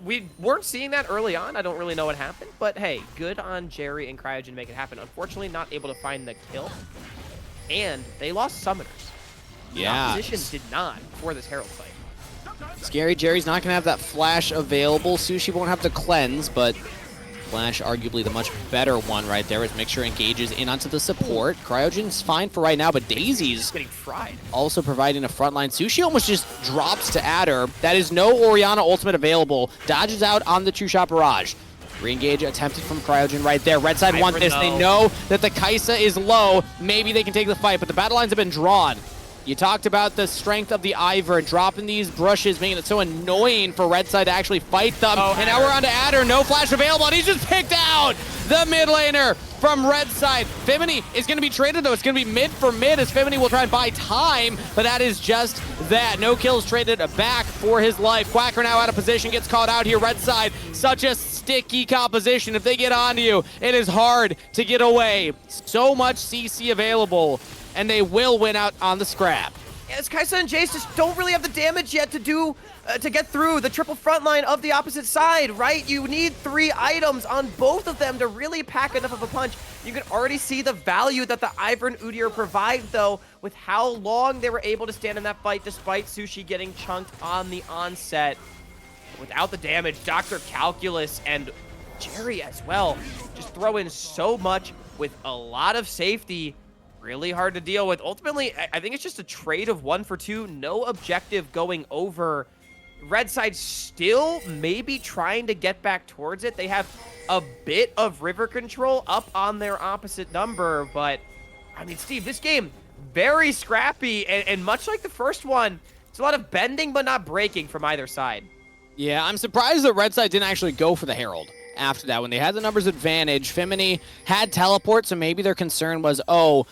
We weren't seeing that early on. I don't really know what happened, but hey, good on Jerry and Cryogen make it happen. Unfortunately, not able to find the kill, and they lost Summoners. Yeah. The opposition did not for this Herald fight. Scary Jerry's not going to have that flash available. Sushi won't have the cleanse, but Flash arguably the much better one right there as Mixture engages in onto the support. Cryogen's fine for right now, but Daisy's Getting fried. also providing a frontline. Sushi almost just drops to Adder. That is no Orianna ultimate available. Dodges out on the True Shot Barrage. Re-engage attempted from Cryogen right there. Red side want this. They know that the Kai'Sa is low. Maybe they can take the fight, but the battle lines have been drawn. You talked about the strength of the Ivern, dropping these brushes, making it so annoying for Red side to actually fight them. And now we're on to Adder. No flash available, and he's just picked out the mid laner from Red side. Femini is going to be traded, though. It's going to be mid for mid as Femini will try and buy time, but that is just that. No kills traded back for his life. Quacker now out of position, gets caught out here. Red side, such a sticky composition. If they get onto you, it is hard to get away. So much CC available, and they will win out on the scrap. Yes, Kai'Sa and Jace just don't really have the damage yet to do to get through the triple front line of the opposite side, right? You need 3 items on both of them to really pack enough of a punch. You can already see the value that the Ivern Udyr provide, though, with how long they were able to stand in that fight despite Sushi getting chunked on the onset. Without the damage, Dr. Calculus and Jerry as well just throw in so much with a lot of safety. Really hard to deal with. Ultimately, I think it's just a trade of 1 for 2. No objective going over. Red side still maybe trying to get back towards it. They have a bit of river control up on their opposite number. But, I mean, Steve, this game, very scrappy. And much like the first one, it's a lot of bending but not breaking from either side. Yeah, I'm surprised that Red side didn't actually go for the Herald after that. When they had the numbers advantage, Femini had teleport, so maybe their concern was, oh,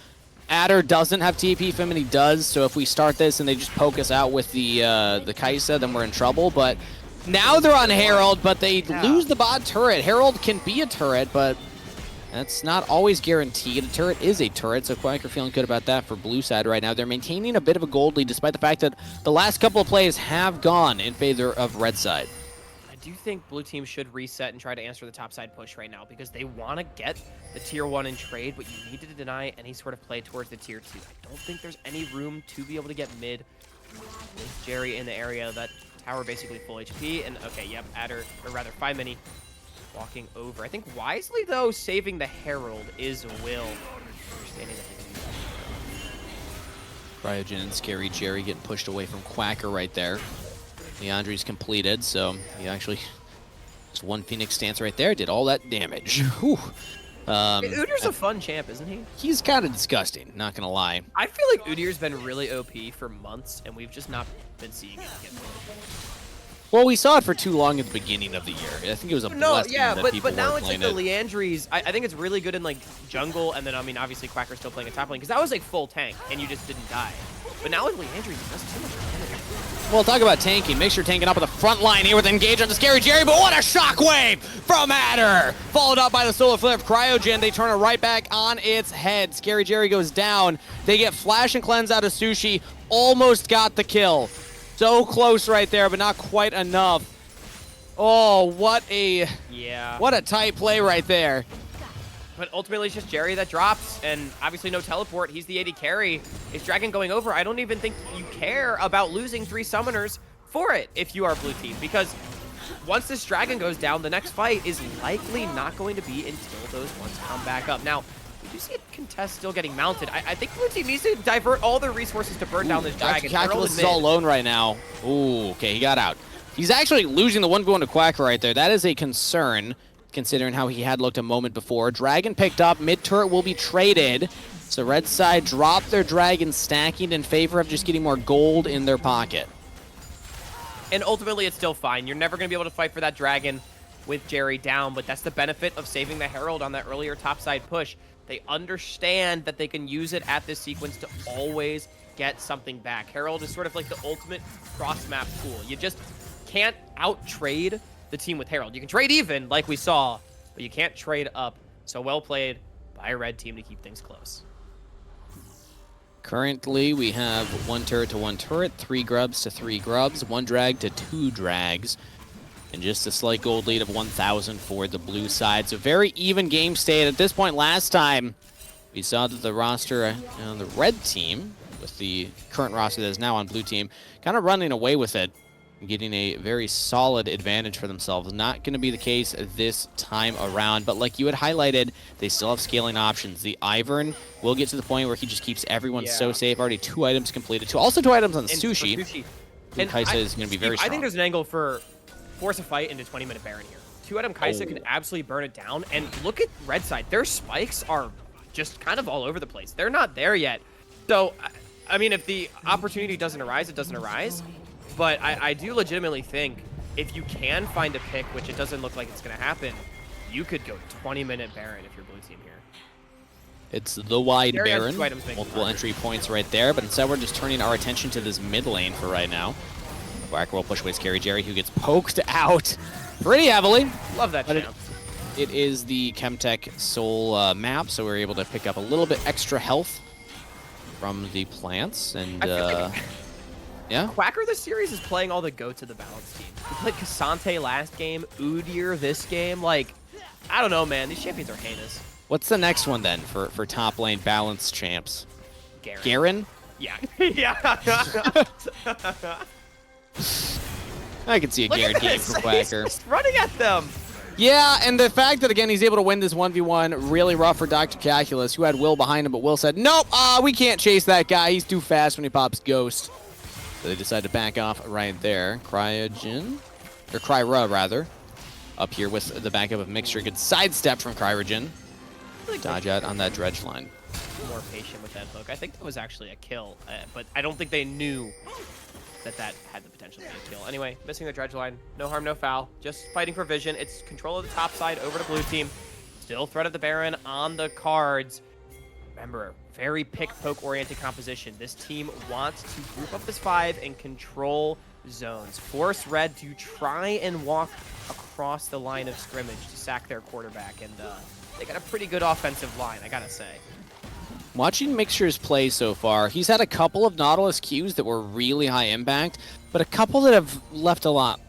Adder doesn't have TP, Femini does, so if we start this and they just poke us out with the Kai'Sa, then we're in trouble. But now they're on Herald, but they lose the bot turret. Herald can be a turret, but that's not always guaranteed. A turret is a turret, so Quacker feeling good about that for blue side right now. They're maintaining a bit of a gold lead, despite the fact that the last couple of plays have gone in favor of red side. I do think blue team should reset and try to answer the top side push right now because they want to get the tier 1 in trade, but you need to deny any sort of play towards the tier 2. I don't think there's any room to be able to get mid with Jerry in the area. That tower basically full HP, and okay, yep, Adder, or rather Femini walking over. I think wisely, though, saving the Herald is Will. Understanding that he can do that. Cryogen and Scary Jerry getting pushed away from Quacker right there. Leandri's completed, so he actually just one Phoenix stance right there, did all that damage. Whew. Udyr's a fun champ, isn't he? He's kind of disgusting, not gonna lie. I feel like Udyr's been really OP for months, and we've just not been seeing it get more. Well, we saw it for too long at the beginning of the year. I think it was a blessing that people but now were it's like playing the Leandries. I think it's really good in like jungle, and then I mean obviously Quacker's still playing a top lane because that was like full tank, and you just didn't die. But now with Leandries, it does too much damage. Well, talk about tanking. Make sure tanking up at the front line here with engage on the Scary Jerry, but what a shockwave from Adder! Followed up by the Solar Flare of Cryogen. They turn it right back on its head. Scary Jerry goes down. They get Flash and Cleanse out of Sushi. Almost got the kill. So close right there, but not quite enough. Oh, what a tight play right there. But ultimately, it's just Jerry that drops, and obviously no teleport. He's the AD carry. Is Dragon going over? I don't even think you care about losing 3 summoners for it if you are blue team, because once this dragon goes down, the next fight is likely not going to be until those ones come back up. Now, we do see a contest still getting mounted. I think Blue Team needs to divert all their resources to burn down this dragon. Calculus is all alone right now. Ooh, okay, he got out. He's actually losing the 1v1 to Quacker right there. That is a concern, considering how he had looked a moment before. Dragon picked up. Mid-turret will be traded. So red side dropped their dragon, stacking in favor of just getting more gold in their pocket. And ultimately, it's still fine. You're never going to be able to fight for that dragon with Jerry down, but that's the benefit of saving the Herald on that earlier topside push. They understand that they can use it at this sequence to always get something back. Herald is sort of like the ultimate cross-map tool. You just can't out-trade the team with Herald. You can trade even, like we saw, but you can't trade up. So well played by a red team to keep things close. Currently, we have 1 turret to 1 turret, 3 grubs to 3 grubs, 1 drag to 2 drags, and just a slight gold lead of 1,000 for the blue side. So very even game state. At this point last time, we saw that the roster on the red team, with the current roster that is now on blue team, kind of running away with it, getting a very solid advantage for themselves. Not going to be the case this time around, but like you had highlighted, they still have scaling options. The Ivern will get to the point where he just keeps everyone so safe. Already 2 items completed. Also 2 items on Sushi. And Kaisa is going to be very strong. I think there's an angle for force a fight into 20-minute Baron here. 2-item Kaisa can absolutely burn it down. And look at red side. Their spikes are just kind of all over the place. They're not there yet. So, I mean, if the opportunity doesn't arise, it doesn't arise. But I do legitimately think if you can find a pick, which it doesn't look like it's going to happen, you could go 20-minute Baron if you're blue team here. It's the wide Baron, multiple entry points right there, but instead we're just turning our attention to this mid lane for right now. Whacker will push away Scary Jerry, who gets poked out pretty heavily. Love that champ. It is the Chemtech Soul map, so we're able to pick up a little bit extra health from the plants, and yeah. Quacker this series is playing all the goats of the balance team. We played Cassante last game, Udyr this game. Like, I don't know, man. These champions are heinous. What's the next one then for top lane balance champs? Garen. Garen? Yeah. Yeah. I can see a Garen game for Quacker. He's just running at them. Yeah, and the fact that, again, he's able to win this 1v1, really rough for Dr. Calculus, who had Will behind him, but Will said, nope, we can't chase that guy. He's too fast when he pops Ghost. So they decide to back off right there. Cryogen, or Cryra rather, up here with the backup of Mixture. Good sidestep from Cryogen. Dodge out on that dredge line. More patient with that hook. I think that was actually a kill, but I don't think they knew that had the potential to be a kill. Anyway, missing the dredge line. No harm, no foul. Just fighting for vision. It's control of the top side over to blue team. Still threat of the Baron on the cards. Remember, very pick-poke oriented composition. This team wants to group up this 5 and control zones. Force red to try and walk across the line of scrimmage to sack their quarterback. And they got a pretty good offensive line, I gotta say. Watching Mixture's play so far, he's had a couple of Nautilus Qs that were really high impact, but a couple that have left a lot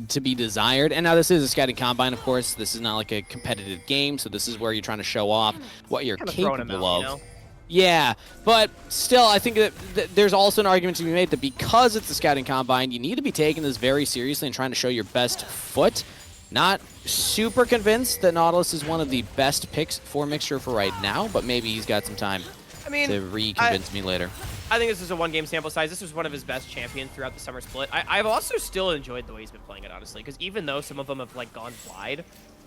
to be desired. And now this is a scouting combine, of course. This is not like a competitive game, so this is where you're trying to show off what you're capable of. You know? Yeah, but still, I think that there's also an argument to be made that because it's a scouting combine, you need to be taking this very seriously and trying to show your best foot. Not super convinced that Nautilus is one of the best picks for Mixture for right now, but maybe he's got some time to re-convince me later. I think this is a 1-game sample size. This was one of his best champions throughout the summer split. I've also still enjoyed the way he's been playing it, honestly, because even though some of them have like gone wide,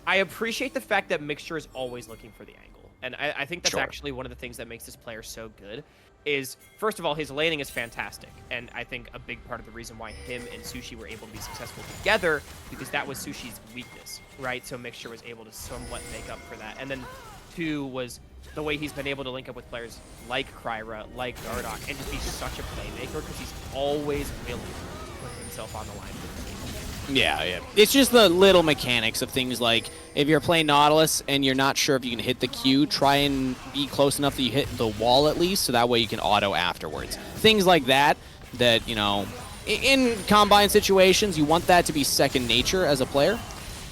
I appreciate the fact that Mixture is always looking for the angle. And I think that's actually one of the things that makes this player so good is, first of all, his laning is fantastic. And I think a big part of the reason why him and Sushi were able to be successful together, because that was Sushi's weakness, right? So Mixture was able to somewhat make up for that. And then 2 was the way he's been able to link up with players like Cryra, like Dardoch, and just be such a playmaker because he's always willing to put himself on the line for the team. Yeah. It's just the little mechanics of things like if you're playing Nautilus and you're not sure if you can hit the Q, try and be close enough that you hit the wall at least, so that way you can auto afterwards. Things like that, you know, in Combine situations, you want that to be second nature as a player.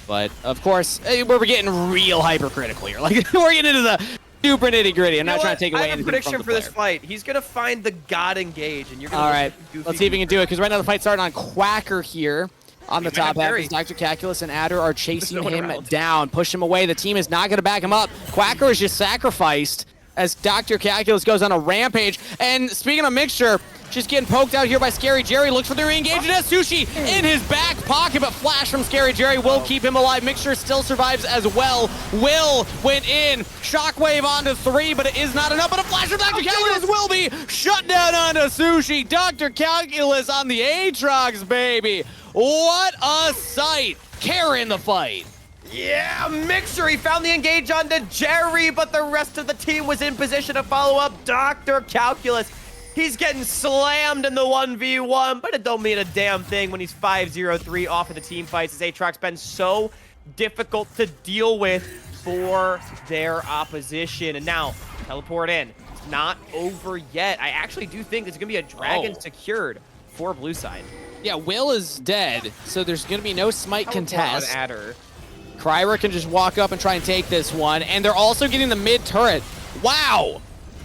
But, of course, we're getting real hypercritical here. Like, we're getting into the super nitty-gritty. I'm not trying to take away anything from the player. I have a prediction for this fight. He's going to find the God Engage, and you're going to... All right, let's see if he can do it, because right now the fight's starting on Quacker here. On the might have top half, Jerry. as Dr. Calculus and Adder are chasing no one him around. down. Push him away. The team is not going to back him up. Quacker is just sacrificed as Dr. Calculus goes on a rampage. And speaking of Mixture, just getting poked out here by Scary Jerry. Looks for the re-engage, and has Sushi in his back pocket, but flash from Scary Jerry will keep him alive. Mixture still survives as well. Will went in. Shockwave onto 3, but it is not enough. But a flash from Dr. Calculus will be shut down onto Sushi. Dr. Calculus on the Aatrox, baby. What a sight. Carrying the fight. Yeah, Mixture, he found the engage onto Jerry, but the rest of the team was in position to follow up Dr. Calculus. He's getting slammed in the 1v1, but it don't mean a damn thing when he's 5-0-3 off of the team fights. His Aatrox been so difficult to deal with for their opposition. And now, teleport in. It's not over yet. I actually do think there's going to be a dragon secured for blue side. Yeah, Will is dead, so there's going to be no smite contest. On Adder. Kryra can just walk up and try and take this one, and they're also getting the mid turret. Wow!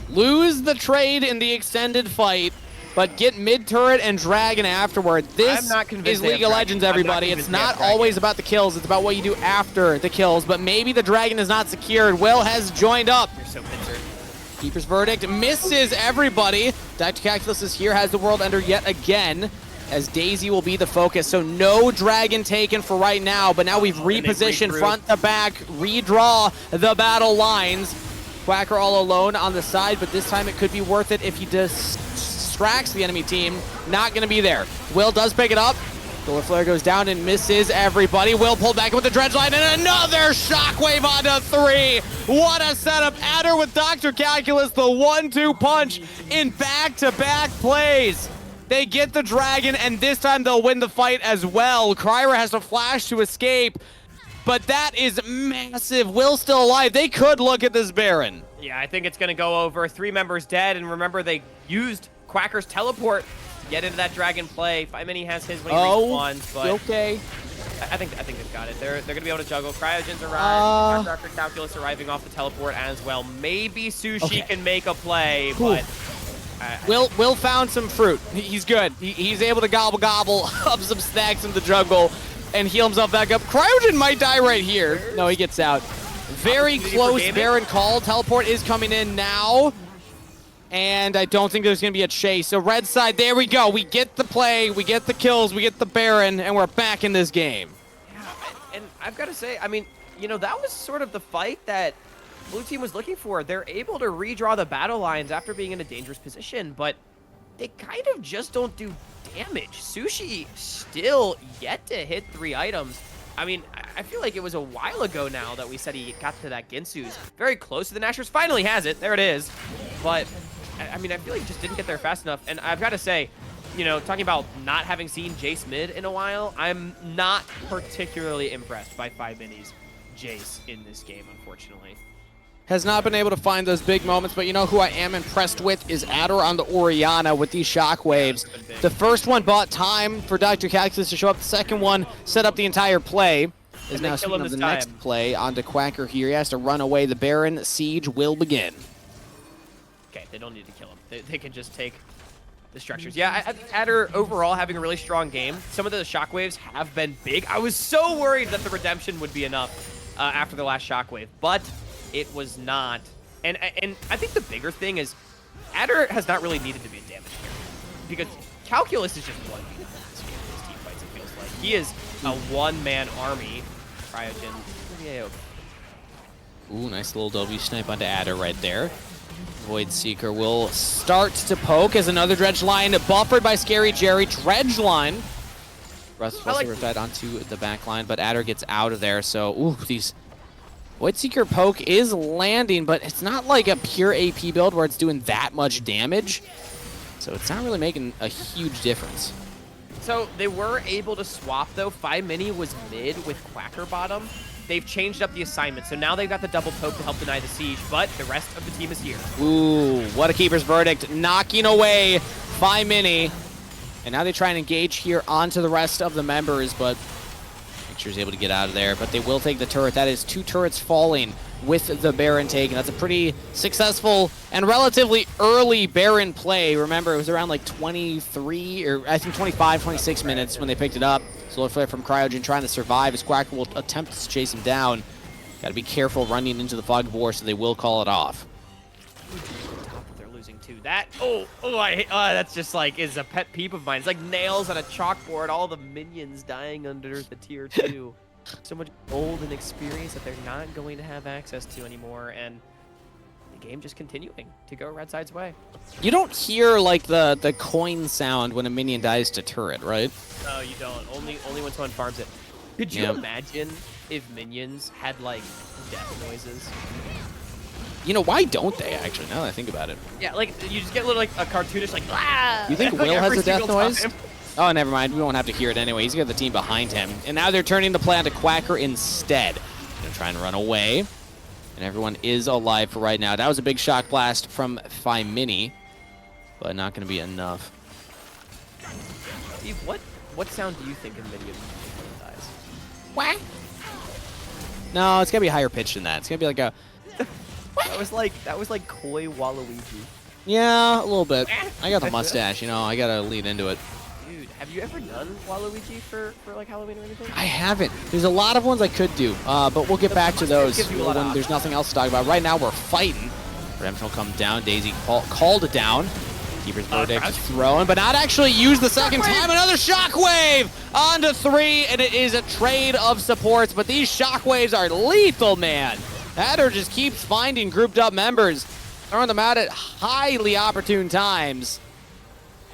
Lose the trade in the extended fight, but get mid turret and dragon afterward. This is League of Legends, everybody. It's not always about the kills. It's about what you do after the kills, but maybe the dragon is not secured. Will has joined up. You're so pincer. Keeper's Verdict misses everybody. Dr. Calculus is here, has the World Ender yet again, as Daisy will be the focus. So no dragon taken for right now, but now we've repositioned front to back, redraw the battle lines. Quacker all alone on the side, but this time it could be worth it if he distracts the enemy team. Not going to be there. Will does pick it up. Solar Flare goes down and misses everybody. Will pulled back with the dredge line, and another shockwave onto 3. What a setup. Adder with Dr. Calculus, the 1-2 punch in back-to-back plays. They get the dragon, and this time they'll win the fight as well. Kryra has to flash to escape, but that is massive. Will's still alive. They could look at this Baron. Yeah, I think it's going to go over. 3 members dead, and remember, they used Quacker's teleport to get into that dragon play. Mini has his when he respawns, but okay. I think they've got it. They're going to be able to juggle. Cryogen's arrived. Dr. Calculus arriving off the teleport as well. Maybe Sushi can make a play, but... Will found some fruit. He's good. He's able to gobble up some snacks in the jungle and heal himself back up. Cryogen might die right here. No, he gets out. Very close Baron call. Teleport is coming in now. And I don't think there's going to be a chase. So red side, there we go. We get the play, we get the kills, we get the Baron, and we're back in this game. Yeah, and I've got to say, I mean, you know, that was sort of the fight that blue team was looking for. They're able to redraw the battle lines after being in a dangerous position, but they kind of just don't do damage. Sushi still yet to hit 3 items. I mean, I feel like it was a while ago now that we said he got to that Ginsu's. Very close to the Nashers. Finally has it. There it is. But, I mean, I feel like he just didn't get there fast enough. And I've got to say, you know, talking about not having seen Jace mid in a while, I'm not particularly impressed by 5Mini's Jace in this game, unfortunately. Has not been able to find those big moments, but you know who I am impressed with is Adder on the Orianna with these shockwaves. The first one bought time for Dr. Calculus to show up. The second one set up the entire play. Is now speaking of the next play onto Quacker here. He has to run away. The Baron siege will begin. Okay, they don't need to kill him. They can just take the structures. Yeah, I think Adder overall having a really strong game. Some of the shockwaves have been big. I was so worried that the redemption would be enough after the last shockwave, but it was not. And I think the bigger thing is Adder has not really needed to be a damage carry because Calculus is just one unit in this game. His team fights, it feels like. He is a one-man army. Cryogen. Yeah. Ooh, nice little W snipe onto Adder right there. Void Seeker will start to poke as another dredge line buffered by Scary Jerry. Dredge line. Russell died onto the back line, but Adder gets out of there. So, ooh, these Void Seeker poke is landing, but it's not like a pure AP build where it's doing that much damage. So it's not really making a huge difference. So they were able to swap, though. 5Mini was mid with Quacker bottom. They've changed up the assignment, so now they've got the double poke to help deny the siege, but the rest of the team is here. Ooh, what a Keeper's Verdict. Knocking away 5Mini. And now they try and engage here onto the rest of the members, but Mixture's able to get out of there. But they will take the turret. That is 2 turrets falling with the Baron taken. That's a pretty successful and relatively early Baron play. Remember, it was around like 23, or I think 25, 26 minutes when they picked it up. Solar Flare from Cryogen trying to survive as Quacker will attempt to chase him down. Got to be careful running into the Fog of War, so they will call it off. They're losing too. That's just like is a pet peeve of mine. It's like nails on a chalkboard. All the minions dying under the tier 2. So much gold and experience that they're not going to have access to anymore, and the game just continuing to go Red Side's way. You don't hear like the coin sound when a minion dies to turret, right? No, you don't. Only when someone farms it. Could you imagine if minions had like death noises? You know, why don't they actually? Now that I think about it. Yeah, like you just get a little like a cartoonish like ah. You think Will has a death noise? Oh, never mind. We won't have to hear it anyway. He's got the team behind him. And now they're turning the play onto Quacker instead. Gonna try and run away. And everyone is alive for right now. That was a big shock blast from Phi Mini, but not gonna be enough. Steve, what sound do you think a minion dies? What? No, it's gonna be higher pitched than that. It's gonna be like a that was like Koi Waluigi. yeah, a little bit. I got the mustache, you know, I gotta lead into it. Dude, have you ever done Waluigi for like Halloween or anything? I haven't. There's a lot of ones I could do, but we'll get back to those when there's nothing else to talk about. Right now, we're fighting. Redemption will come down. Daisy called it down. Keeper's Verdict thrown, but not actually used the second time. Another Shockwave onto 3, and it is a trade of supports, but these Shockwaves are lethal, man. Adder just keeps finding grouped up members, throwing them out at highly opportune times.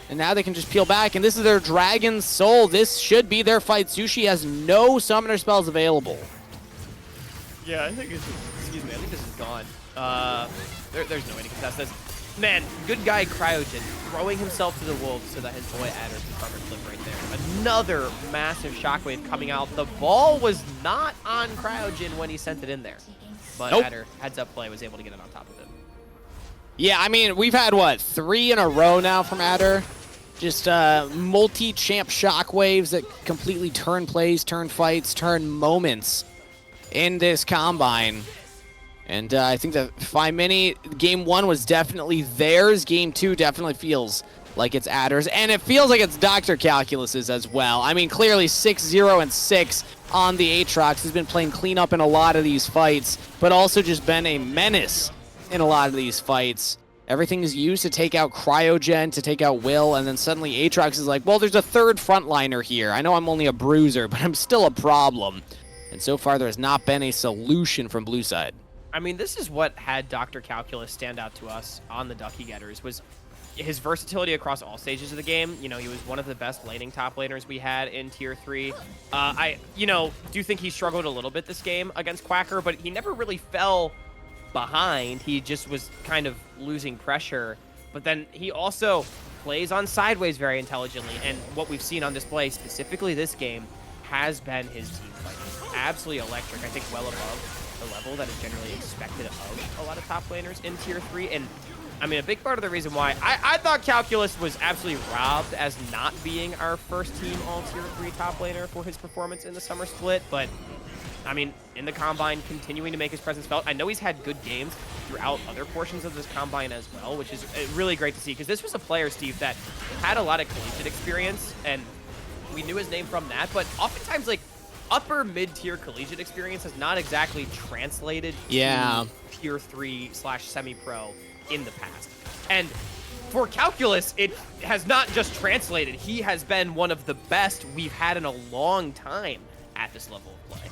And now they can just peel back, and this is their Dragon Soul. This should be their fight. Sushi has no summoner spells available. Yeah, I think I think this is gone. There's no way to contest this. Man, good guy Cryogen throwing himself to the wolves so that his boy Adder can cover flip right there. Another massive shockwave coming out. The ball was not on Cryogen when he sent it in there. But Adder, heads up play, was able to get it on top of him. Yeah, I mean, we've had, what, 3 in a row now from Adder? Just multi-champ shockwaves that completely turn plays, turn fights, turn moments in this Combine. And I think that Phi Mini, Game 1 was definitely theirs. Game 2 definitely feels like it's Adder's. And it feels like it's Dr. Calculus's as well. I mean, clearly 6-0 and 6 on the Aatrox. He's been playing cleanup in a lot of these fights, but also just been a menace in a lot of these fights. Everything is used to take out Cryogen, to take out Will, and then suddenly Aatrox is like, well, there's a third frontliner here. I know I'm only a bruiser, but I'm still a problem. And so far, there has not been a solution from Blue Side. I mean, this is what had Dr. Calculus stand out to us on the Ducky Getters, was his versatility across all stages of the game. You know, he was one of the best laning top laners we had in Tier 3. I do think he struggled a little bit this game against Quacker, but he never really fell behind. He just was kind of losing pressure. But then he also plays on sideways very intelligently, and what we've seen on display, specifically this game, has been his team fighting. Absolutely electric. I think well above the level that is generally expected of a lot of top laners in Tier 3. And I mean, a big part of the reason why I thought Calculus was absolutely robbed as not being our first team all Tier 3 top laner for his performance in the summer split, but I mean, in the Combine, continuing to make his presence felt. I know he's had good games throughout other portions of this Combine as well, which is really great to see, because this was a player, Steve, that had a lot of collegiate experience, and we knew his name from that, but oftentimes, like, upper mid-tier collegiate experience has not exactly translated to Tier 3/semi-pro in the past. And for Calculus, it has not just translated. He has been one of the best we've had in a long time at this level of play.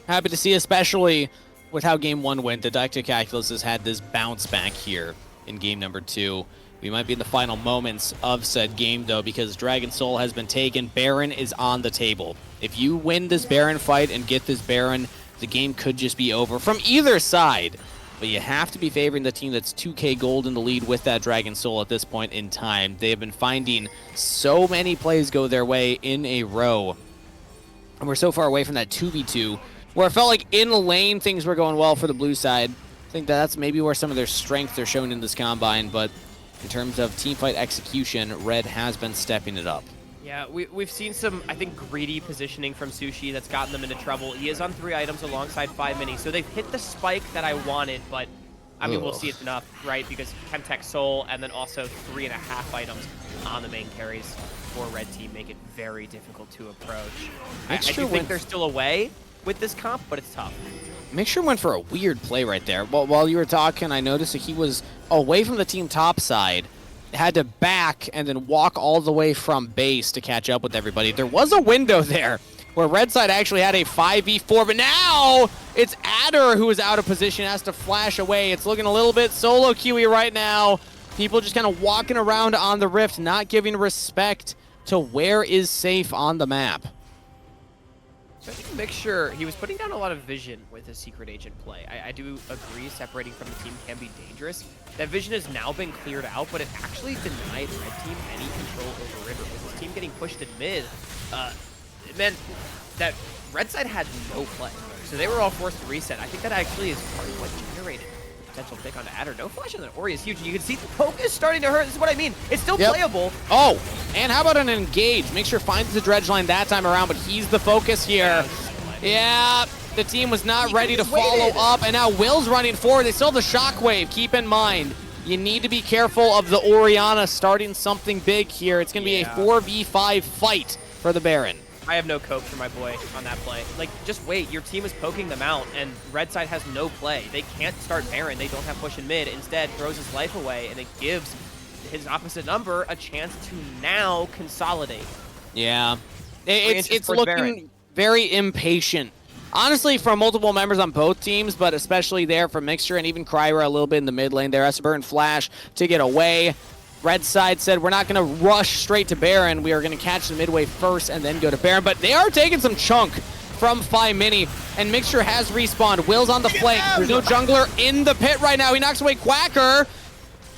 Happy to see, especially with how Game 1 went, that Dr. Calculus has had this bounce back here in Game number 2. We might be in the final moments of said game, though, because Dragon Soul has been taken. Baron is on the table. If you win this Baron fight and get this Baron, the game could just be over from either side. But you have to be favoring the team that's 2k gold in the lead with that Dragon Soul at this point in time. They have been finding so many plays go their way in a row. And we're so far away from that 2v2, where it felt like in the lane things were going well for the blue side. I think that's maybe where some of their strength are shown in this Combine, but in terms of teamfight execution, Red has been stepping it up. Yeah, we've seen some, I think, greedy positioning from Sushi that's gotten them into trouble. He is on 3 items alongside Phi Mini, so they've hit the spike that I wanted, but I mean, we'll see it's enough, right? Because Chemtech Soul and then also 3.5 items on the main carries for Red Team make it very difficult to approach. I do think there's still a way with this comp, but it's tough. Mixture went for a weird play right there. Well, while you were talking, I noticed that he was away from the team top side, had to back and then walk all the way from base to catch up with everybody. There was a window there where Red Side actually had a 5v4, but now it's Adder who is out of position, has to flash away. It's looking a little bit solo queuey right now. People just kind of walking around on the Rift, not giving respect to where is safe on the map. So I think Mixture, he was putting down a lot of vision with his secret agent play. I do agree separating from the team can be dangerous. That vision has now been cleared out, but it actually denied Red Team any control over River. With his team getting pushed in mid, it meant that Red Side had no play. So they were all forced to reset. I think that actually is part of what generated the potential pick onto Adder. No flash on that Ori is huge. You can see the poke is starting to hurt. This is what I mean. It's still playable. Oh, and how about an engage? Make sure finds the dredge line that time around, but he's the focus here. Yeah, the team was not ready to follow up, and now Will's running forward. They still have the shockwave. Keep in mind, you need to be careful of the Orianna starting something big here. It's going to be a 4v5 fight for the Baron. I have no cope for my boy on that play. Like, just wait. Your team is poking them out, and Red Side has no play. They can't start Baron. They don't have push in mid. Instead, throws his life away, and it gives his opposite number a chance to now consolidate. Yeah. It's looking Baron. Very impatient. Honestly, from multiple members on both teams, but especially there from Mixture and even Kryra a little bit in the mid lane there. Esper and Flash to get away. Red Side said, we're not going to rush straight to Baron. We are going to catch the midway first and then go to Baron. But they are taking some chunk from Phi Mini, and Mixture has respawned. Will's on the flank. There's no jungler in the pit right now. He knocks away Quacker.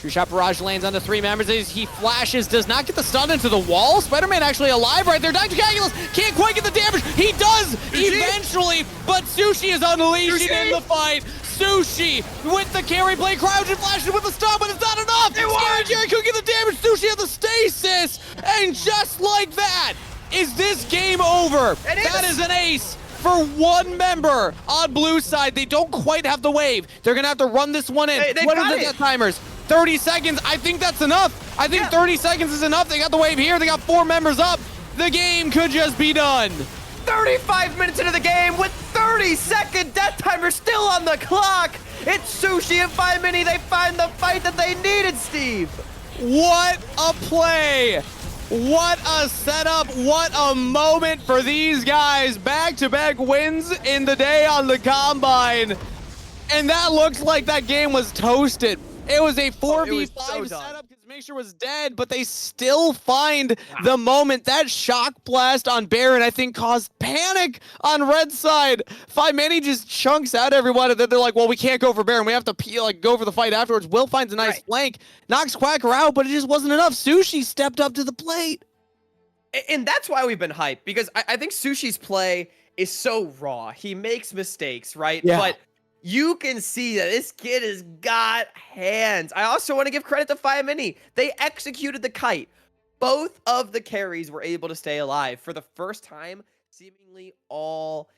True Shot Barrage lands on the 3 members. He flashes, does not get the stun into the wall. Spider-Man actually alive right there. Dr. Calculus can't quite get the damage. He does eventually, but Sushi is unleashing in the fight. Sushi with the carry play, crouch and flashes with the stun, but it's not enough. Scary Jerry could get the damage. Sushi had the stasis, and just like that, is this game over? That is an ace for one member on blue side. They don't quite have the wave. They're gonna have to run this one in. What are the death timers? 30 seconds. I think that's enough. I think 30 seconds is enough. They got the wave here. They got 4 members up. The game could just be done. 35 minutes into the game with 30-second death timer still on the clock. It's Sushi and Phi Mini. They find the fight that they needed, Steve. What a play. What a setup. What a moment for these guys. Back-to-back wins in the day on the Combine. And that looks like that game was toasted. It was a 4v5 setup because Mixture was dead, but they still find the moment. That shock blast on Baron, I think, caused panic on Red Side. Phi Mini just chunks out everyone, and then they're like, well, we can't go for Baron. We have to go for the fight afterwards. Will finds a nice flank, knocks Quacker out, but it just wasn't enough. Sushi stepped up to the plate. And that's why we've been hyped, because I think Sushi's play is so raw. He makes mistakes, right? Yeah. But you can see that this kid has got hands. I also want to give credit to Phi Mini. They executed the kite. Both of the carries were able to stay alive for the first time, seemingly all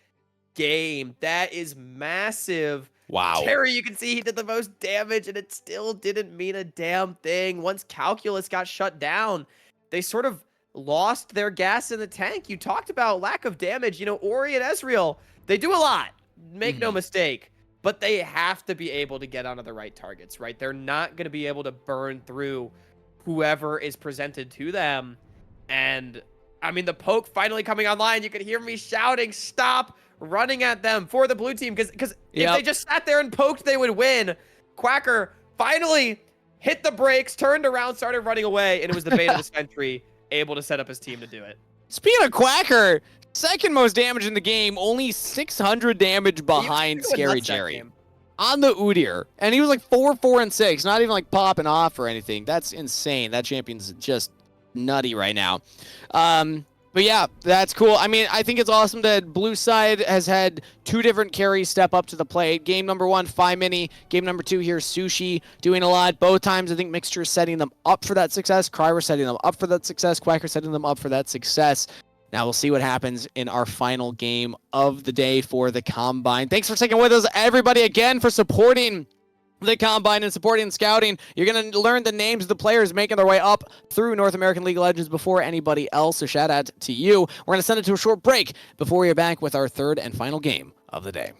game. That is massive. Wow. Terry, you can see he did the most damage, and it still didn't mean a damn thing. Once Calculus got shut down, they sort of lost their gas in the tank. You talked about lack of damage. You know, Ori and Ezreal, they do a lot. Make no mistake. But they have to be able to get onto the right targets, right? They're not going to be able to burn through whoever is presented to them. And, I mean, the poke finally coming online. You could hear me shouting, stop running at them for the blue team. Because if they just sat there and poked, they would win. Quacker finally hit the brakes, turned around, started running away. And it was the bait of the century able to set up his team to do it. Speaking of Quacker, second most damage in the game, only 600 damage behind Scary Jerry on the Udyr. And he was like 4-4-6, not even like popping off or anything. That's insane. That champion's just nutty right now. But yeah, that's cool. I mean, I think it's awesome that blue side has had 2 different carries step up to the plate. Game number 1, Phi Mini. Game number 2 here, Sushi doing a lot. Both times, I think Mixture is setting them up for that success. Kryra setting them up for that success. Quacker setting them up for that success. Now we'll see what happens in our final game of the day for the Combine. Thanks for sticking with us, everybody, again, for supporting the Combine and supporting scouting. You're going to learn the names of the players making their way up through North American League of Legends before anybody else. So shout out to you. We're going to send it to a short break before we're back with our third and final game of the day.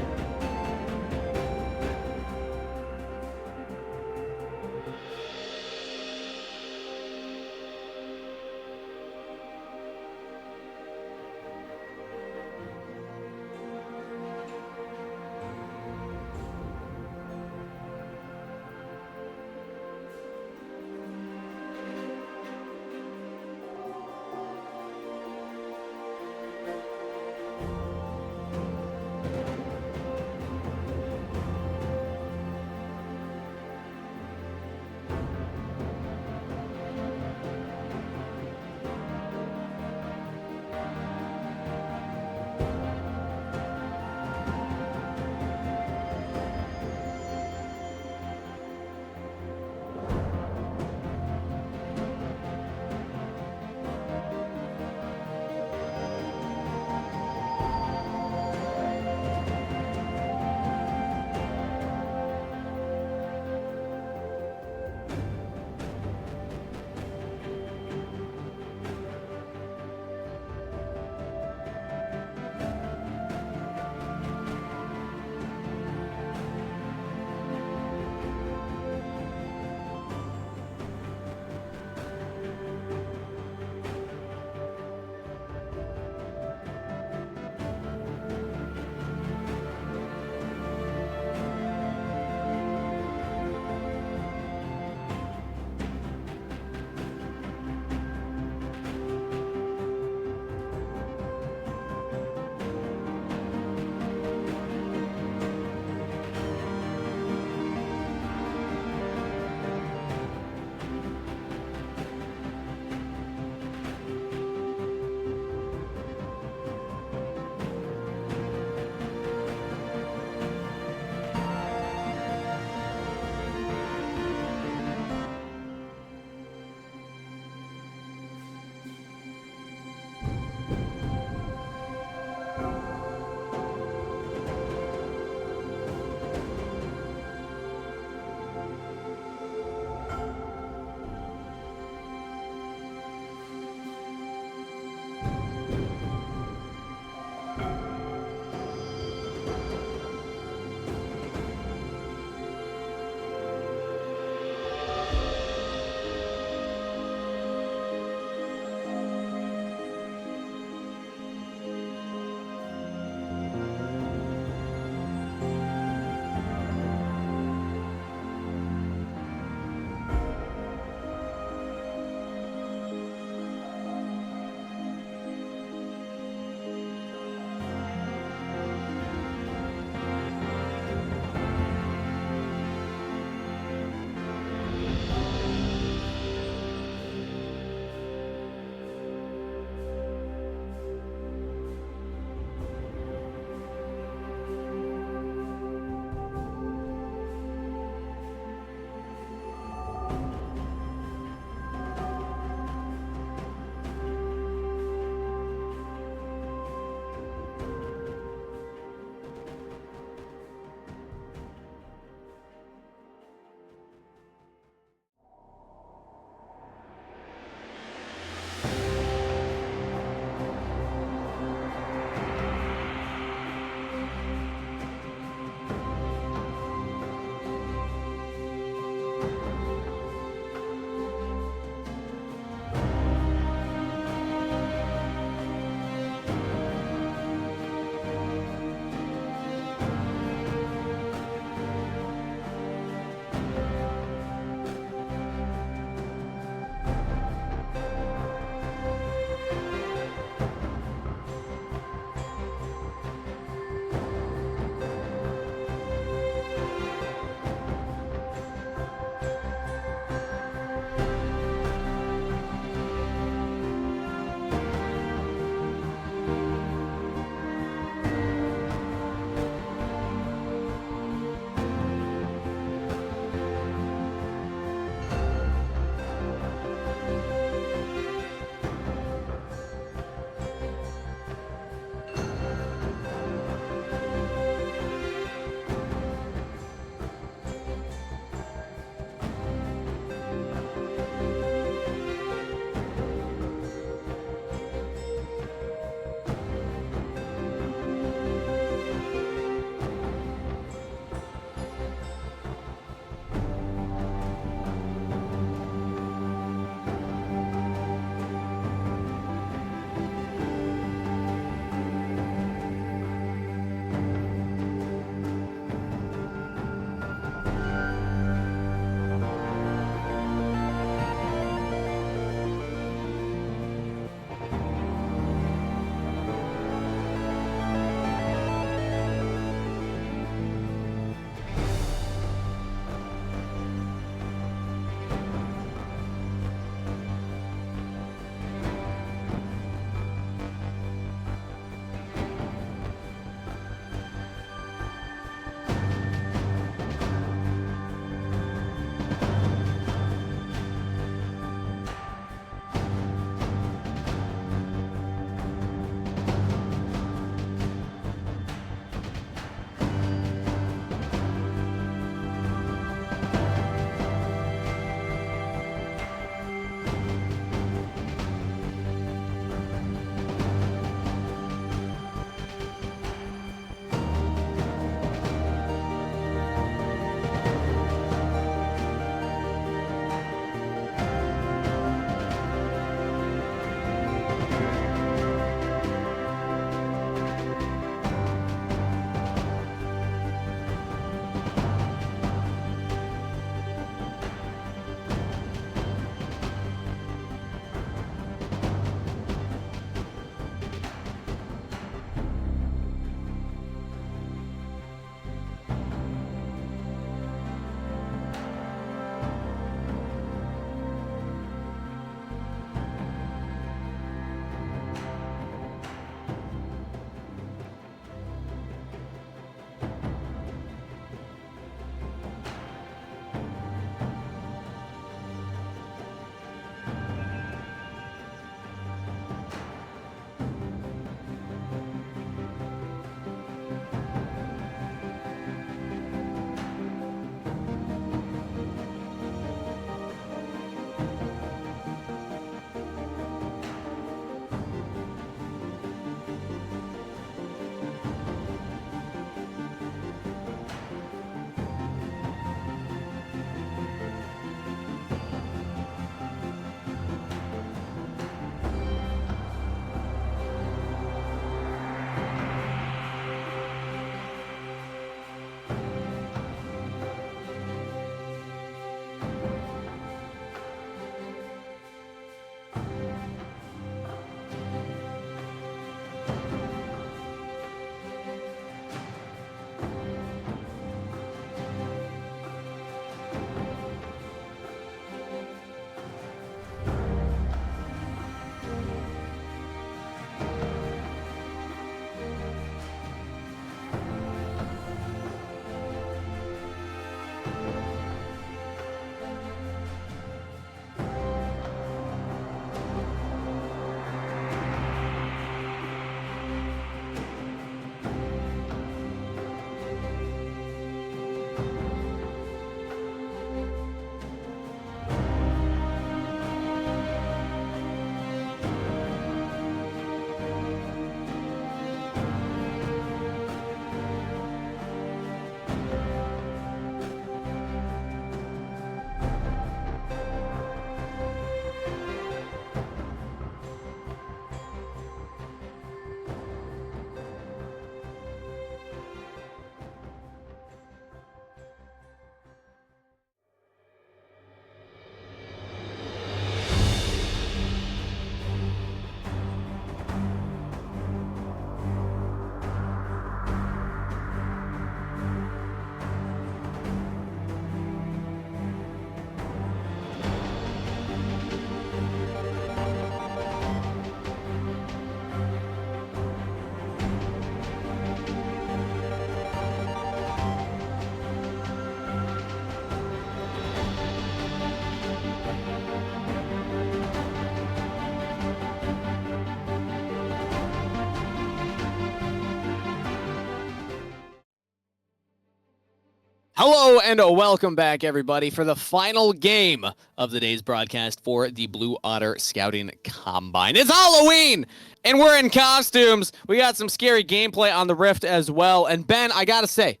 Hello and welcome back, everybody, for the final game of the day's broadcast for the Blue Otter Scouting Combine. It's Halloween, and we're in costumes. We got some scary gameplay on the Rift as well. And Ben, I gotta say,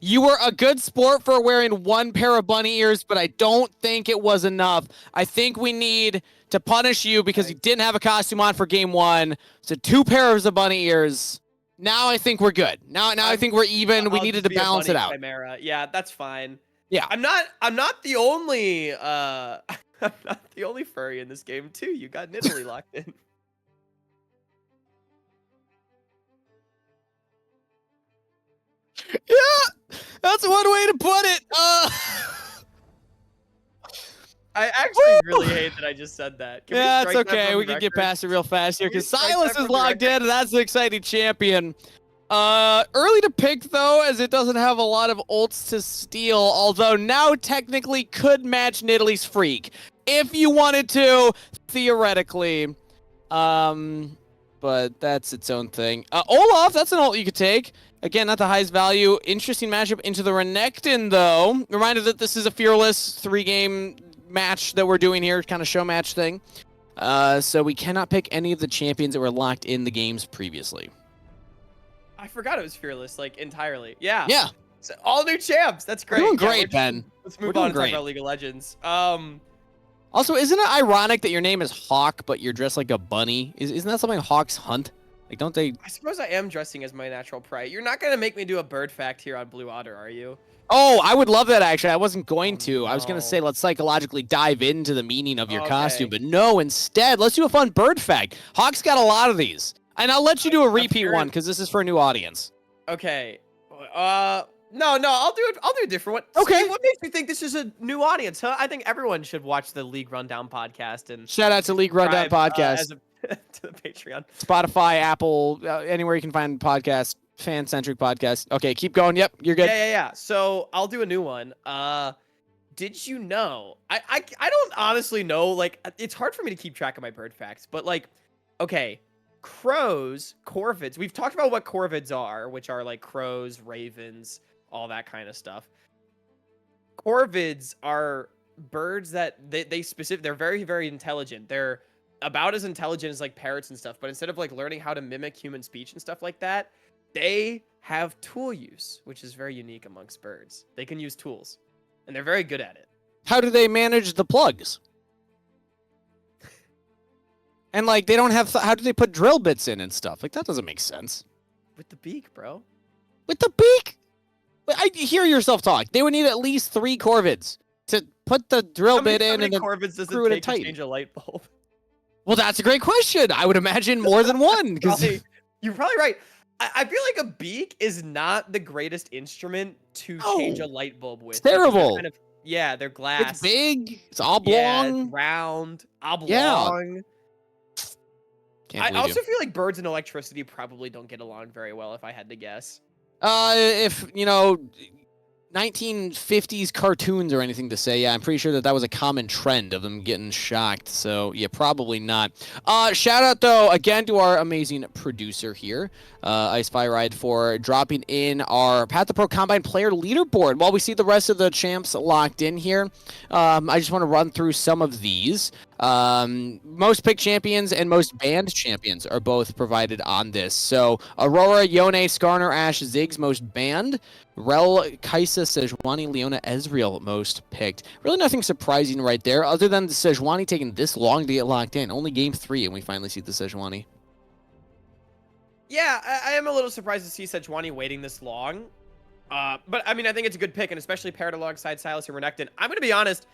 you were a good sport for wearing one pair of bunny ears, but I don't think it was enough. I think we need to punish you because you didn't have a costume on for game one. So 2 pairs of bunny ears. Now I think we're good. Now I think we're even. We needed to balance it out. Chimera. Yeah, that's fine. Yeah. I'm not the only I'm not the only furry in this game too. You got Nidalee locked in. Yeah, that's one way to put it. I actually really hate that I just said that. Yeah, it's okay. We can get past it real fast here because Silas is logged in, and that's an exciting champion. Early to pick, though, as it doesn't have a lot of ults to steal, although now technically could match Nidalee's Freak if you wanted to, theoretically. But that's its own thing. Olaf, that's an ult you could take. Again, not the highest value. Interesting matchup into the Renekton, though. Reminder that this is a Fearless 3-game match that we're doing here, kind of show match thing. So we cannot pick any of the champions that were locked in the games previously. I forgot it was Fearless, like, entirely. Yeah. Yeah. So, all new champs. That's great. We're doing great, Ben. Let's move on and talk about League of Legends. Also, isn't it ironic that your name is Hawk, but you're dressed like a bunny? Isn't that something Hawks hunt? Like, don't they? I suppose I am dressing as my natural prey. You're not going to make me do a bird fact here on Blue Otter, are you? Oh, I would love that, actually. I wasn't going to. No. I was going to say, let's psychologically dive into the meaning of your costume, but no, instead, let's do a fun bird fact. Hawk's got a lot of these. And I'll let you do a repeat one, because this is for a new audience. Okay. No, I'll do a different one. Okay. Steve, what makes you think this is a new audience, huh? I think everyone should watch the League Rundown podcast and shout out to League Rundown podcast to the Patreon, Spotify, Apple, anywhere you can find podcasts, fan-centric podcast. Okay, keep going. Yep, you're good. Yeah. So I'll do a new one. Did you know? I don't honestly know. Like, it's hard for me to keep track of my bird facts, but like, okay. Crows, corvids. We've talked about what corvids are, which are like crows, ravens, all that kind of stuff. Corvids are birds that they're very, very intelligent. They're about as intelligent as like parrots and stuff, but instead of like learning how to mimic human speech and stuff like that, they have tool use, which is very unique amongst birds. They can use tools, and they're very good at it. How do they manage the plugs? And, like, they don't have... how do they put drill bits in and stuff? Like, that doesn't make sense. With the beak, bro. With the beak? I hear yourself talk. They would need at least 3 corvids to put the drill bit in and then corvids does screw it it take tight. To change a light bulb? Well, that's a great question. I would imagine more than one. You're probably right. I feel like a beak is not the greatest instrument to change a light bulb with. It's terrible. They're glass. It's big. It's oblong. Yeah, it's round. Oblong. Yeah. I also feel like birds and electricity probably don't get along very well, if I had to guess. If, 1950s cartoons or anything to say, yeah, I'm pretty sure that was a common trend of them getting shocked. So, yeah, probably not. Shout out, though, again to our amazing producer here, Ice Fire Ride, for dropping in our Path2Pro Combine player leaderboard. While we see the rest of the champs locked in here, I just want to run through some of these. Most picked champions and most banned champions are both provided on this. So, Aurora, Yone, Skarner, Ashe, Ziggs most banned. Rel, Kaisa, Sejuani, Leona, Ezreal most picked. Really nothing surprising right there, other than the Sejuani taking this long to get locked in. Only game 3, and we finally see the Sejuani. Yeah, I am a little surprised to see Sejuani waiting this long. But, I mean, I think it's a good pick, and especially paired alongside Silas and Renekton. I'm going to be honest,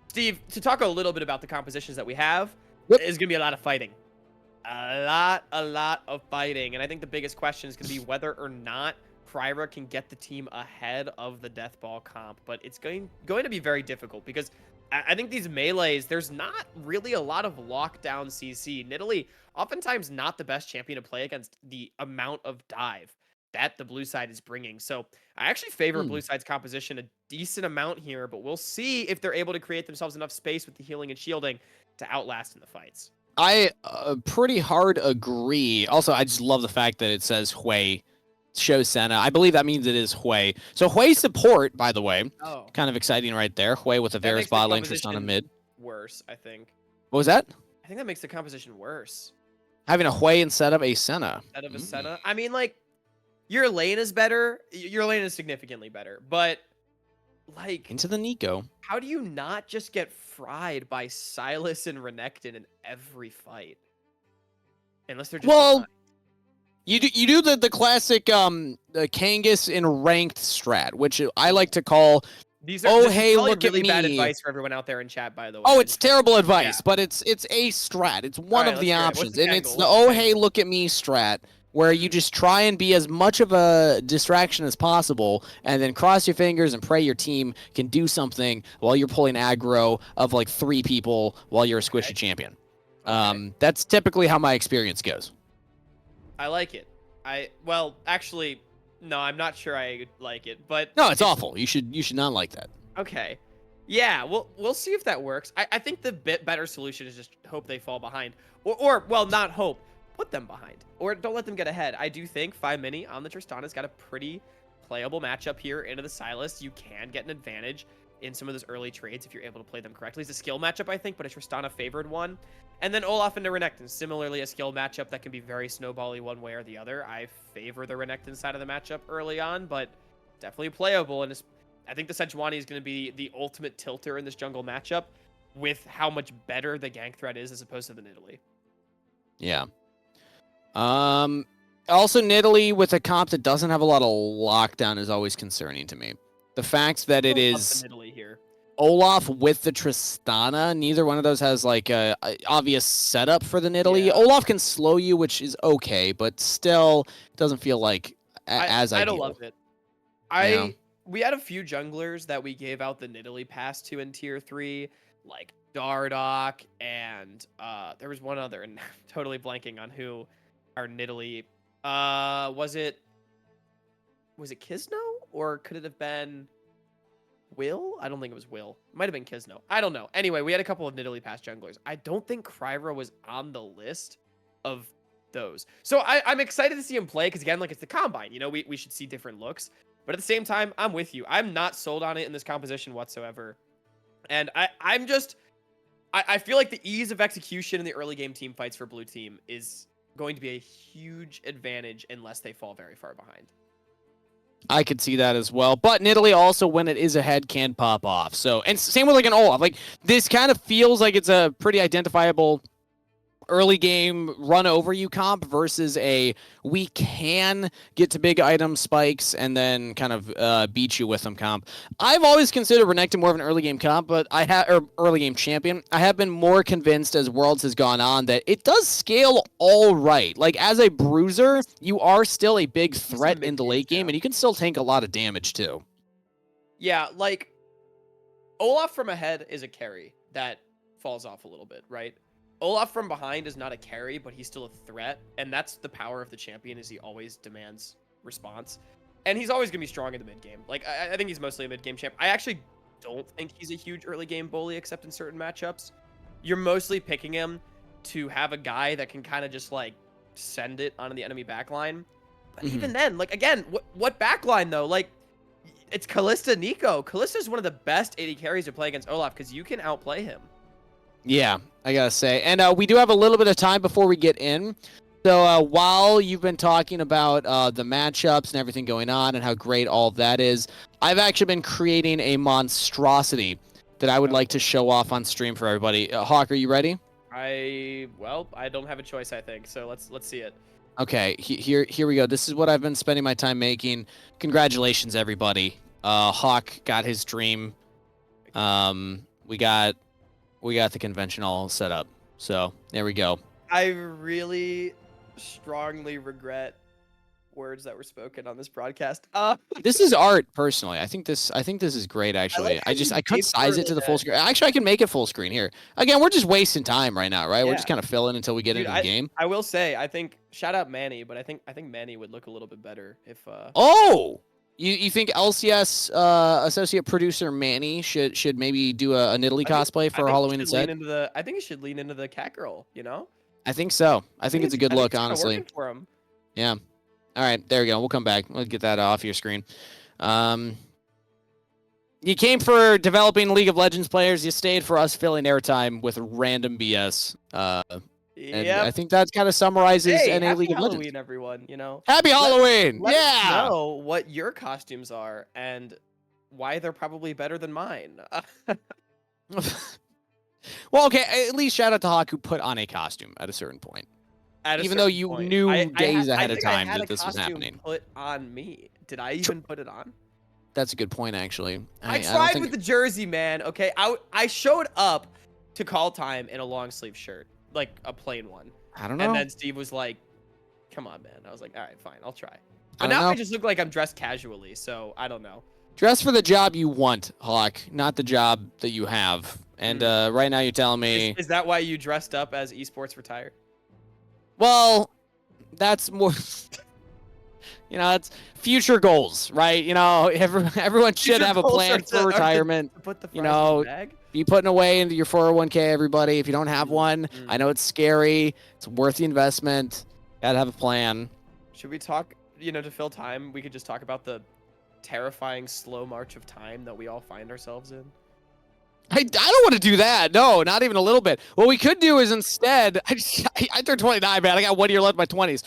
Steve, to talk a little bit about the compositions that we have, is going to be a lot of fighting. A lot of fighting. And I think the biggest question is going to be whether or not Pryra can get the team ahead of the Death Ball comp, but it's going to be very difficult because I think these melees, there's not really a lot of lockdown CC. Nidalee, oftentimes not the best champion to play against the amount of dive that the blue side is bringing. So I actually favor blue side's composition a decent amount here, but we'll see if they're able to create themselves enough space with the healing and shielding to outlast in the fights. I pretty hard agree. Also, I just love the fact that it says Hui show Senna. I believe that means it is Hui. So Hui support, by the way, kind of exciting right there. Hui with a Varus bot lane, Tristana mid. Worse, I think. What was that? I think that makes the composition worse. Having a Hui instead of a Senna. Instead of a Senna. I mean, like, your lane is better. Your lane is significantly better, but like into the Nico. How do you not just get fried by Sylas and Renekton in every fight? Unless they're just you do the classic the Kangas in ranked strat, which I like to call these are hey, look really at me. bad advice for everyone out there in chat, by the way. Oh, it's terrible advice, but it's a strat. It's one of the options. And it's the hey, look at me strat, where you just try and be as much of a distraction as possible, and then cross your fingers and pray your team can do something while you're pulling aggro of like 3 people while you're a squishy champion. That's typically how my experience goes. I like it. Well, actually, no, I'm not sure I like it, but no, it's awful. You should not like that. Okay. Yeah, we'll see if that works. I think the better solution is just hope they fall behind. Or well, not hope. Put them behind. Or don't let them get ahead. I do think 5 Mini on the Tristana's got a pretty playable matchup here into the Sylas. You can get an advantage in some of those early trades if you're able to play them correctly. It's a skill matchup, I think, but a Tristana favored one. And then Olaf into Renekton, similarly a skill matchup that can be very snowbally one way or the other. I favor the Renekton side of the matchup early on, but definitely playable. And I think the Sejuani is going to be the ultimate tilter in this jungle matchup with how much better the gank threat is as opposed to the Nidalee. Yeah. Also, Nidalee with a comp that doesn't have a lot of lockdown is always concerning to me. The fact that it is Nidalee here. Olaf with the Tristana, neither one of those has like a obvious setup for the Nidalee. Yeah. Olaf can slow you, which is okay, but still doesn't feel like as ideal. I don't love it. We had a few junglers that we gave out the Nidalee pass to in tier 3, like Dardoch, and there was one other, and I'm totally blanking on who our Nidalee was it Kisno, or could it have been Will? I don't think it was Will. It might have been Kisno. I don't know. Anyway, we had a couple of Nidalee pass junglers. I don't think Kryra was on the list of those. So I'm excited to see him play because, again, like, it's the Combine. You know, we should see different looks. But at the same time, I'm with you. I'm not sold on it in this composition whatsoever. And I feel like the ease of execution in the early game team fights for blue team is going to be a huge advantage unless they fall very far behind. I could see that as well. But Nidalee also, when it is ahead, can pop off. So, and same with like an Olaf. Like, this kind of feels like it's a pretty identifiable early game run over you comp versus a we can get to big item spikes and then kind of beat you with them comp. I've always considered Renekton more of an early game comp, but early game champion. I have been more convinced as Worlds has gone on that it does scale all right. Like, as a bruiser, you are still a big threat in the late game, and you can still tank a lot of damage too. Yeah, like Olaf from ahead is a carry that falls off a little bit, right? Olaf from behind is not a carry, but he's still a threat, and that's the power of the champion, is he always demands response. And he's always going to be strong in the mid-game. Like, I think he's mostly a mid-game champ. I actually don't think he's a huge early-game bully, except in certain matchups. You're mostly picking him to have a guy that can kind of just, like, send it onto the enemy backline. But even then, like, again, what backline, though? Like, it's Kalista Nico. Kalista's one of the best AD carries to play against Olaf, because you can outplay him. Yeah, I gotta say. And we do have a little bit of time before we get in. So while you've been talking about the matchups and everything going on and how great all of that is, I've actually been creating a monstrosity that I would like to show off on stream for everybody. Hawk, are you ready? I don't have a choice, I think. So let's see it. Okay, here we go. This is what I've been spending my time making. Congratulations, everybody. Hawk got his dream. We got the convention all set up. So there we go. I really strongly regret words that were spoken on this broadcast. This is art, personally. I think this is great, actually. I couldn't size it to the full screen. Actually, I can make it full screen here. Again, we're just wasting time right now, right? Yeah. We're just kind of filling until we get into the game. I will say, I think shout out Manny, but I think Manny would look a little bit better if Oh! You think LCS associate producer Manny should maybe do a Nidalee cosplay for Halloween instead? I think he should lean into the cat girl, you know? I think so. I think it's a good look, honestly. For him. Yeah. All right, there we go. We'll come back. Let's get that off your screen. You came for developing League of Legends players. You stayed for us filling airtime with random BS. And I think that kind of summarizes Hey, NA happy League of Halloween, Legends. everyone. You know, Happy Halloween! let us Yeah. know what your costumes are and why they're probably better than mine. Well, okay. At least shout out to Hawk who put on a costume at a certain point. Even though you knew days ahead of time that this was happening. Put on me. Did I even put it on? That's a good point, actually. I tried with the jersey, man. Okay, I showed up to call time in a long sleeve shirt, like a plain one. I don't know. And then Steve was like, "Come on, man." I was like, "All right, fine, I'll try." But now I just look like I'm dressed casually, so I don't know. Dress for the job you want, Hawk, not the job that you have. And right now you're telling me... Is that why you dressed up as esports retired? Well, that's more... You know, it's future goals, right? You know, everyone should have a plan for retirement. You know, be putting away into your 401k, everybody. If you don't have one, I know it's scary. It's worth the investment. Gotta have a plan. Should we talk, you know, to fill time, we could just talk about the terrifying slow march of time that we all find ourselves in? I don't want to do that. No, not even a little bit. What we could do is instead, I turned 29, man. I got 1 year left in my 20s.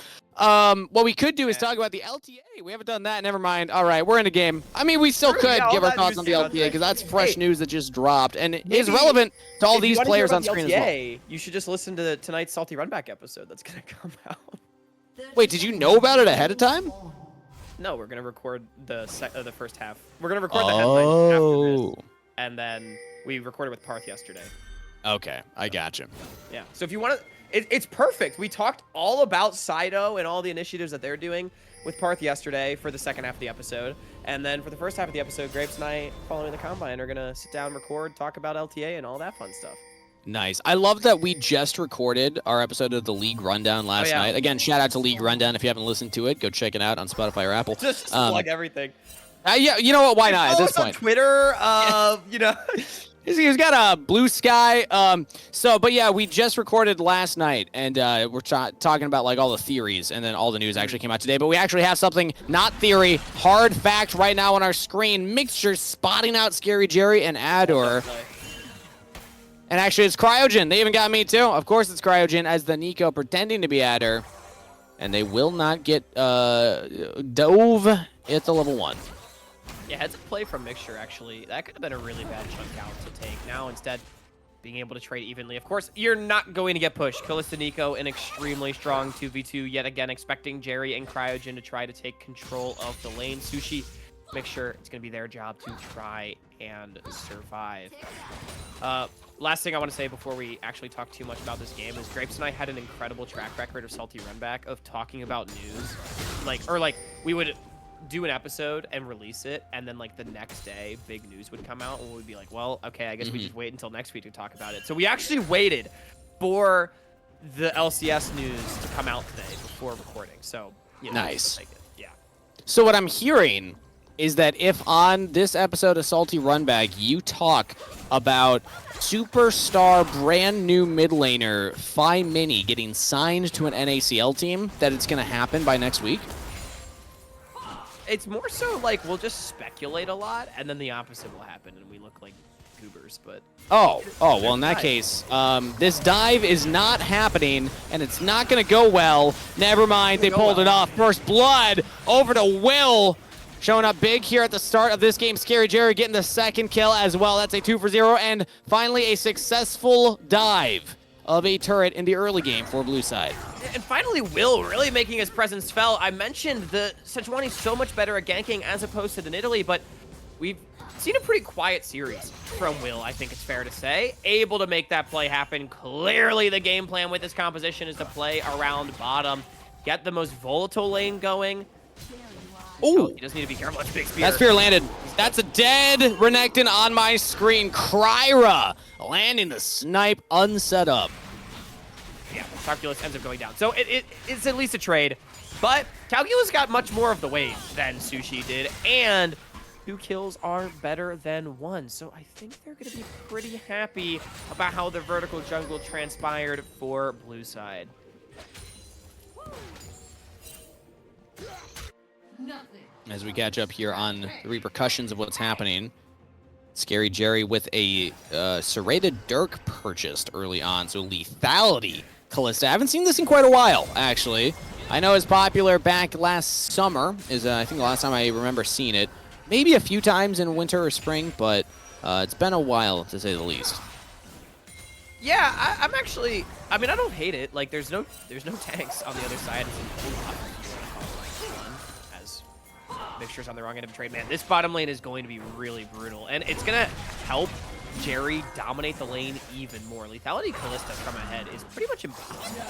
What we could do is talk about the LTA. We haven't done that. Never mind. All right, we're in a game. I mean, we still could give our thoughts on the LTA because that's fresh news that just dropped and is relevant to all these players on screen as well. You should just listen to tonight's Salty Runback episode that's going to come out. Wait, did you know about it ahead of time? No, we're going to record the first half. We're going to record the headline after this. And then we recorded with Parth yesterday. Okay, I gotcha. Yeah, so if you want to... It's perfect. We talked all about Sido and all the initiatives that they're doing with Parth yesterday for the second half of the episode. And then for the first half of the episode, Grapes and I, following the Combine, are going to sit down, record, talk about LTA and all that fun stuff. Nice. I love that we just recorded our episode of the League Rundown last night. Again, shout out to League Rundown. If you haven't listened to it, go check it out on Spotify or Apple. Just plug everything. Yeah, you know what? Why not at this point? On Twitter, you know... He's got a blue sky. But yeah, we just recorded last night, and we're talking about like all the theories, and then all the news actually came out today. But we actually have something, not theory, hard fact right now on our screen. Mixture spotting out Scary Jerry and Ador. And actually, it's Cryogen. They even got me too. Of course, it's Cryogen as the Nico pretending to be Ador, and they will not get Dove at the level 1. Yeah, heads up play from Mixture, actually. That could have been a really bad chunk out to take. Now, instead, being able to trade evenly. Of course, you're not going to get pushed. Kalista Nico, an extremely strong 2v2. Yet again, expecting Jerry and Cryogen to try to take control of the lane. Sushi, Mixture, it's going to be their job to try and survive. Last thing I want to say before we actually talk too much about this game is Grapes and I had an incredible track record of Salty Runback of talking about news. We would... do an episode and release it, and then like the next day big news would come out and we'd be like, well, okay, I guess we just wait until next week to talk about it. So we actually waited for the LCS news to come out today before recording. So you know, nice. Yeah. So what I'm hearing is that if on this episode of Salty Runback you talk about superstar brand new mid laner Phi Mini getting signed to an NACL team, that it's going to happen by next week. It's more so like we'll just speculate a lot, and then the opposite will happen, and we look like goobers. But well, in that case, this dive is not happening, and it's not going to go well. Never mind, they pulled it off. First blood over to Will, showing up big here at the start of this game. Scary Jerry getting the second kill as well. That's a 2 for 0, and finally a successful dive of a turret in the early game for Blue Side. And finally, Will really making his presence felt. I mentioned the Sejuani's so much better at ganking as opposed to the Nidalee, but we've seen a pretty quiet series from Will, I think it's fair to say. Able to make that play happen. Clearly, the game plan with this composition is to play around bottom, get the most volatile lane going. Ooh. He does need to be careful. That's a big spear. That spear landed. That's a dead Renekton on my screen. Kryra landing the snipe unset up. Yeah, Calculus ends up going down. So it's at least a trade. But Calculus got much more of the wave than Sushi did. And 2 kills are better than 1. So I think they're going to be pretty happy about how the vertical jungle transpired for Blue Side. as we catch up here on the repercussions of what's happening. Scary Jerry with a serrated Dirk purchased early on, so lethality Callista. I haven't seen this in quite a while, actually. I know it's popular back last summer, is I think the last time I remember seeing it. Maybe a few times in winter or spring, but it's been a while, to say the least. Yeah, I'm actually, I mean, I don't hate it. Like, there's no tanks on the other side. As Mixture's on the wrong end of the trade. Man, this bottom lane is going to be really brutal, and it's going to help Jerry dominate the lane even more. Lethality Callista from ahead is pretty much impossible.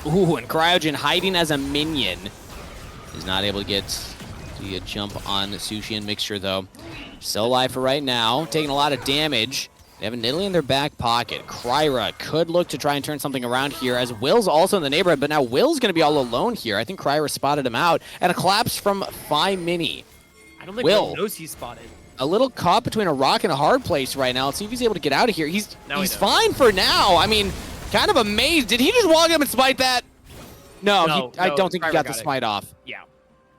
Ooh, and Cryogen hiding as a minion is not able to get the jump on Sushi and Mixture, though. Still alive for right now, taking a lot of damage. They have a Nidalee in their back pocket. Kryra could look to try and turn something around here, as Will's also in the neighborhood, but now Will's going to be all alone here. I think Kryra spotted him out, and a collapse from Phi Mini. I don't think Will knows he's spotted. A little caught between a rock and a hard place right now. Let's see if he's able to get out of here. He's fine for now. I mean, kind of amazed. Did he just walk up and smite that? No, I don't think he got the smite off. Yeah.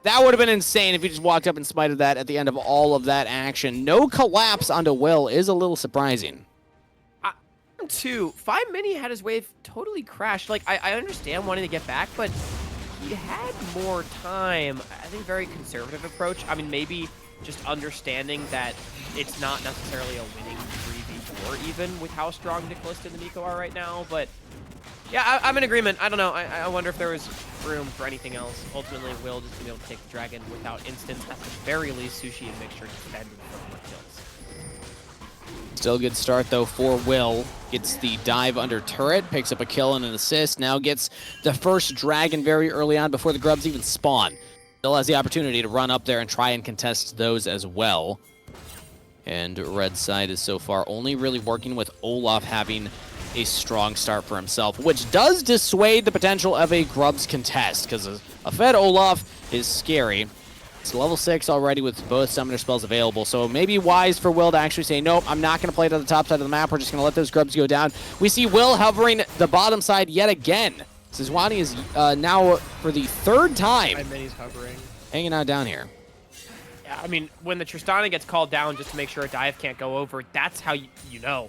That would have been insane if he just walked up and smited that at the end of all of that action. No collapse onto Will is a little surprising. Too. Phi Mini had his wave totally crashed. Like, I understand wanting to get back, but he had more time. I think very conservative approach. I mean, maybe just understanding that it's not necessarily a winning 3v4 even with how strong Nicholas and the Nico are right now, but yeah, I'm in agreement. I don't know. I wonder if there was room for anything else. Ultimately, Will just be able to take the dragon without instance. At the very least, Sushi and Mixture defended for more kills. Still a good start, though, for Will. Gets the dive under turret, picks up a kill and an assist. Now gets the first dragon very early on before the grubs even spawn. Still has the opportunity to run up there and try and contest those as well. And red side is so far only really working with Olaf having a strong start for himself, which does dissuade the potential of a grubs contest, because a fed Olaf is scary. It's level 6 already with both summoner spells available, so maybe wise for Will to actually say, nope, I'm not going to play to the top side of the map. We're just going to let those grubs go down. We see Will hovering the bottom side yet again. Sejuani is now, for the third time, hovering, hanging out down here. Yeah, I mean, when the Tristana gets called down just to make sure a dive can't go over, that's how you know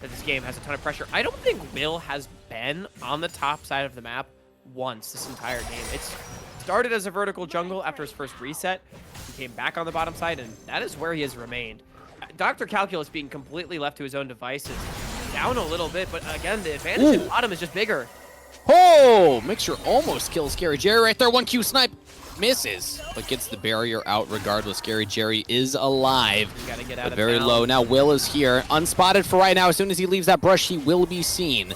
that this game has a ton of pressure. I don't think Will has been on the top side of the map once this entire game. It's started as a vertical jungle after his first reset. He came back on the bottom side, and that is where he has remained. Dr. Calculus being completely left to his own devices, down a little bit, but again, the advantage at bottom is just bigger. Oh, Mixture almost kills Scary Jerry right there. 1Q snipe. Misses, but gets the barrier out regardless. Scary Jerry is alive, you gotta get out but of very town. low. Now Will is here, unspotted for right now. As soon as he leaves that brush, he will be seen.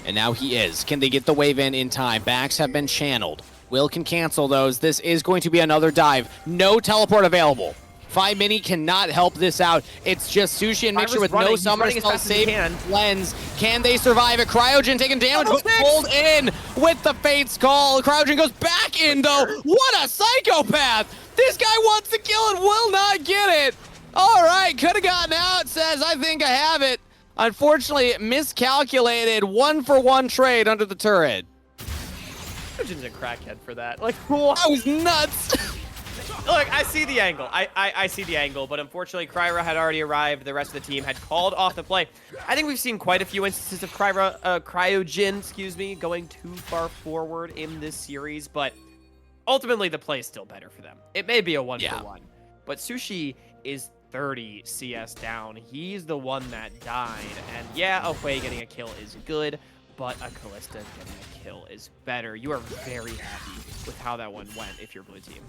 And now he is. Can they get the wave in time? Backs have been channeled. Will can cancel those. This is going to be another dive. No teleport available. Phi Mini cannot help this out. It's just Sushi and Mixture with no summoner spell save lens. Can they survive it? Cryogen taking damage, but pulled in with the Fate's Call. Cryogen goes back in, though. What a psychopath! This guy wants to kill and will not get it. All right, could have gotten out, says, I think I have it. Unfortunately, miscalculated. 1-for-1 trade under the turret. Cryogen's a crackhead for that. Like, what? That was nuts. Look, I see the angle. I see the angle, but unfortunately, Kryra had already arrived. The rest of the team had called off the play. I think we've seen quite a few instances of Cryogen, going too far forward in this series, but ultimately the play is still better for them. It may be a 1-for-1, but Sushi is 30 CS down. He's the one that died, and yeah, Away getting a kill is good, but a Callista getting a kill is better. You are very happy with how that one went if you're blue team.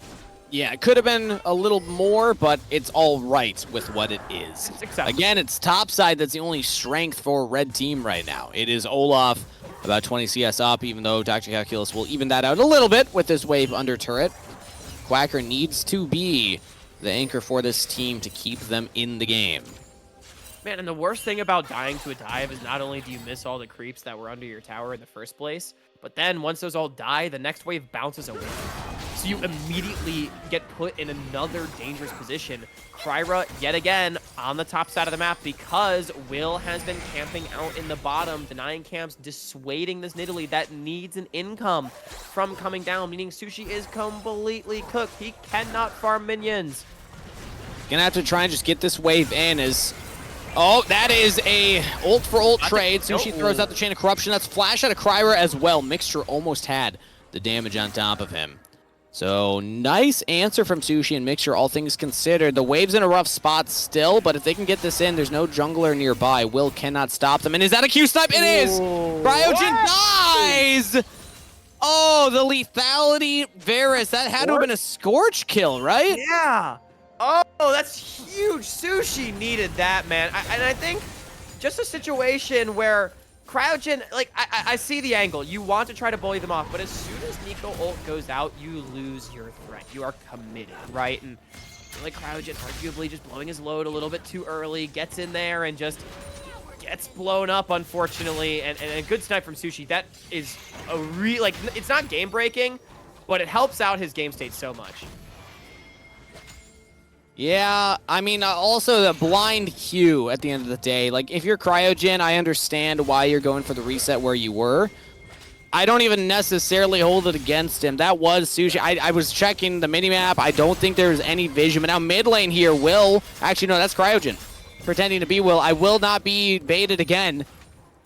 Yeah, it could have been a little more, but it's all right with what it is. Again, it's top side that's the only strength for red team right now. It is Olaf, about 20 CS up, even though Dr. Calculus will even that out a little bit with this wave under turret. Quacker needs to be the anchor for this team to keep them in the game. Man, and the worst thing about dying to a dive is not only do you miss all the creeps that were under your tower in the first place, but then once those all die, the next wave bounces away. So you immediately get put in another dangerous position. Kryra, yet again, on the top side of the map because Will has been camping out in the bottom, denying camps, dissuading this Nidalee that needs an income from coming down, meaning Sushi is completely cooked. He cannot farm minions. Gonna have to try and just get this wave in as... Oh, that is a ult for ult trade. Sushi throws out the Chain of Corruption. That's flash out of Kryra as well. Mixture almost had the damage on top of him. So, nice answer from Sushi and Mixture, all things considered. The wave's in a rough spot still, but if they can get this in, there's no jungler nearby. Will cannot stop them. And is that a Q-snipe? It is! Cryogen dies! Oh, the lethality. Varus, that had to have been a Scorch kill, right? Yeah. Oh, that's huge. Sushi needed that, man. And I think just a situation where Cryogen, like, I see the angle. You want to try to bully them off, but as soon as Nico ult goes out, you lose your threat. You are committed, right? And like Cryogen arguably just blowing his load a little bit too early, gets in there and just gets blown up, unfortunately. And a good snipe from Sushi. That is a like, it's not game breaking, but it helps out his game state so much. Yeah, I mean, also the blind Q at the end of the day. Like, if you're Cryogen, I understand why you're going for the reset where you were. I don't even necessarily hold it against him. That was Sushi. I was checking the minimap. I don't think there's any vision. But now mid lane here, Will. Actually, no, that's Cryogen pretending to be Will. I will not be baited again.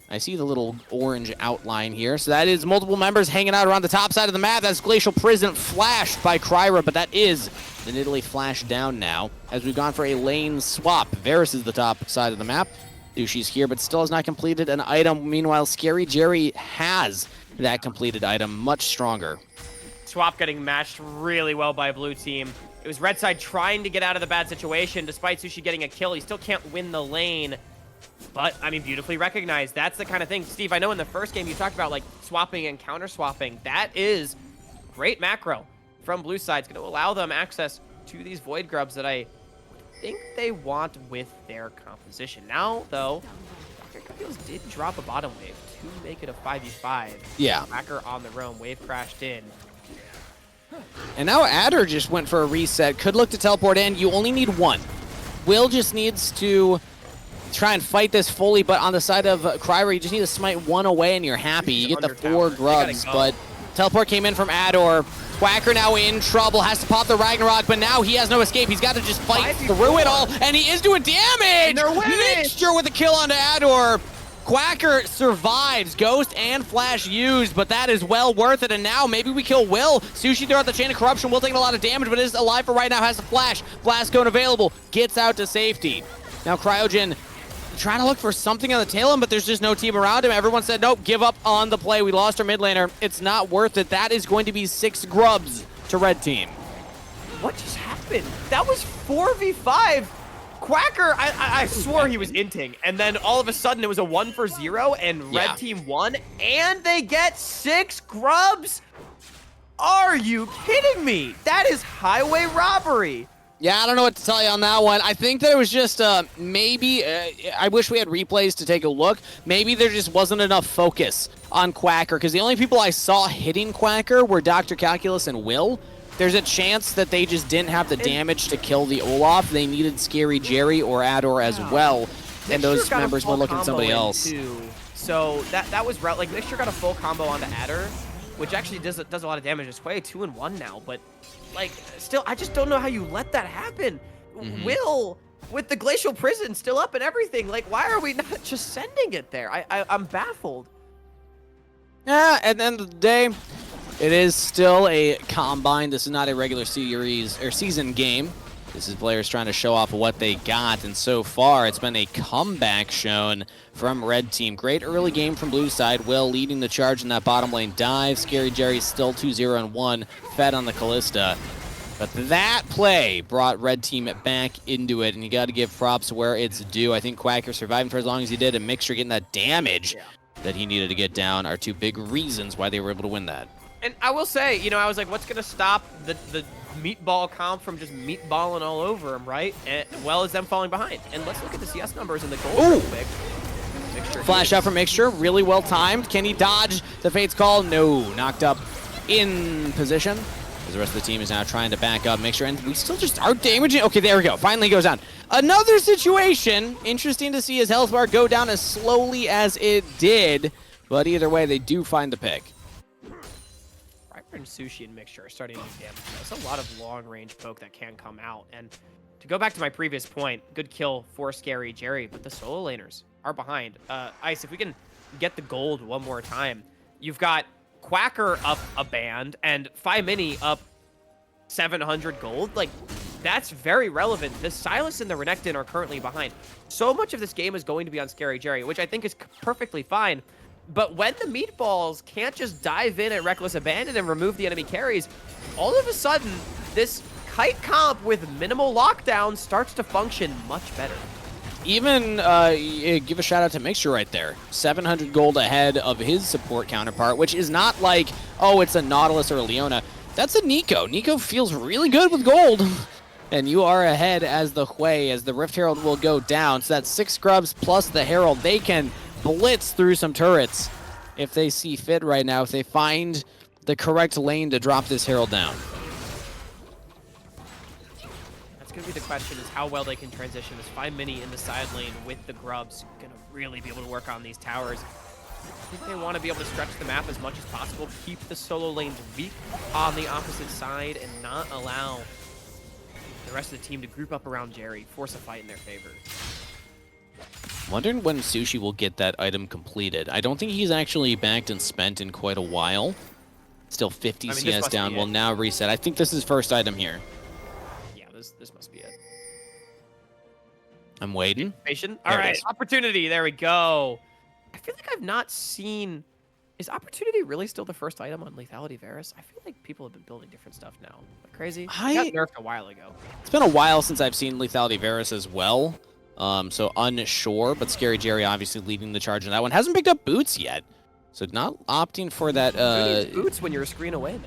I see the little orange outline here. So that is multiple members hanging out around the top side of the map. That's Glacial Prison flashed by Kryra, but that is the Nidalee flash down now as we've gone for a lane swap. Varus is the top side of the map. Sushi's here, but still has not completed an item. Meanwhile, Scary Jerry has that completed item, much stronger. Swap getting matched really well by blue team. It was red side trying to get out of the bad situation. Despite Sushi getting a kill, he still can't win the lane. But, I mean, beautifully recognized. That's the kind of thing. Steve, I know in the first game you talked about, like, swapping and counter-swapping. That is great macro from blue side. It's going to allow them access to these Void Grubs that I think they want with their composition. Now, though, Dr. Cupfields did drop a bottom wave to make it a 5v5. Yeah. Hacker on the roam. Wave crashed in. And now Adder just went for a reset. Could look to teleport in. You only need one. Will just needs to try and fight this fully, but on the side of Kryra, you just need to smite one away and you're happy. You get the 4 grubs, but teleport came in from Ador. Quacker now in trouble, has to pop the Ragnarok, but now he has no escape. He's got to just fight through it all, and he is doing damage! Mixture with a kill onto Ador. Quacker survives, Ghost and Flash used, but that is well worth it, and now maybe we kill Will. Sushi throughout the Chain of Corruption, Will taking a lot of damage, but is alive for right now, has the Flash. Blast cone available, gets out to safety. Now Cryogen trying to look for something on the tail end, but there's just no team around him. Everyone said, nope, give up on the play. We lost our mid laner. It's not worth it. That is going to be 6 grubs to red team. What just happened? That was 4v5. Quacker, I swore he was inting, and then all of a sudden it was a 1-for-0, and red team won, and they get 6 grubs? Are you kidding me? That is highway robbery. Yeah, I don't know what to tell you on that one. I think that it was just maybe, I wish we had replays to take a look. Maybe there just wasn't enough focus on Quacker, because the only people I saw hitting Quacker were Dr. Calculus and Will. There's a chance that they just didn't have the damage to kill the Olaf. They needed Scary Jerry or Ador as well, and those members were looking at somebody else. So that was like Mixture got a full combo onto Adder, which actually does a lot of damage. It's way 2-1 now, but like still, I just don't know how you let that happen. Will with the Glacial Prison still up and everything. Like, why are we not just sending it there? I'm baffled. Yeah, at the end of the day, it is still a Combine. This is not a regular series or season game. This is players trying to show off what they got, and so far it's been a comeback shown from red team. Great early game from blue side. Will leading the charge in that bottom lane dive. Scary Jerry still 2-0-1, fed on the Callista. But that play brought red team back into it, and you got to give props where it's due. I think Quacker surviving for as long as he did, and Mixture getting that damage that he needed to get down are 2 big reasons why they were able to win that. And I will say, you know, I was like, what's going to stop the meatball comp from just meatballing all over him, right? As well as them falling behind. And let's look at the CS numbers and the goals real quick. Flash out from Mixture, really well timed. Can he dodge the Fate's Call? No, knocked up in position. As the rest of the team is now trying to back up, make sure, and we still just are damaging. Okay, there we go. Finally goes down. Another situation. Interesting to see his health bar go down as slowly as it did. But either way, they do find the pick. And Sushi and Mixture are starting to do damage. That's a lot of long-range poke that can come out. And to go back to my previous point, good kill for Scary Jerry, but the solo laners are behind. Ice, if we can get the gold one more time, you've got Quacker up a band and Phi Mini up 700 gold. Like, that's very relevant. The Silas and the Renekton are currently behind. So much of this game is going to be on Scary Jerry, which I think is perfectly fine. But when the meatballs can't just dive in at Reckless Abandon and remove the enemy carries, all of a sudden, this kite comp with minimal lockdown starts to function much better. Even give a shout out to Mixture right there. 700 gold ahead of his support counterpart, which is not like, oh, it's a Nautilus or a Leona. That's a Nico. Nico feels really good with gold. And you are ahead as the Hui, as the Rift Herald will go down. So that's 6 scrubs plus the Herald. They can blitz through some turrets if they see fit right now, if they find the correct lane to drop this Herald down. That's going to be the question, is how well they can transition. Is Phi Mini in the side lane with the Grubs going to really be able to work on these towers? I think they want to be able to stretch the map as much as possible, keep the solo lanes weak on the opposite side, and not allow the rest of the team to group up around Jerry, force a fight in their favor. Wondering when Sushi will get that item completed. I don't think he's actually backed and spent in quite a while. Still 50 CS down, will now reset. I think this is first item here. Yeah, this must be it. I'm waiting. Patient. All right, opportunity. There we go. I feel like I've not seen... Is Opportunity really still the first item on Lethality Varus? I feel like people have been building different stuff now. Like crazy? It got nerfed a while ago. It's been a while since I've seen Lethality Varus as well. So unsure, but Scary Jerry obviously leading the charge on that one. Hasn't picked up boots yet. So not opting for that. Who needs boots when you're a screen away, man?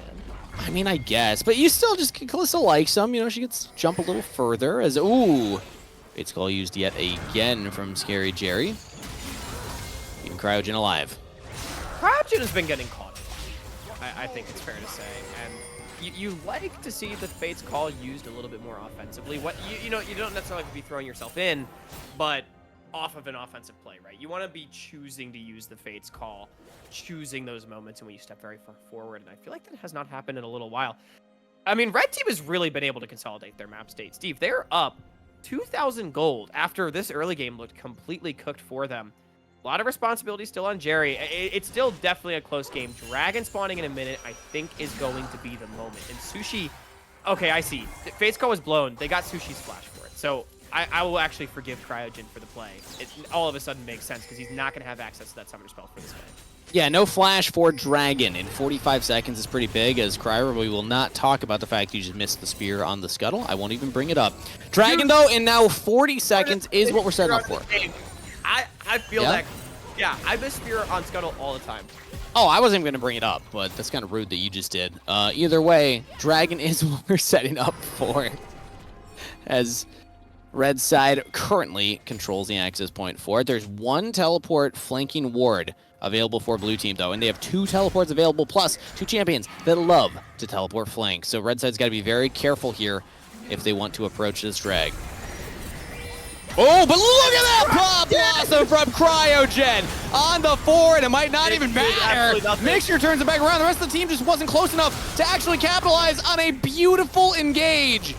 I mean, I guess. But you still just, Kalista likes them. You know, she gets jump a little further as, ooh. Fate's Call used yet again from Scary Jerry. Keeping Cryogen alive. Cryogen has been getting caught. I think it's fair to say. And you like to see the Fate's Call used a little bit more offensively. What you know, you don't necessarily have to be throwing yourself in, but off of an offensive play, right? You want to be choosing to use the Fate's Call, choosing those moments and when you step very far forward. And I feel like that has not happened in a little while. I mean, Red Team has really been able to consolidate their map state. Steve, they're up 2,000 gold after this early game looked completely cooked for them. A lot of responsibility still on Jerry. It's still definitely a close game. Dragon spawning in a minute, I think, is going to be the moment. And Sushi, okay, I see. Fate's Call was blown. They got Sushi's flash for it. So I will actually forgive Cryogen for the play. It all of a sudden makes sense because he's not going to have access to that summoner spell for this man. Yeah, no flash for Dragon in 45 seconds is pretty big, as Cryer, we will not talk about the fact you just missed the spear on the scuttle. I won't even bring it up. Dragon, though, in now 40 seconds is what we're setting up for. I feel that. Yeah, I miss spear on scuttle all the time. Oh, I wasn't even going to bring it up, but that's kind of rude that you just did. Either way, Dragon is what we're setting up for, as Red side currently controls the access point for it. There's one teleport flanking ward available for blue team, though, and they have 2 teleports available, plus 2 champions that love to teleport flank. So red side's got to be very careful here if they want to approach this drag. Oh, but look at that pop blossom from Cryogen on the forward. It might not even matter. Mixture turns it back around. The rest of the team just wasn't close enough to actually capitalize on a beautiful engage.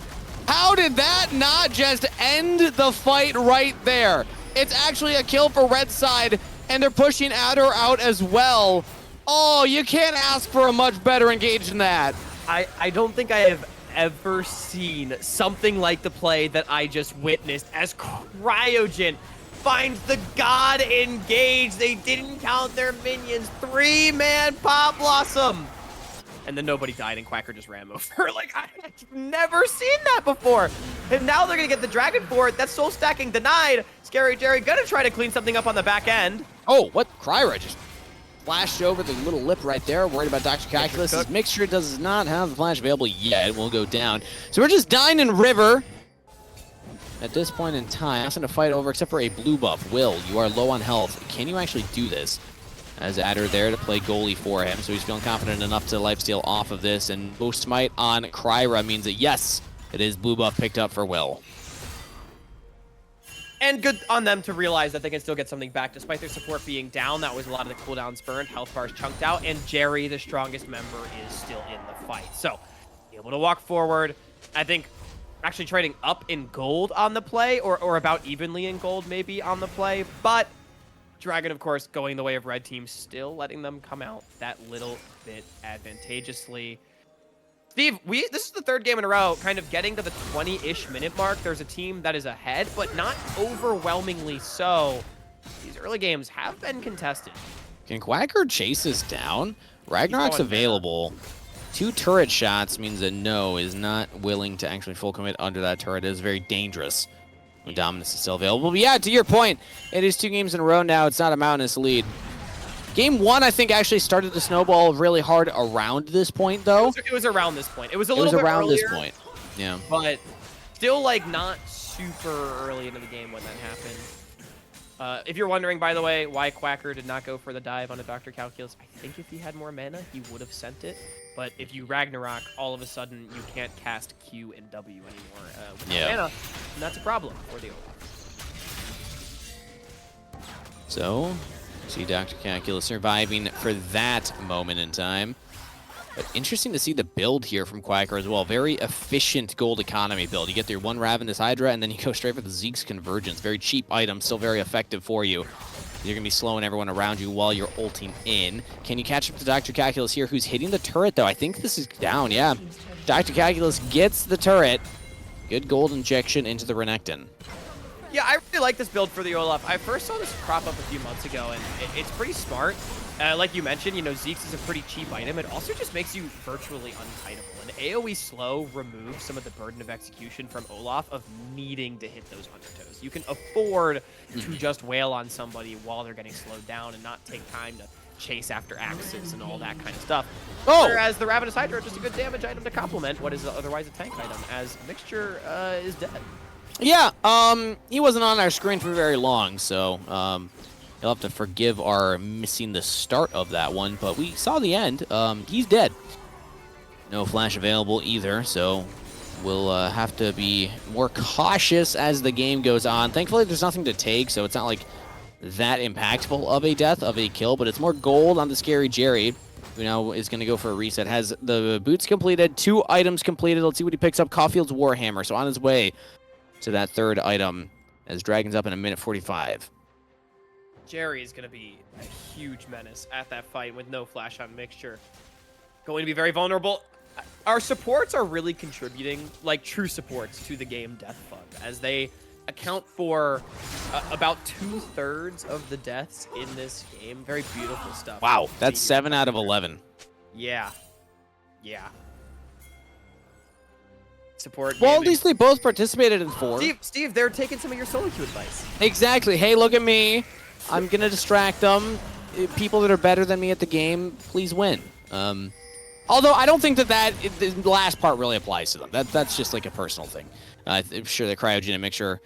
How did that not just end the fight right there? It's actually a kill for red side, and they're pushing Adder out as well. Oh, you can't ask for a much better engage than that. I don't think I have ever seen something like the play that I just witnessed as Cryogen finds the God engage. They didn't count their minions. 3-man Pop Blossom. And then nobody died and Quacker just ran over. Like, I've never seen that before. And now they're going to get the Dragon for it. That's soul stacking denied. Scary Jerry going to try to clean something up on the back end. Oh, what? Cryer just flashed over the little lip right there. Worried about Dr. Calculus. His Mixture does not have the flash available yet. It will go down. So we're just dying in River at this point in time. Nothing to fight over except for a blue buff. Will, you are low on health. Can you actually do this? as Adder there to play goalie for him, so he's feeling confident enough to lifesteal off of this, and Boost Smite on Kryra means that yes, it is blue buff picked up for Will. And good on them to realize that they can still get something back despite their support being down. That was a lot of the cooldowns burned, health bars chunked out, and Jerry, the strongest member, is still in the fight. So, able to walk forward. I think actually trading up in gold on the play, or about evenly in gold maybe on the play, but Dragon, of course, going the way of red team, still letting them come out that little bit advantageously. Steve, this is the third game in a row, kind of getting to the 20-ish minute mark. There's a team that is ahead, but not overwhelmingly so. These early games have been contested. Can Quacker chase this down? Ragnarok's available. 2 turret shots means that No is not willing to actually full commit under that turret. It is very dangerous when Dominus is still available. But yeah, to your point, it is 2 games in a row now. It's not a mountainous lead. Game 1, I think, actually started to snowball really hard around this point, though. It was around this point. It was a little bit around earlier, this point. Yeah. But still, like, not super early into the game when that happened. If you're wondering, by the way, why Quacker did not go for the dive on a Dr. Calculus, I think if he had more mana, he would have sent it. But if you Ragnarok, all of a sudden, you can't cast Q and W anymore with mana, and that's a problem for the Olaf. So, see Dr. Calculus surviving for that moment in time. But interesting to see the build here from Quacker as well. Very efficient gold economy build. You get your 1 Ravenous Hydra, and then you go straight for the Zeke's Convergence. Very cheap item, still very effective for you. You're going to be slowing everyone around you while you're ulting in. Can you catch up to Dr. Calculus here, who's hitting the turret, though? I think this is down, yeah. Dr. Calculus gets the turret. Good gold injection into the Renekton. Yeah, I really like this build for the Olaf. I first saw this crop up a few months ago, and it's pretty smart. Like you mentioned, you know, Zeke's is a pretty cheap item. It also just makes you virtually unkiteable. And AoE slow removes some of the burden of execution from Olaf of needing to hit those undertows. You can afford to just wail on somebody while they're getting slowed down and not take time to chase after axes and all that kind of stuff. Whereas the Ravenous Hydra is just a good damage item to complement what is otherwise a tank item, as Mixture is dead. Yeah, he wasn't on our screen for very long, so you'll have to forgive our missing the start of that one, but we saw the end. He's dead. No flash available either, so we'll have to be more cautious as the game goes on. Thankfully, there's nothing to take, so it's not like that impactful of a death, of a kill, but it's more gold on the Scary Jerry, who now is going to go for a reset. Has the boots completed, 2 items completed. Let's see what he picks up. Caulfield's Warhammer, so on his way to that 3rd item as Dragon's up in 1:45. Jerry is going to be a huge menace at that fight with no flash on Mixture. Going to be very vulnerable. Our supports are really contributing, like true supports, to the game Death Fund, as they account for about 2/3 of the deaths in this game. Very beautiful stuff. Wow, that's 7 out of 11. Yeah. Yeah. Support. Well, gaming. at least they both participated in 4. Steve, they're taking some of your solo queue advice. Exactly. Hey, look at me. I'm going to distract them. People that are better than me at the game, please win. Although I don't think that the last part really applies to them. That's just like a personal thing. I'm sure the Cryogen and Mixture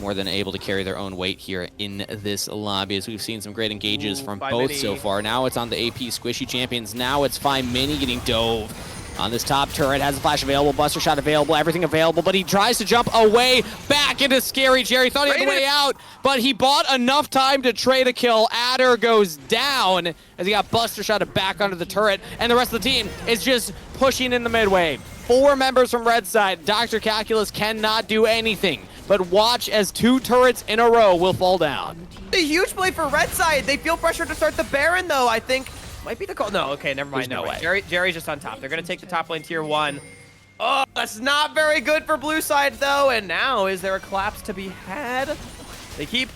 more than able to carry their own weight here in this lobby, as we've seen some great engages from both so far. Now it's on the AP Squishy Champions. Now it's Fine Mini getting dove on this top turret. Has a flash available, Buster Shot available, everything available, but he tries to jump away back into Scary Jerry. Thought he had the way out, but he bought enough time to trade a kill. Adder goes down as he got Buster Shot back onto the turret, and the rest of the team is just pushing in the mid wave. 4 members from red side. Dr. Calculus cannot do anything, but watch as 2 turrets in a row will fall down. A huge play for red side. They feel pressure to start the Baron, though. I think might be the call. No, okay, never mind. There's no way. Jerry's just on top. They're going to take the top lane tier 1. Oh, that's not very good for blue side, though. And now, is there a collapse to be had? They keep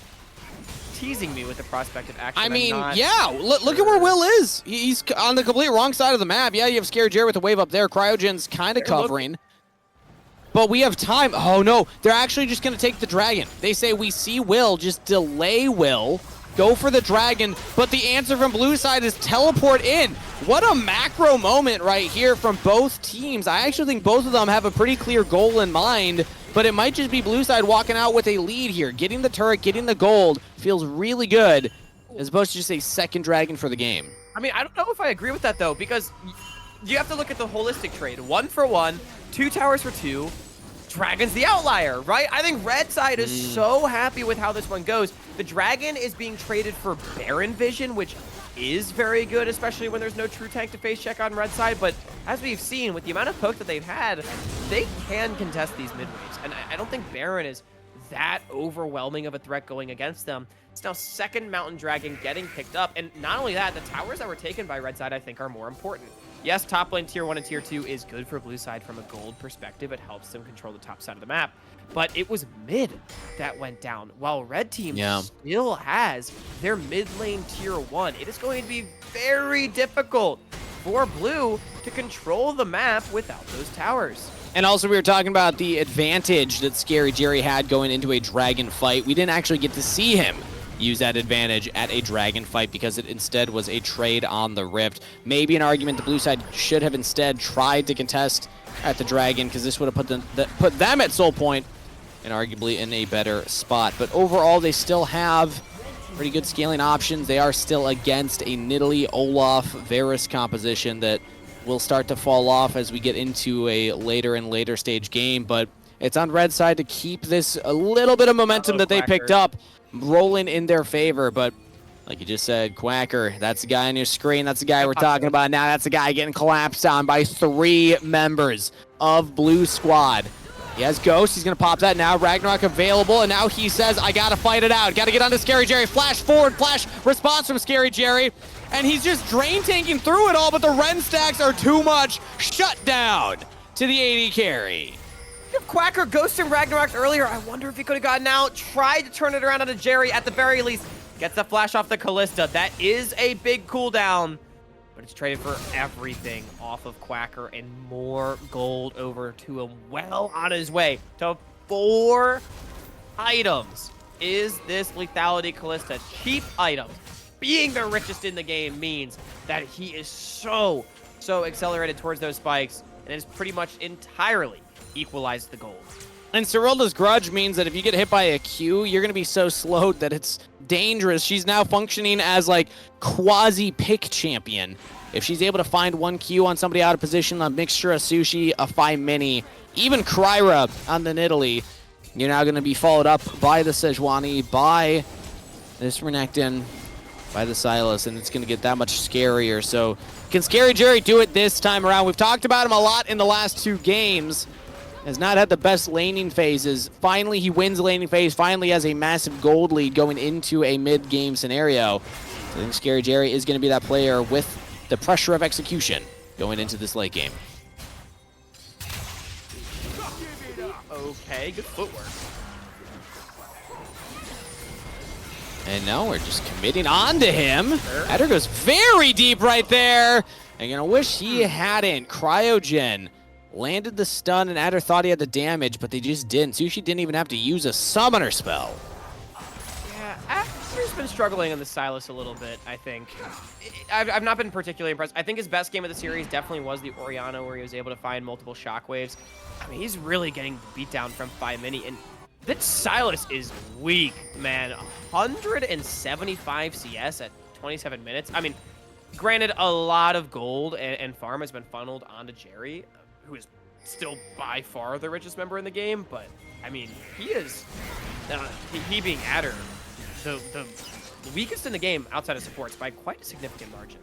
teasing me with the prospect of action. I mean, yeah, look at where Will is. He's on the complete wrong side of the map. Yeah, you have Scary Jerry with the wave up there. Cryogen's kind of covering. But we have time. Oh, no. They're actually just going to take the dragon. They say, we see Will. Just delay Will. Go for the dragon. But the answer from blue side is teleport in. What a macro moment right here from both teams. I actually think both of them have a pretty clear goal in mind. But it might just be blue side walking out with a lead here. Getting the turret, getting the gold feels really good. as opposed to just a second dragon for the game. I mean, I don't know if I agree with that, though, because you have to look at the holistic trade. 1 for 1, 2 towers for 2. Dragon's the outlier, right? I think red side is so happy with how this one goes. The dragon is being traded for Baron Vision, which is very good, especially when there's no true tank to face check on red side. But as we've seen, with the amount of poke that they've had, they can contest these mid waves. And I don't think Baron is that overwhelming of a threat going against them. It's now second Mountain Dragon getting picked up. And not only that, the towers that were taken by red side, I think, are more important. Yes, top lane tier 1 and tier 2 is good for blue side from a gold perspective. It helps them control the top side of the map. But it was mid that went down, while red team still has their mid lane tier 1. It is going to be very difficult for blue to control the map without those towers. And also, we were talking about the advantage that Scary Jerry had going into a dragon fight. We didn't actually get to see him use that advantage at a dragon fight because it instead was a trade on the Rift. Maybe an argument the blue side should have instead tried to contest at the dragon, because this would have put them at soul point and arguably in a better spot. But overall, they still have pretty good scaling options. They are still against a Nidalee, Olaf, Varus composition that will start to fall off as we get into a later and later stage game. But it's on red side to keep this a little bit of momentum that they picked up rolling in their favor. But like you just said, Quacker, that's the guy on your screen. That's the guy we're talking about now. That's the guy getting collapsed on by 3 members of Blue Squad. He has Ghost. He's going to pop that now. Ragnarok available, and now he says, I got to fight it out. Got to get onto Scary Jerry. Flash forward, flash response from Scary Jerry. And he's just drain tanking through it all, but the Ren stacks are too much. Shut down to the AD carry. If Quacker ghosted Ragnarok earlier, I wonder if he could have gotten out. Tried to turn it around onto Jerry at the very least. Gets the flash off the Callista. That is a big cooldown, but it's traded for everything off of Quacker and more gold over to him. Well on his way to 4 items. Is this Lethality Callista? Cheap items. Being the richest in the game means that he is so accelerated towards those spikes, and is pretty much entirely equalized the gold. And Cyrilda's Grudge means that if you get hit by a Q, you're going to be so slowed that it's dangerous. She's now functioning as like quasi-pick champion. If she's able to find 1 Q on somebody out of position, a mixture of Sushi, a Phi Mini, even Kryra on the Nidalee, you're now going to be followed up by the Sejuani, by this Renekton, by the Silas, and it's going to get that much scarier. So can Scary Jerry do it this time around? We've talked about him a lot in the last 2 games. Has not had the best laning phases. Finally, he wins the laning phase. Finally has a massive gold lead going into a mid-game scenario. So I think Scary Jerry is going to be that player with the pressure of execution going into this late game. Okay, good footwork. And now we're just committing on to him. Adder goes very deep right there. And you're going to wish he hadn't. Cryogen landed the stun, and Adder thought he had the damage, but they just didn't. Sushi didn't even have to use a summoner spell. Yeah, Adder's been struggling on the Silas a little bit, I think. I've not been particularly impressed. I think his best game of the series definitely was the Orianna, where he was able to find multiple shockwaves. I mean, he's really getting beat down from Phi Mini, and that Silas is weak, man. 175 CS at 27 minutes. I mean, granted, a lot of gold and farm has been funneled onto Jerry, who is still by far the richest member in the game, but I mean, he is, he being Adder, the weakest in the game outside of supports by quite a significant margin.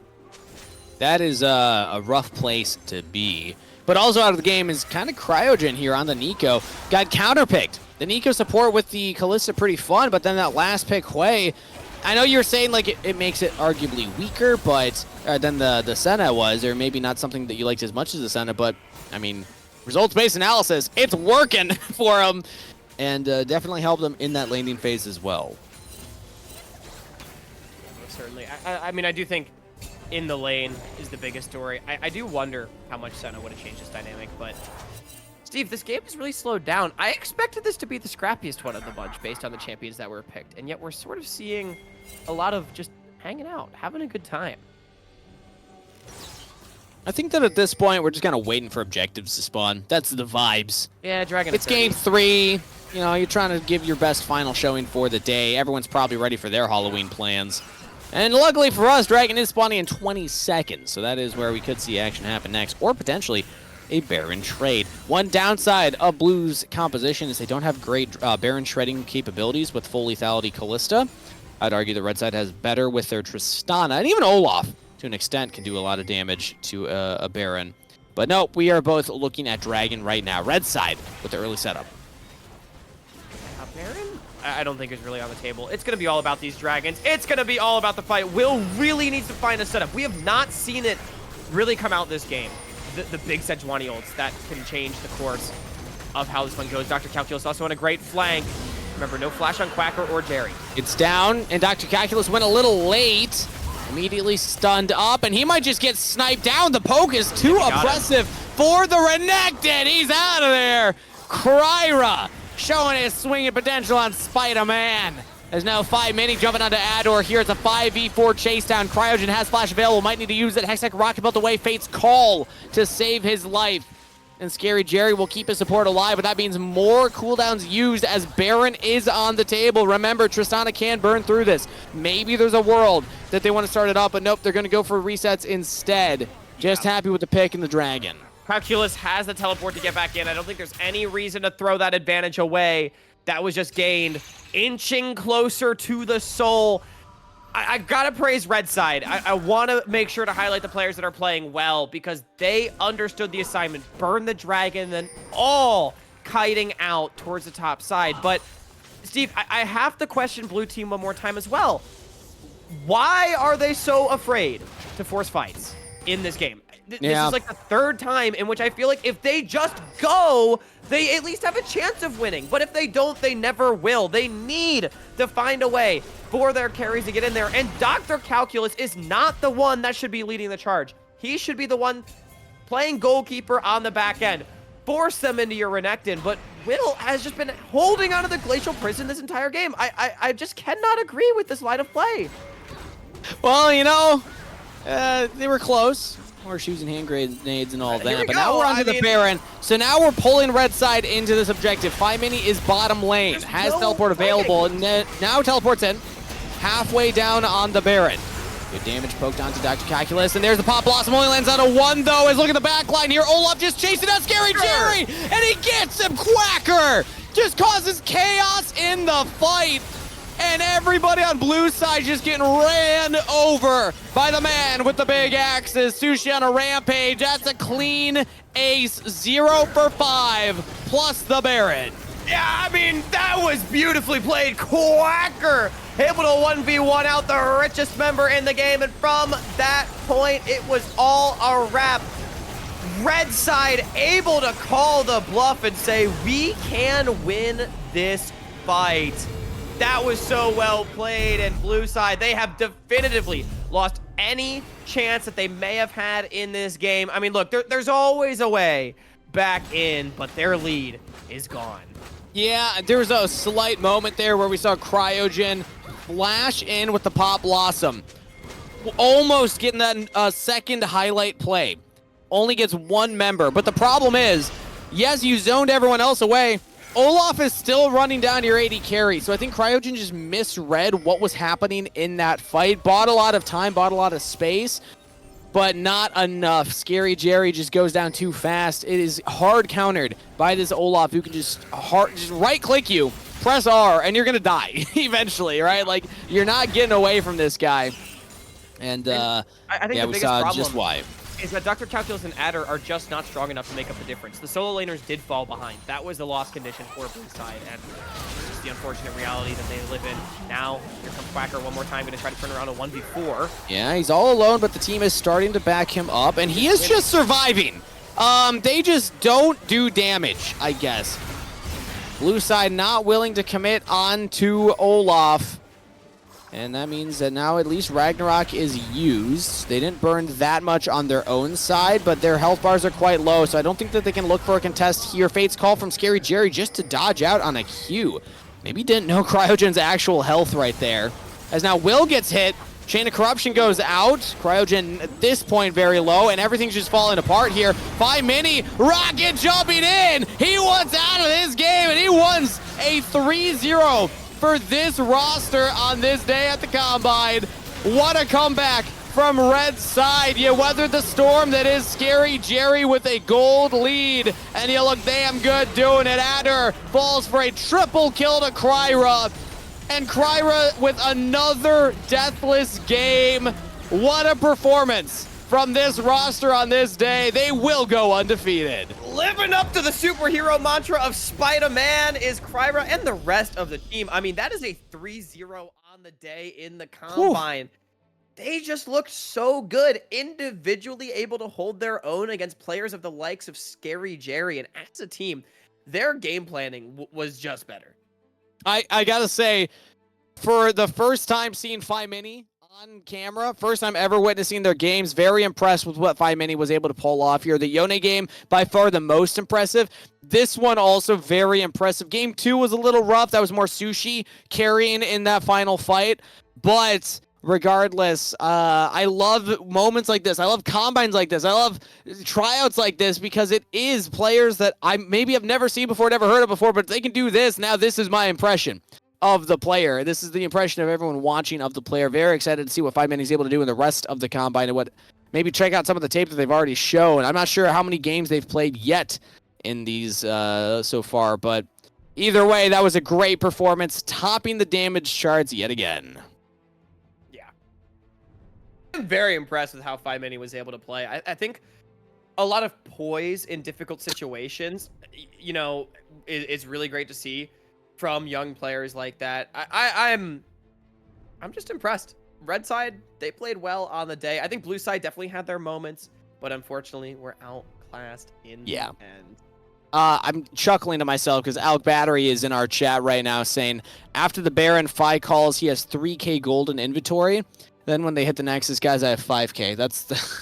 That is a rough place to be. But also out of the game is kind of Cryogen here on the Nico. Got counterpicked. The Nico support with the Callista pretty fun, but then that last pick, Hwei, I know you're saying like it makes it arguably weaker, but than the Senna was, or maybe not something that you liked as much as the Senna, but I mean, results-based analysis, it's working for him, and definitely helped them in that laning phase as well. Certainly. I mean, I do think in the lane is the biggest story. I do wonder how much Senna would have changed this dynamic, but Steve, this game has really slowed down. I expected this to be the scrappiest one of the bunch based on the champions that were picked, and yet we're sort of seeing a lot of just hanging out, having a good time. I think that at this point, we're just kind of waiting for objectives to spawn. That's the vibes. Yeah, Dragon. It's game 3. You know, you're trying to give your best final showing for the day. Everyone's probably ready for their Halloween plans. And luckily for us, Dragon is spawning in 20 seconds, so that is where we could see action happen next, or potentially a Baron trade. One downside of Blue's composition is they don't have great Baron shredding capabilities with full lethality Callista. I'd argue the red side has better with their Tristana, and even Olaf, to an extent, can do a lot of damage to a Baron. But no, we are both looking at Dragon right now. Red side with the early setup. Baron? I don't think is really on the table. It's going to be all about these Dragons. It's going to be all about the fight. Will really needs to find a setup. We have not seen it really come out this game. The big Sejuani ults that can change the course of how this one goes. Dr. Calculus also on a great flank. Remember, no flash on Quacker or Jerry. It's down, and Dr. Calculus went a little late. Immediately stunned up, and he might just get sniped down. The poke is too oppressive for the Renekton. He's out of there. Kryra showing his swinging potential on Spider-Man. There's now 5 mini jumping onto Ador here. It's a 5v4 chase down. Cryogen has flash available. Might need to use it. Hextech Rocket Belt away. Fate's Call to save his life. And Scary Jerry will keep his support alive, but that means more cooldowns used as Baron is on the table. Remember, Tristana can burn through this. Maybe there's a world that they want to start it up, but nope, they're going to go for resets instead. Just happy with the pick and the Dragon. Calculus has the teleport to get back in. I don't think there's any reason to throw that advantage away. That was just gained. Inching closer to the soul. I gotta praise Red Side. I want to make sure to highlight the players that are playing well because they understood the assignment. Burn the Dragon, then all kiting out towards the top side. But, Steve, I have to question Blue Team one more time as well. Why are they so afraid to force fights in this game? This is like the 3rd time in which I feel like if they just go, they at least have a chance of winning. But if they don't, they never will. They need to find a way for their carries to get in there. And Dr. Calculus is not the one that should be leading the charge. He should be the one playing goalkeeper on the back end. Force them into your Renekton. But Whittle has just been holding onto the Glacial Prison this entire game. I just cannot agree with this line of play. Well, you know, they were close. Horseshoes and hand grenades and all that. But now we're onto the Baron. So now we're pulling red side into this objective. 5 mini is bottom lane. Has teleport available. And now teleports in. Halfway down on the Baron. Good damage poked onto Dr. Calculus. And there's the Pop Blossom. Only lands on a 1, though. As look at the back line here. Olaf just chasing down Scary Jerry. And he gets him. Quacker just causes chaos in the fight. And everybody on blue side just getting ran over by the man with the big axes. Sushi on a rampage. That's a clean ace. 0 for 5 plus the Baron. Yeah, I mean, that was beautifully played. Quacker able to 1v1 out the richest member in the game. And from that point, it was all a wrap. Red side able to call the bluff and say, we can win this fight. That was so well played, and blue side, they have definitively lost any chance that they may have had in this game. I mean, look, there's always a way back in, but their lead is gone. Yeah, there was a slight moment there where we saw Cryogen flash in with the Pop Blossom. Almost getting that second highlight play. Only gets 1 member, but the problem is, yes, you zoned everyone else away. Olaf is still running down your AD carry, so I think Cryogen just misread what was happening in that fight. Bought a lot of time, bought a lot of space, but not enough. Scary Jerry just goes down too fast. It is hard countered by this Olaf who can just right-click you, press R, and you're going to die eventually, right? Like, you're not getting away from this guy. And I think yeah, the we biggest saw problem just why. Is that Dr. Calculus and Adder are just not strong enough to make up the difference. The solo laners did fall behind. That was the lost condition for blue side, and just the unfortunate reality that they live in. Now, here comes Quacker one more time, going to try to turn around a 1v4. Yeah, he's all alone, but the team is starting to back him up, and he is just surviving. They just don't do damage, I guess. Blue side not willing to commit on to Olaf. And that means that now at least Ragnarok is used. They didn't burn that much on their own side, but their health bars are quite low, so I don't think that they can look for a contest here. Fate's Call from Scary Jerry just to dodge out on a Q. Maybe didn't know Cryogen's actual health right there. As now Will gets hit, Chain of Corruption goes out. Cryogen at this point very low, and everything's just falling apart here. 5 mini, Rocket jumping in! He wants out of this game, and he wants a 3-0 for this roster on this day at the Combine. What a comeback from Red side. You weathered the storm that is Scary Jerry with a gold lead, and you look damn good doing it. Adder falls for a triple kill to Kryra, and Kryra with another deathless game. What a performance from this roster on this day. They will go undefeated. Living up to the superhero mantra of Spider-Man is Kryra and the rest of the team. I mean, that is a 3-0 on the day in the Combine. Whew. They just looked so good, individually able to hold their own against players of the likes of Scary Jerry. And as a team, their game planning was just better. I gotta say, for the first time seeing Mini on camera, first time ever witnessing their games, very impressed with what Mini was able to pull off here. The Yone game, by far the most impressive. This one also very impressive. Game 2 was a little rough. That was more Sushi carrying in that final fight. But regardless, I love moments like this. I love combines like this. I love tryouts like this because it is players that I maybe have never seen before, never heard of before, but they can do this. Now this is my impression of the player. This is the impression of everyone watching of the player. Very excited to see what Mini is able to do in the rest of the Combine and what maybe check out some of the tape that they've already shown. I'm not sure how many games they've played yet in these so far, but either way, that was a great performance, topping the damage charts yet again. Yeah. I'm very impressed with how Mini was able to play. I think a lot of poise in difficult situations, you know, is really great to see from young players like that. I'm just impressed. Red side, they played well on the day. I think blue side definitely had their moments, but unfortunately we're outclassed in the end. I'm chuckling to myself because Alec Battery is in our chat right now saying after the Baron Fi calls, he has 3K gold in inventory. Then when they hit the Nexus guys, I have 5K. That's the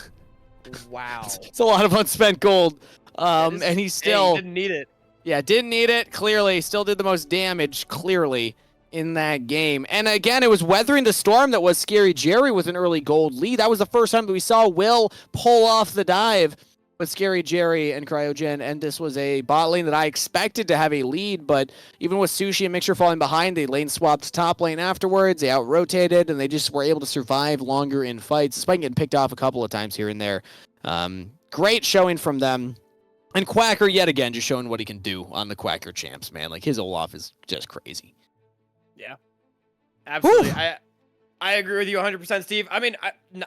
wow. It's a lot of unspent gold. And he still didn't need it. Yeah, didn't need it, clearly. Still did the most damage, clearly, in that game. And again, it was weathering the storm that was Scary Jerry with an early gold lead. That was the first time that we saw Will pull off the dive with Scary Jerry and Cryogen, and this was a bot lane that I expected to have a lead, but even with Sushi and Mixer falling behind, they lane swapped top lane afterwards, they out-rotated, and they just were able to survive longer in fights, despite getting picked off a couple of times here and there. Great showing from them. And Quacker, yet again, just showing what he can do on the Quacker champs, man. Like, his Olaf is just crazy. Yeah. Absolutely. I agree with you 100%, Steve. I mean,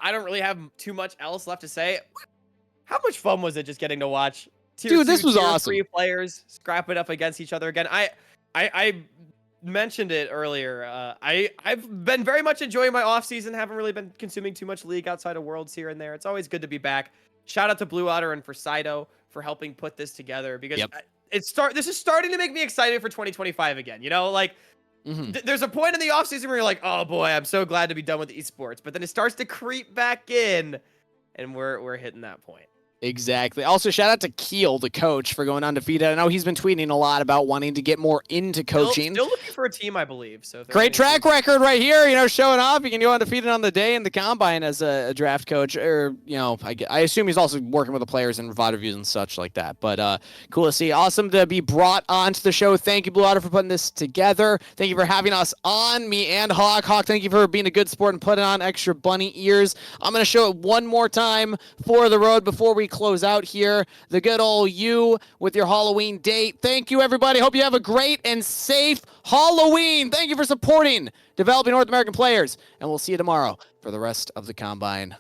I don't really have too much else left to say. How much fun was it just getting to watch Dude, this was awesome. 3 players scrap it up against each other again? I mentioned it earlier. I've been very much enjoying my off season. Haven't really been consuming too much League outside of Worlds here and there. It's always good to be back. Shout out to Blue Otter and Forsydo for helping put this together because this is starting to make me excited for 2025 again. You know, like there's a point in the off season where you're like, oh boy, I'm so glad to be done with esports. But then it starts to creep back in, and we're hitting that point. Exactly. Also, shout out to Keel, the coach, for going undefeated. I know he's been tweeting a lot about wanting to get more into coaching. Still looking for a team, I believe. So great track record right here. You know, showing off. You can go undefeated on the day in the Combine as a draft coach. Or, you know, I assume he's also working with the players and VOD reviews and such like that. But cool to see. Awesome to be brought onto the show. Thank you, Blue Otter, for putting this together. Thank you for having us on, me and Hawk. Hawk, thank you for being a good sport and putting on extra bunny ears. I'm going to show it one more time for the road before we close out here. The good old you with your Halloween date. Thank you, everybody. Hope you have a great and safe Halloween. Thank you for supporting developing North American players, and we'll see you tomorrow for the rest of the Combine.